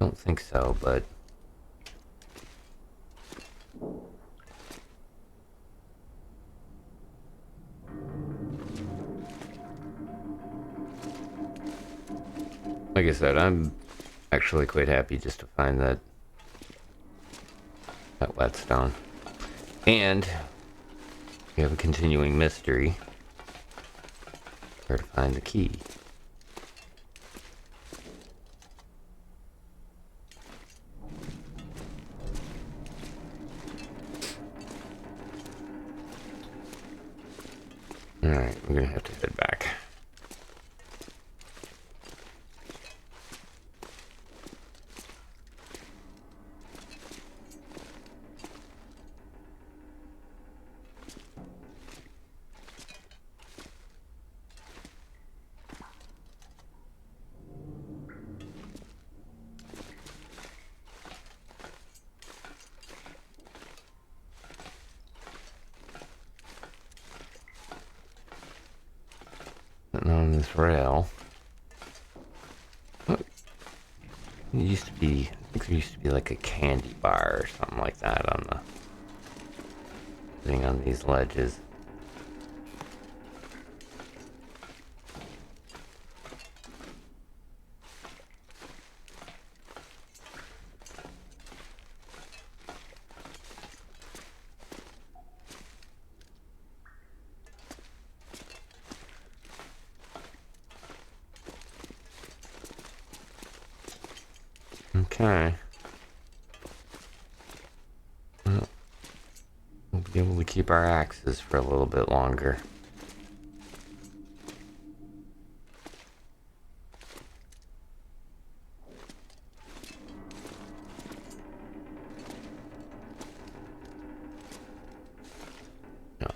Don't think so, but like I said, I'm actually quite happy just to find that whetstone. And we have a continuing mystery. Where to find the key. Alright, we're gonna have to head back. On this rail. Oh, it used to be, I think there used to be like a candy bar or something like that on the thing on these ledges. Okay. Well, we'll be able to keep our axes for a little bit longer. Yeah.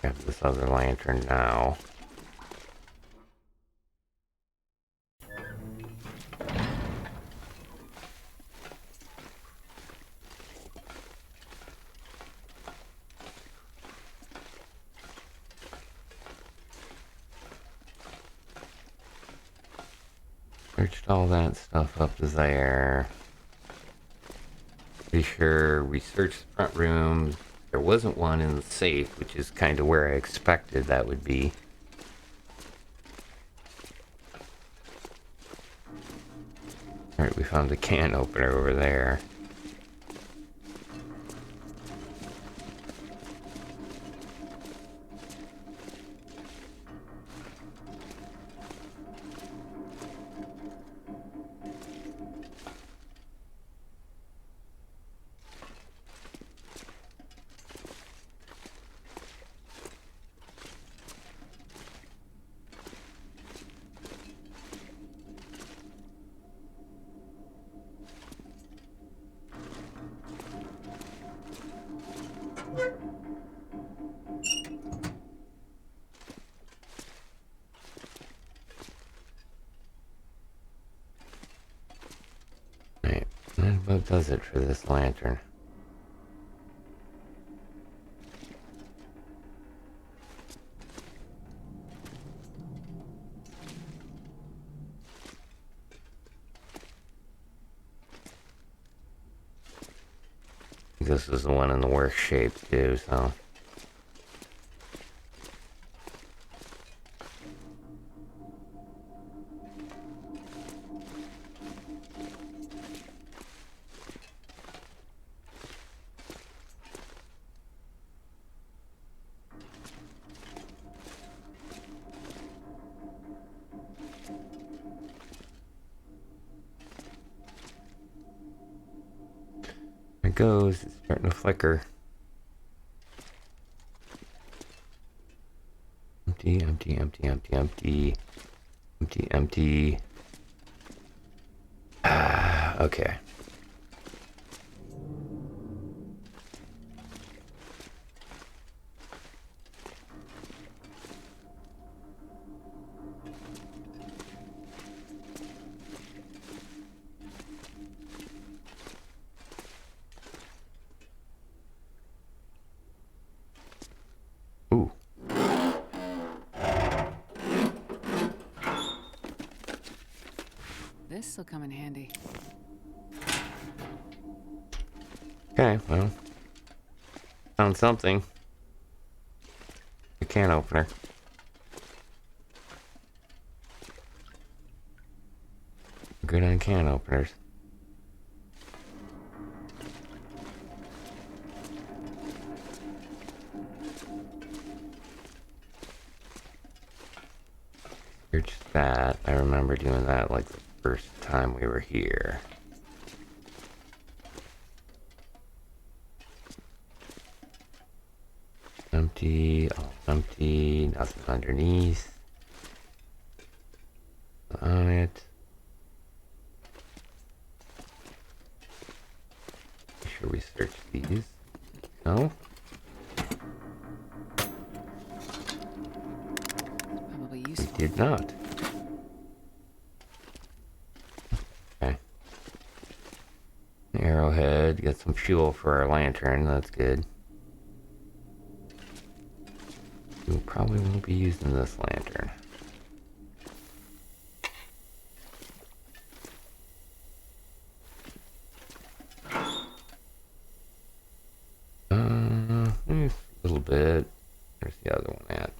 Grab this other lantern now. Searched all that stuff up there. Pretty sure we searched the front room. There wasn't one in the safe, which is kind of where I expected that would be. Alright, we found a can opener over there. Right, that about does it for this lantern. This is the one in the worst shape too, so. There it goes, it's starting to flicker. Empty, empty, empty, empty, empty. Empty, empty. Ah, okay. Ooh. This'll come in handy. Okay, well. Found something. A can opener. Good on can openers. Search that. I remember doing that like the first time we were here. Empty, all empty, nothing underneath. On it. Make sure we search these. No? Probably We useful. did not. Okay. Arrowhead, got some fuel for our lantern, that's good. We probably won't be using this lantern. A little bit. Where's the other one at?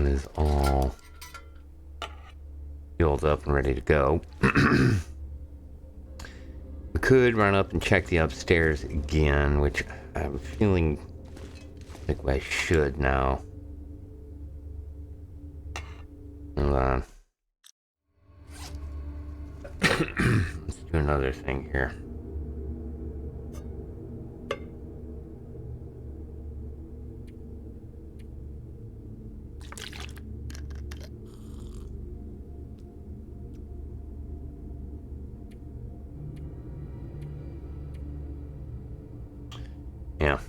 one is all fueled up and ready to go. We could run up and check the upstairs again, which I'm feeling like I should now. Hold on. Let's do another thing here. Yeah.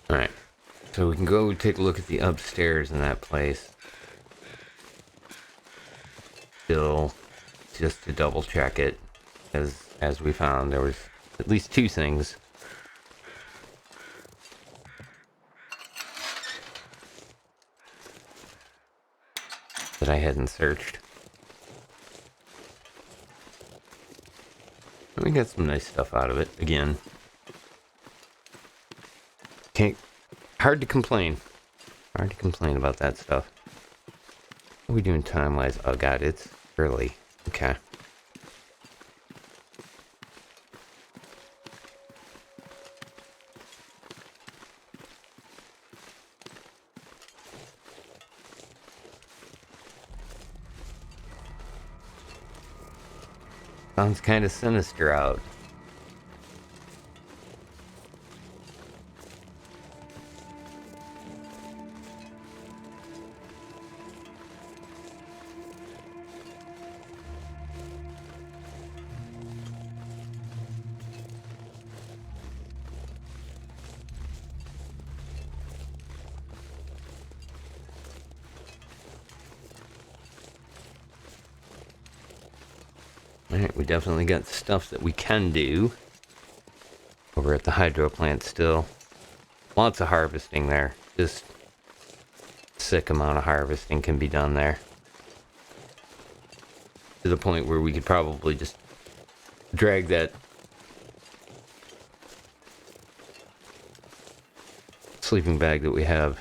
Alright. So we can go take a look at the upstairs in that place. Still, just to double check it. As we found, there was at least two things that I hadn't searched. We got some nice stuff out of it, again. Hard to complain. Hard to complain about that stuff. What are we doing time-wise? Oh god, it's early. Okay. Sounds kind of sinister out. Alright, we definitely got stuff that we can do over at the hydro plant still. Lots of harvesting there. Just sick amount of harvesting can be done there. To the point where we could probably just drag that sleeping bag that we have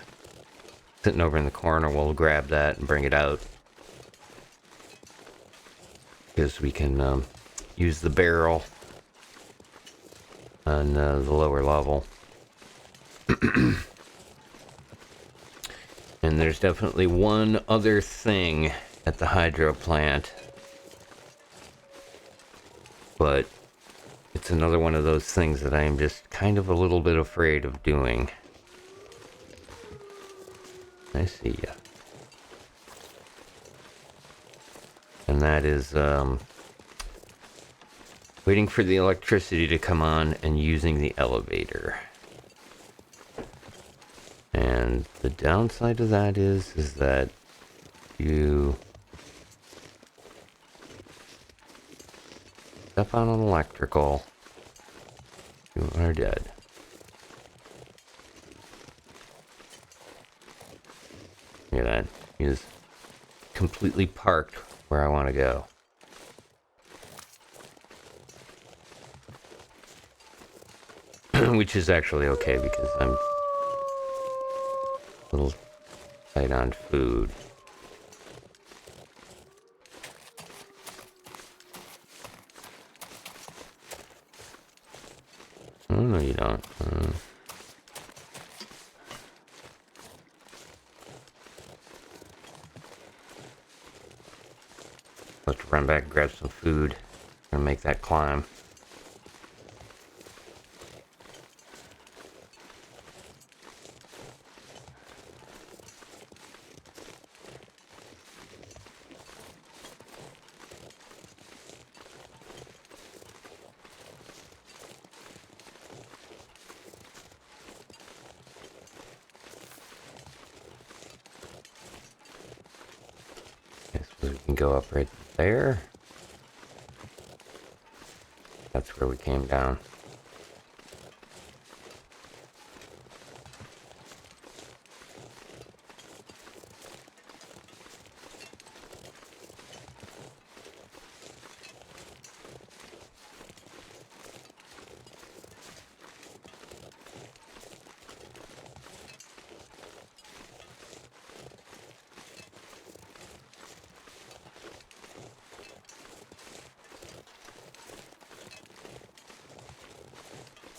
sitting over in the corner. We'll grab that and bring it out. Because we can use the barrel on the lower level. And there's definitely one other thing at the hydro plant. But it's another one of those things that I am just kind of a little bit afraid of doing. I see ya. And that is waiting for the electricity to come on and using the elevator. And the downside of that is that you step on an electrical, you are dead. Look at that. He is completely parked where I want to go. Which is actually okay because I'm a little tight on food. Oh, no, you don't. Let's run back and grab some food and make that climb. I suppose we can go up right there. That's where we came down.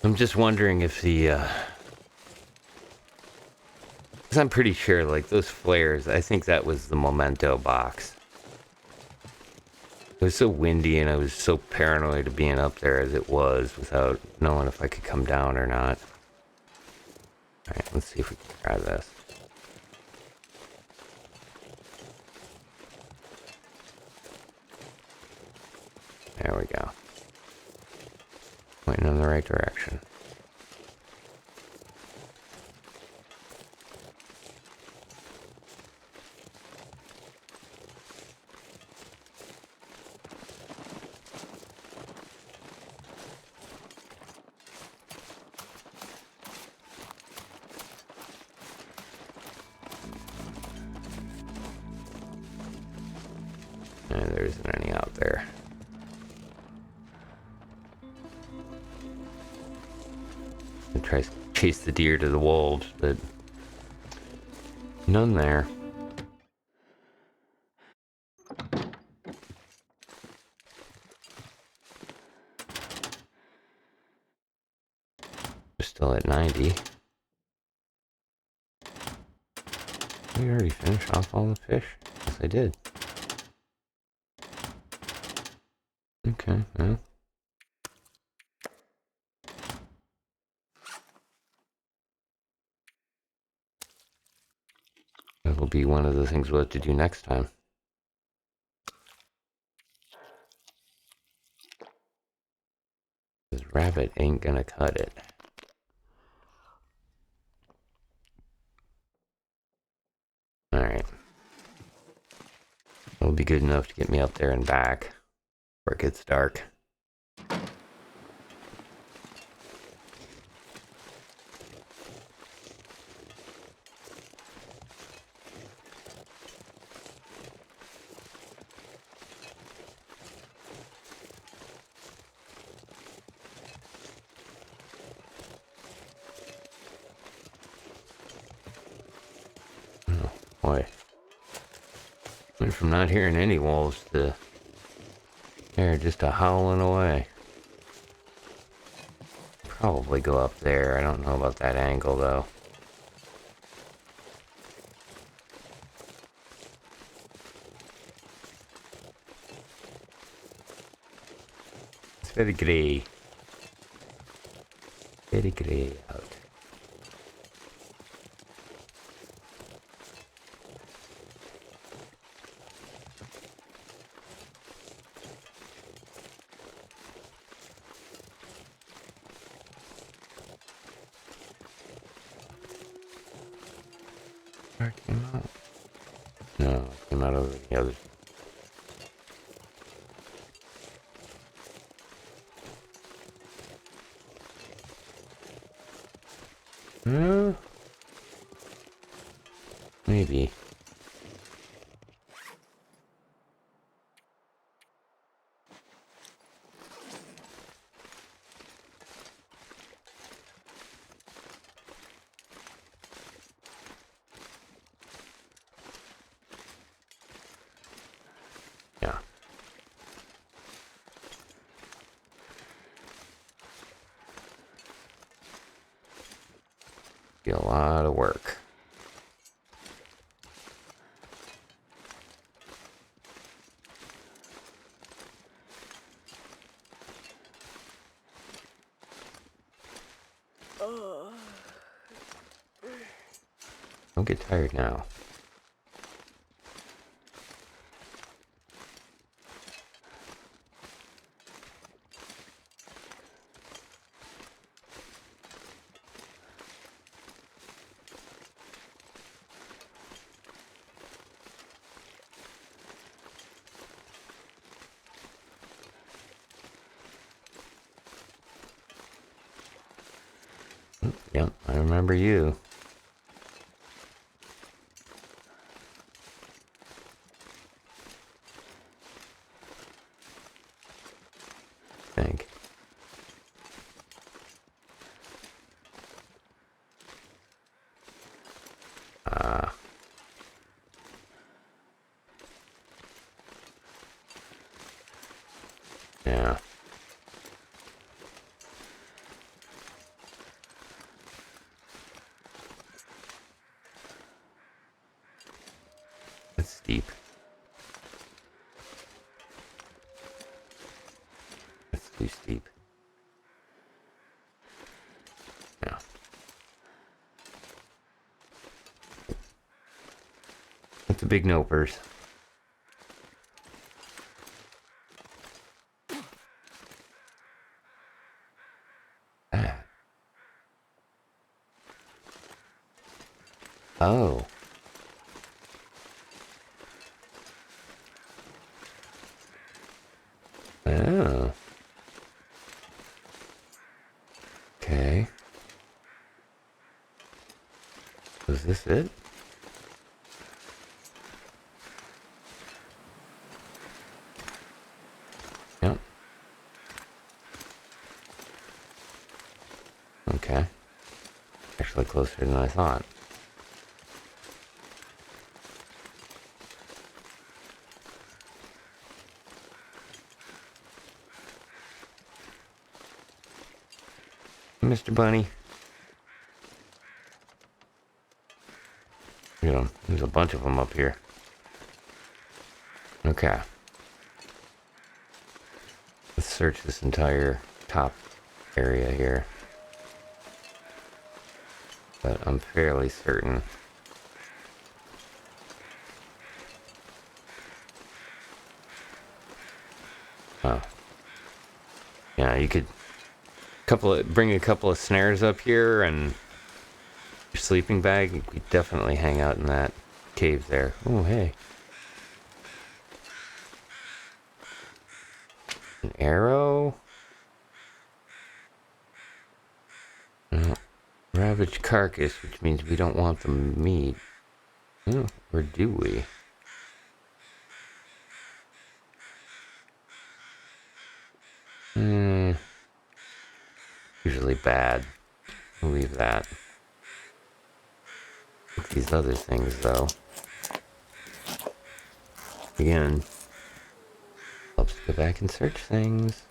I'm just wondering if the, 'cause I'm pretty sure, like, those flares, I think that was the memento box. It was so windy and I was so paranoid of being up there as it was without knowing if I could come down or not. Alright, let's see if we can try this. There we go. Pointing in the right direction. And there isn't any out there. I try to chase the deer to the wolves, but none there. We're still at 90. We already finished off all the fish? Yes, I did. Okay, well. That will be one of the things we'll have to do next time. This rabbit ain't gonna cut it. Alright. It'll be good enough to get me up there and back before it gets dark. Oh, boy. Went from not hearing any wolves to they're just a howling away. Probably go up there. I don't know about that angle though. It's very grey. Very grey out. Where it came out? No, it came out over the other. Maybe. Yeah. Be a lot of work. Don't get tired now. Yep, I remember you. I think. Yeah. That's steep. That's too steep. Yeah. That's a big nopers. Ah. Oh. Oh. Okay. Was this it? Yep. Okay. Actually closer than I thought. Mr. Bunny. You know, there's a bunch of them up here. Okay. Let's search this entire top area here. But I'm fairly certain. Oh. Yeah, you could bring a couple of snares up here and your sleeping bag. You could definitely hang out in that cave there. Oh, hey. An arrow? No. Ravaged carcass, which means we don't want the meat. Oh, or do we? Usually bad. We'll leave that. Look at these other things, though. Again, helps to go back and search things.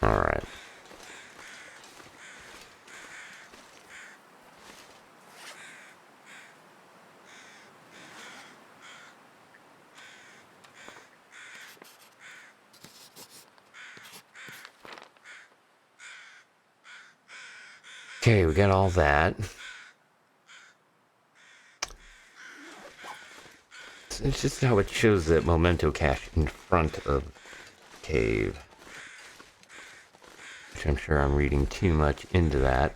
Alright. Okay, we got all that. It's just how it shows that memento cache in front of cave. Which I'm sure I'm reading too much into that.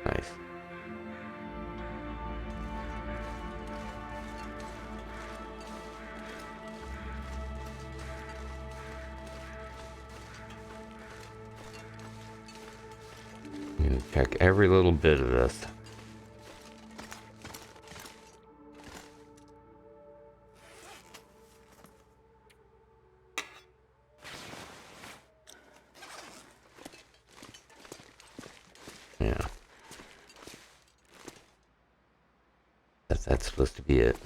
Nice. I'm gonna check every little bit of this. Yeah. That's supposed to be it.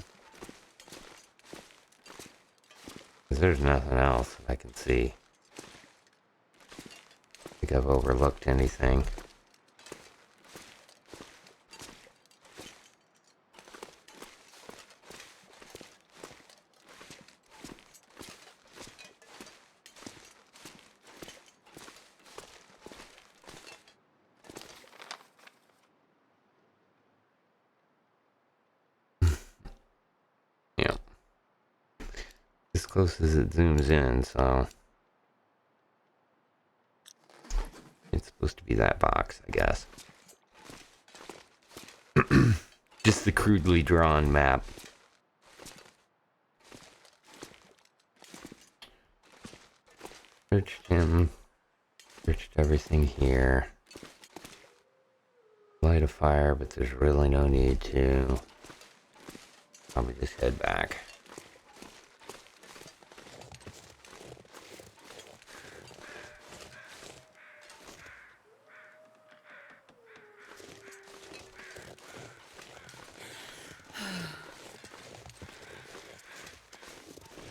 'Cause there's nothing else I can see. I think I've overlooked anything. Yeah. As close as it zooms in, so it's supposed to be that box, I guess. Just the crudely drawn map. Searched him. Searched everything here. Light a fire, but there's really no need to. Probably just head back.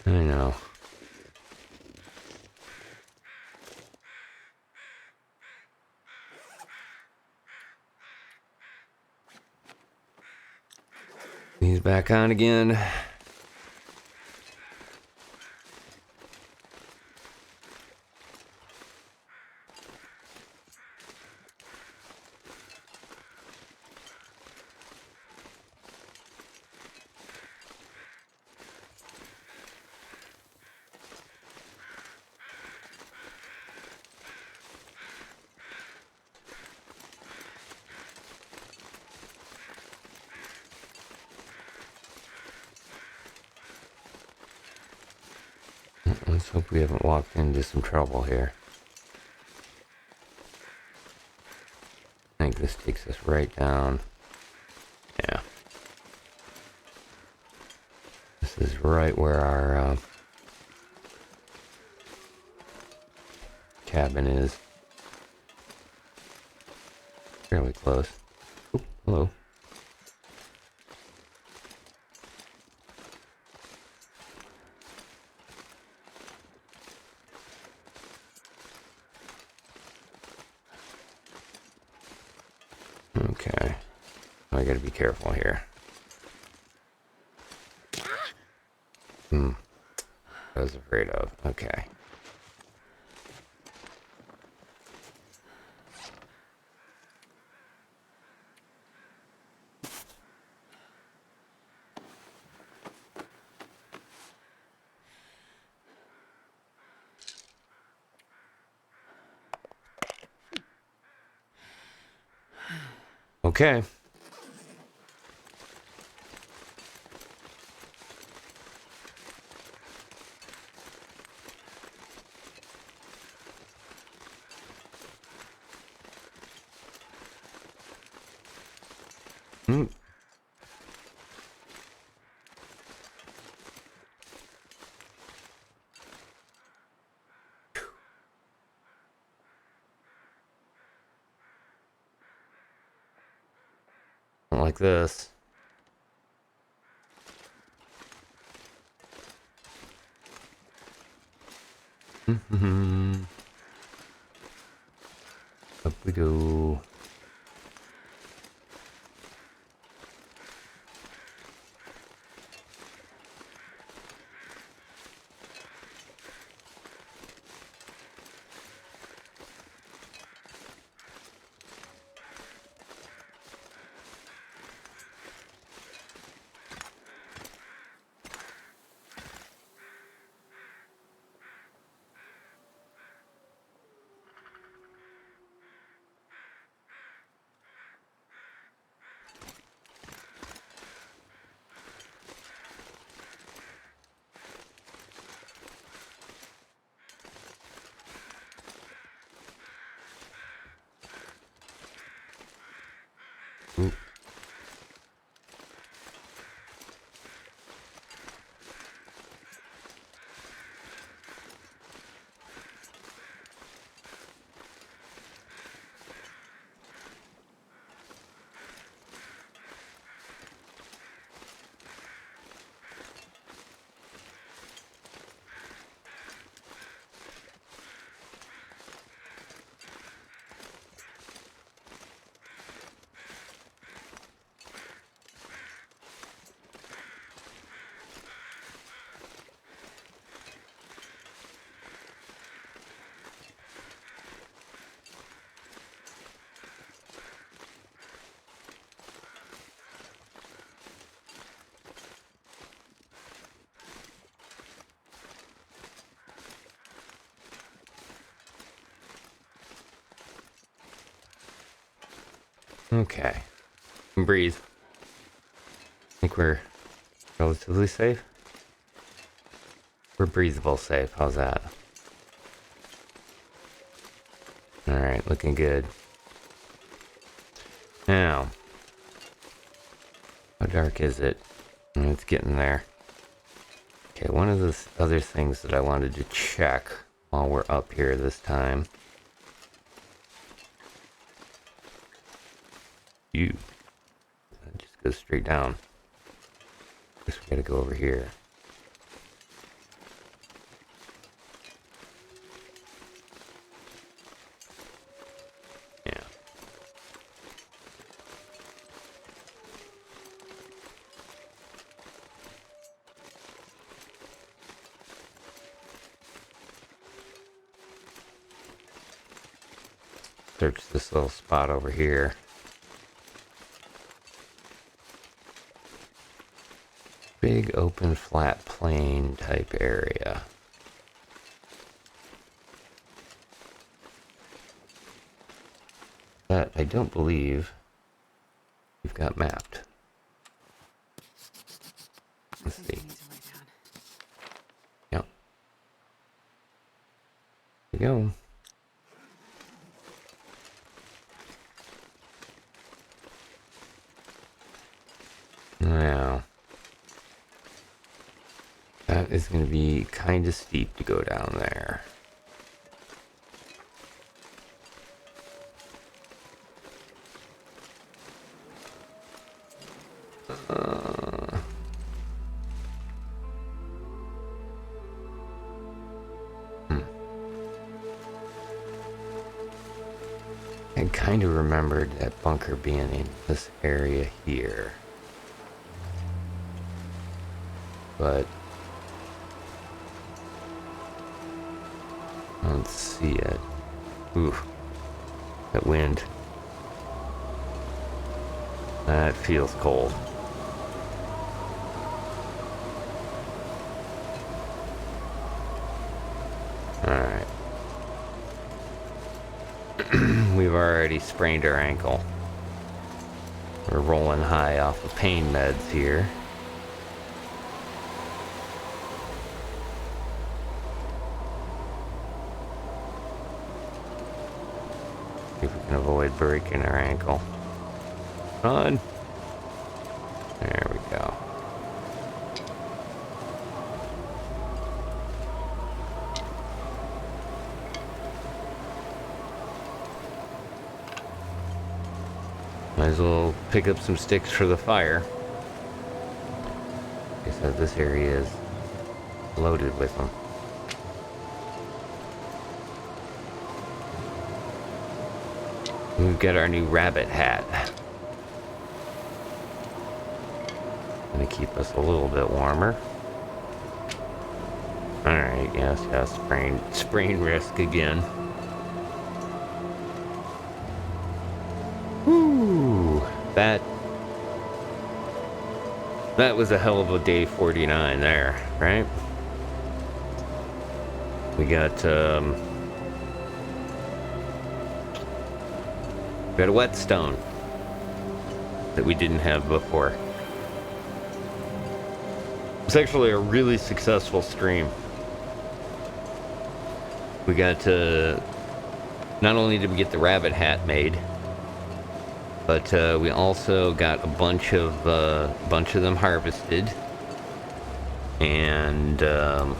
I know. He's back on again. Let's hope we haven't walked into some trouble here. I think this takes us right down. Yeah. This is right where our cabin is. Fairly close. Oh, hello. Okay. I gotta be careful here. I was afraid of. Okay. Okay. Hmm. Not like this. Up we go. Ooh. Okay. can breathe. I think we're relatively safe. We're breathable safe. How's that? Alright, looking good. Now, how dark is it? It's getting there. Okay, one of the other things that I wanted to check while we're up here this time. That just goes straight down. Guess we gotta go over here. Yeah. Search this little spot over here. Big open flat plain type area. That I don't believe we've got mapped. Let's see. Yep. There we go. Now, that is going to be kind of steep to go down there. I kind of remembered that bunker being in this area here. But I don't see it. Ooh, that wind. That feels cold. Alright. We've already sprained our ankle. We're rolling high off of pain meds here. See if we can avoid breaking our ankle. Run! There we go. Might as well pick up some sticks for the fire. Like I said, this area is loaded with them. We've got our new rabbit hat. Gonna keep us a little bit warmer. Alright, yes, sprain risk again. Whoo! That was a hell of a day 49 there, right? We got a whetstone that we didn't have before. It's actually a really successful stream. We got not only did we get the rabbit hat made, but we also got a bunch of them harvested, and the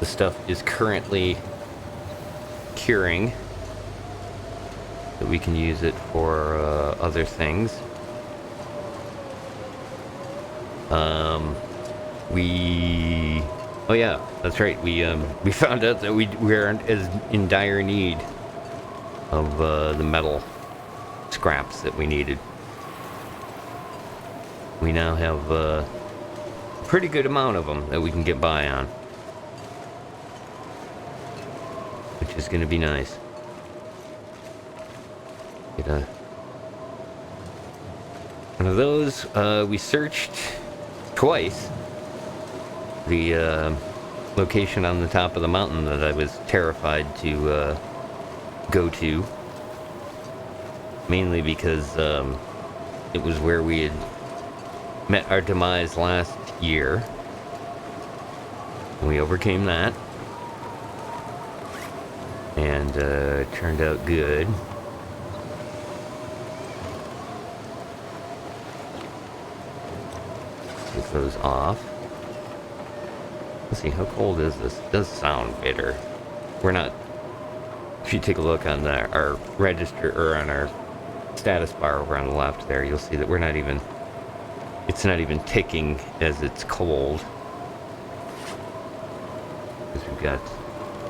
stuff is currently curing. That we can use it for other things. Oh yeah, that's right. We found out that we aren't as in dire need of the metal scraps that we needed. We now have a pretty good amount of them that we can get by on, which is going to be nice. Get one of those. We searched twice the location on the top of the mountain that I was terrified to go to. mainly because it was where we had met our demise last year. We overcame that, and it turned out good. Take those off. Let's see, how cold is this? It does sound bitter. We're not... If you take a look on our register, or on our status bar over on the left there, you'll see that we're not even... It's not even ticking as it's cold. Because we've got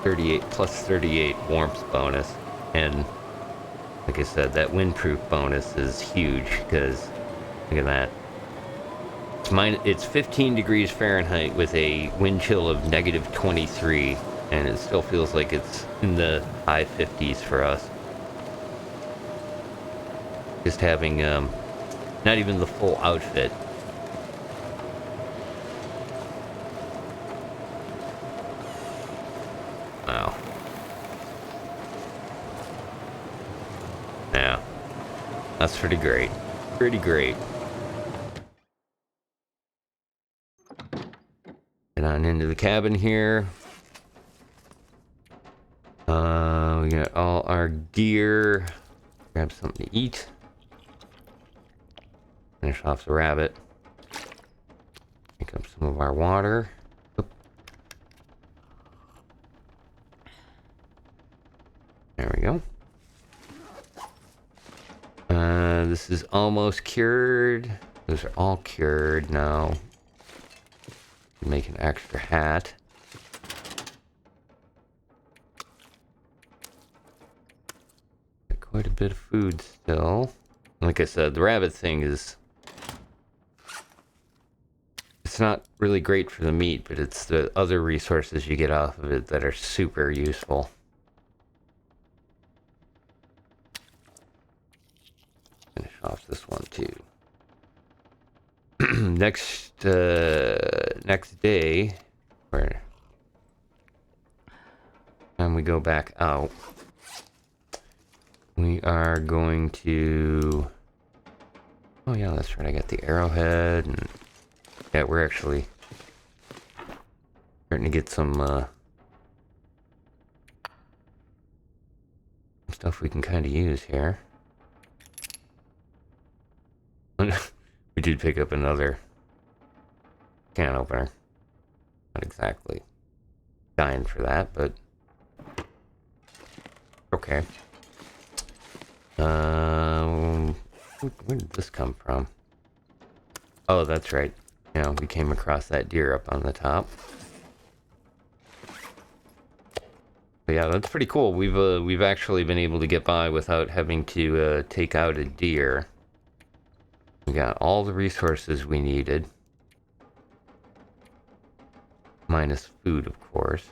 38 plus 38 warmth bonus. And like I said, that windproof bonus is huge because look at that. It's 15 degrees Fahrenheit with a wind chill of negative 23, and it still feels like it's in the high 50s for us. Just having not even the full outfit. Wow. Yeah. That's pretty great. Pretty great. Get on into the cabin here. We got all our gear. Grab something to eat. Finish off the rabbit. Pick up some of our water. Oop. There we go. This is almost cured. Those are all cured now. Make an extra hat. Got quite a bit of food still. Like I said, the rabbit thing is... It's not really great for the meat, but it's the other resources you get off of it that are super useful. Finish off this one too. Next day, where time we go back out, we are going to... Oh yeah, that's right, I got the arrowhead, and yeah, we're actually starting to get some stuff we can kind of use here. We did pick up another can opener. Not exactly dying for that, but okay. Where did this come from? Oh, that's right. Yeah, we came across that deer up on the top. But yeah, that's pretty cool. We've actually been able to get by without having to take out a deer. We got all the resources we needed. Minus food, of course.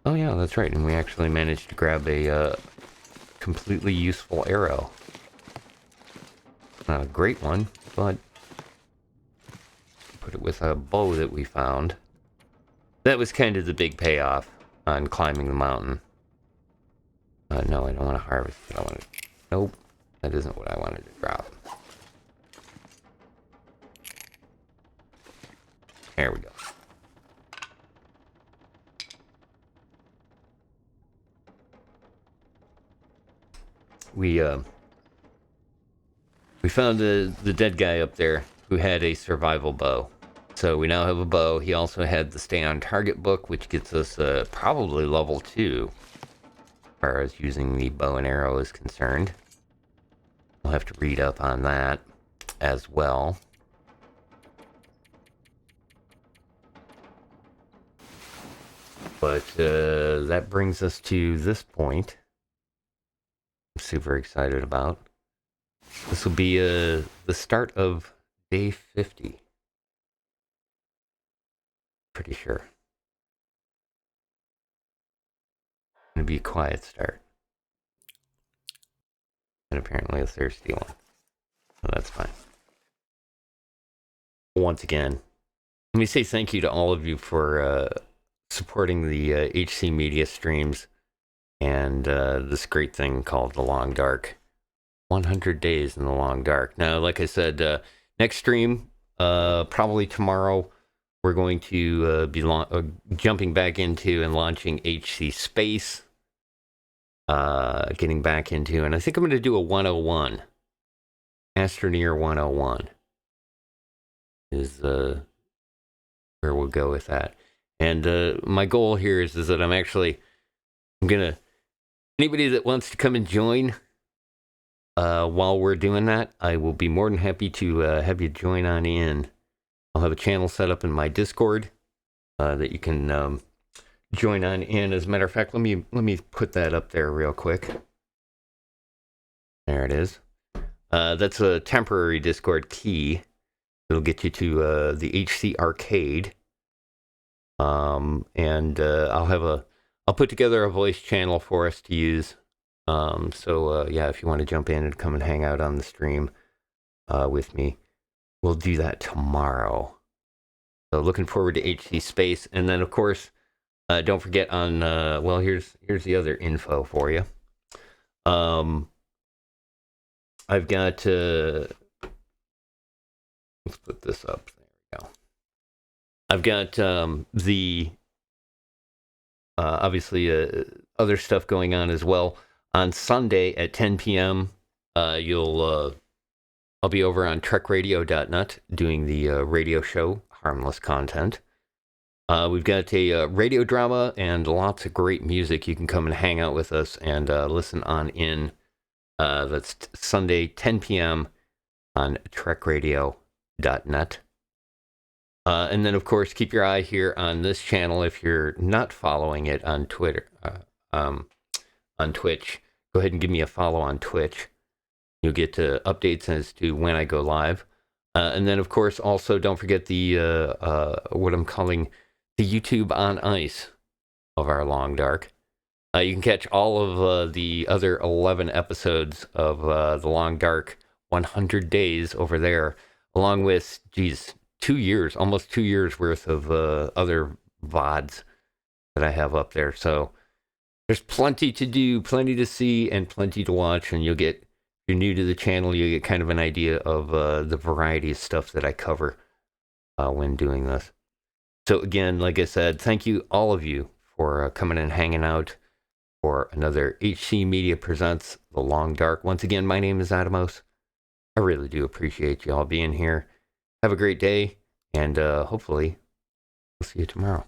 Oh yeah, that's right. And we actually managed to grab a completely useful arrow. Not a great one, but put it with a bow that we found. That was kind of the big payoff on climbing the mountain. No, I don't want to harvest it. I want to... Nope. That isn't what I wanted to drop. There we go. We found the dead guy up there who had a survival bow. So we now have a bow. He also had the Stay on Target book, which gets us probably level 2 as far as using the bow and arrow is concerned. We'll have to read up on that as well. But that brings us to this point. I'm super excited about. This will be the start of day 50. Pretty sure. Gonna be a quiet start. And apparently a thirsty one. So that's fine. Once again, let me say thank you to all of you for supporting the HC Media streams. and this great thing called The Long Dark. 100 Days in the Long Dark. Now, like I said, next stream, probably tomorrow, we're going to be jumping back into and launching HC Space. Getting back into, and I think I'm going to do a 101. Astroneer 101 is where we'll go with that. And my goal here is that I'm going to, anybody that wants to come and join while we're doing that, I will be more than happy to have you join on in. I'll have a channel set up in my Discord that you can join on in. As a matter of fact, let me put that up there real quick. There it is. That's a temporary Discord key. It'll get you to the HC Arcade. And I'll put together a voice channel for us to use. So yeah, if you want to jump in and come and hang out on the stream with me, we'll do that tomorrow. So looking forward to HC Space. And then, of course, don't forget on, well, here's the other info for you. I've got, let's put this up. There we go. I've got the, obviously, other stuff going on as well. On Sunday at 10 p.m., I'll be over on trekradio.net doing the radio show, Harmless Content. We've got a radio drama and lots of great music. You can come and hang out with us and listen on in. That's Sunday, 10 p.m. on trekradio.net. And then, of course, keep your eye here on this channel if you're not following it on Twitter, on Twitch. Go ahead and give me a follow on Twitch. You'll get updates as to when I go live. And then, of course, also don't forget the what I'm calling the YouTube on Ice of our Long Dark. You can catch all of the other 11 episodes of the Long Dark 100 Days over there, along with, geez, 2 years, almost 2 years worth of other VODs that I have up there. So there's plenty to do, plenty to see, and plenty to watch. And you'll get, if you're new to the channel, you'll get kind of an idea of the variety of stuff that I cover when doing this. So again, like I said, thank you, all of you, for coming and hanging out for another HC Media Presents The Long Dark. Once again, my name is Atomos. I really do appreciate you all being here. Have a great day, and hopefully we'll see you tomorrow.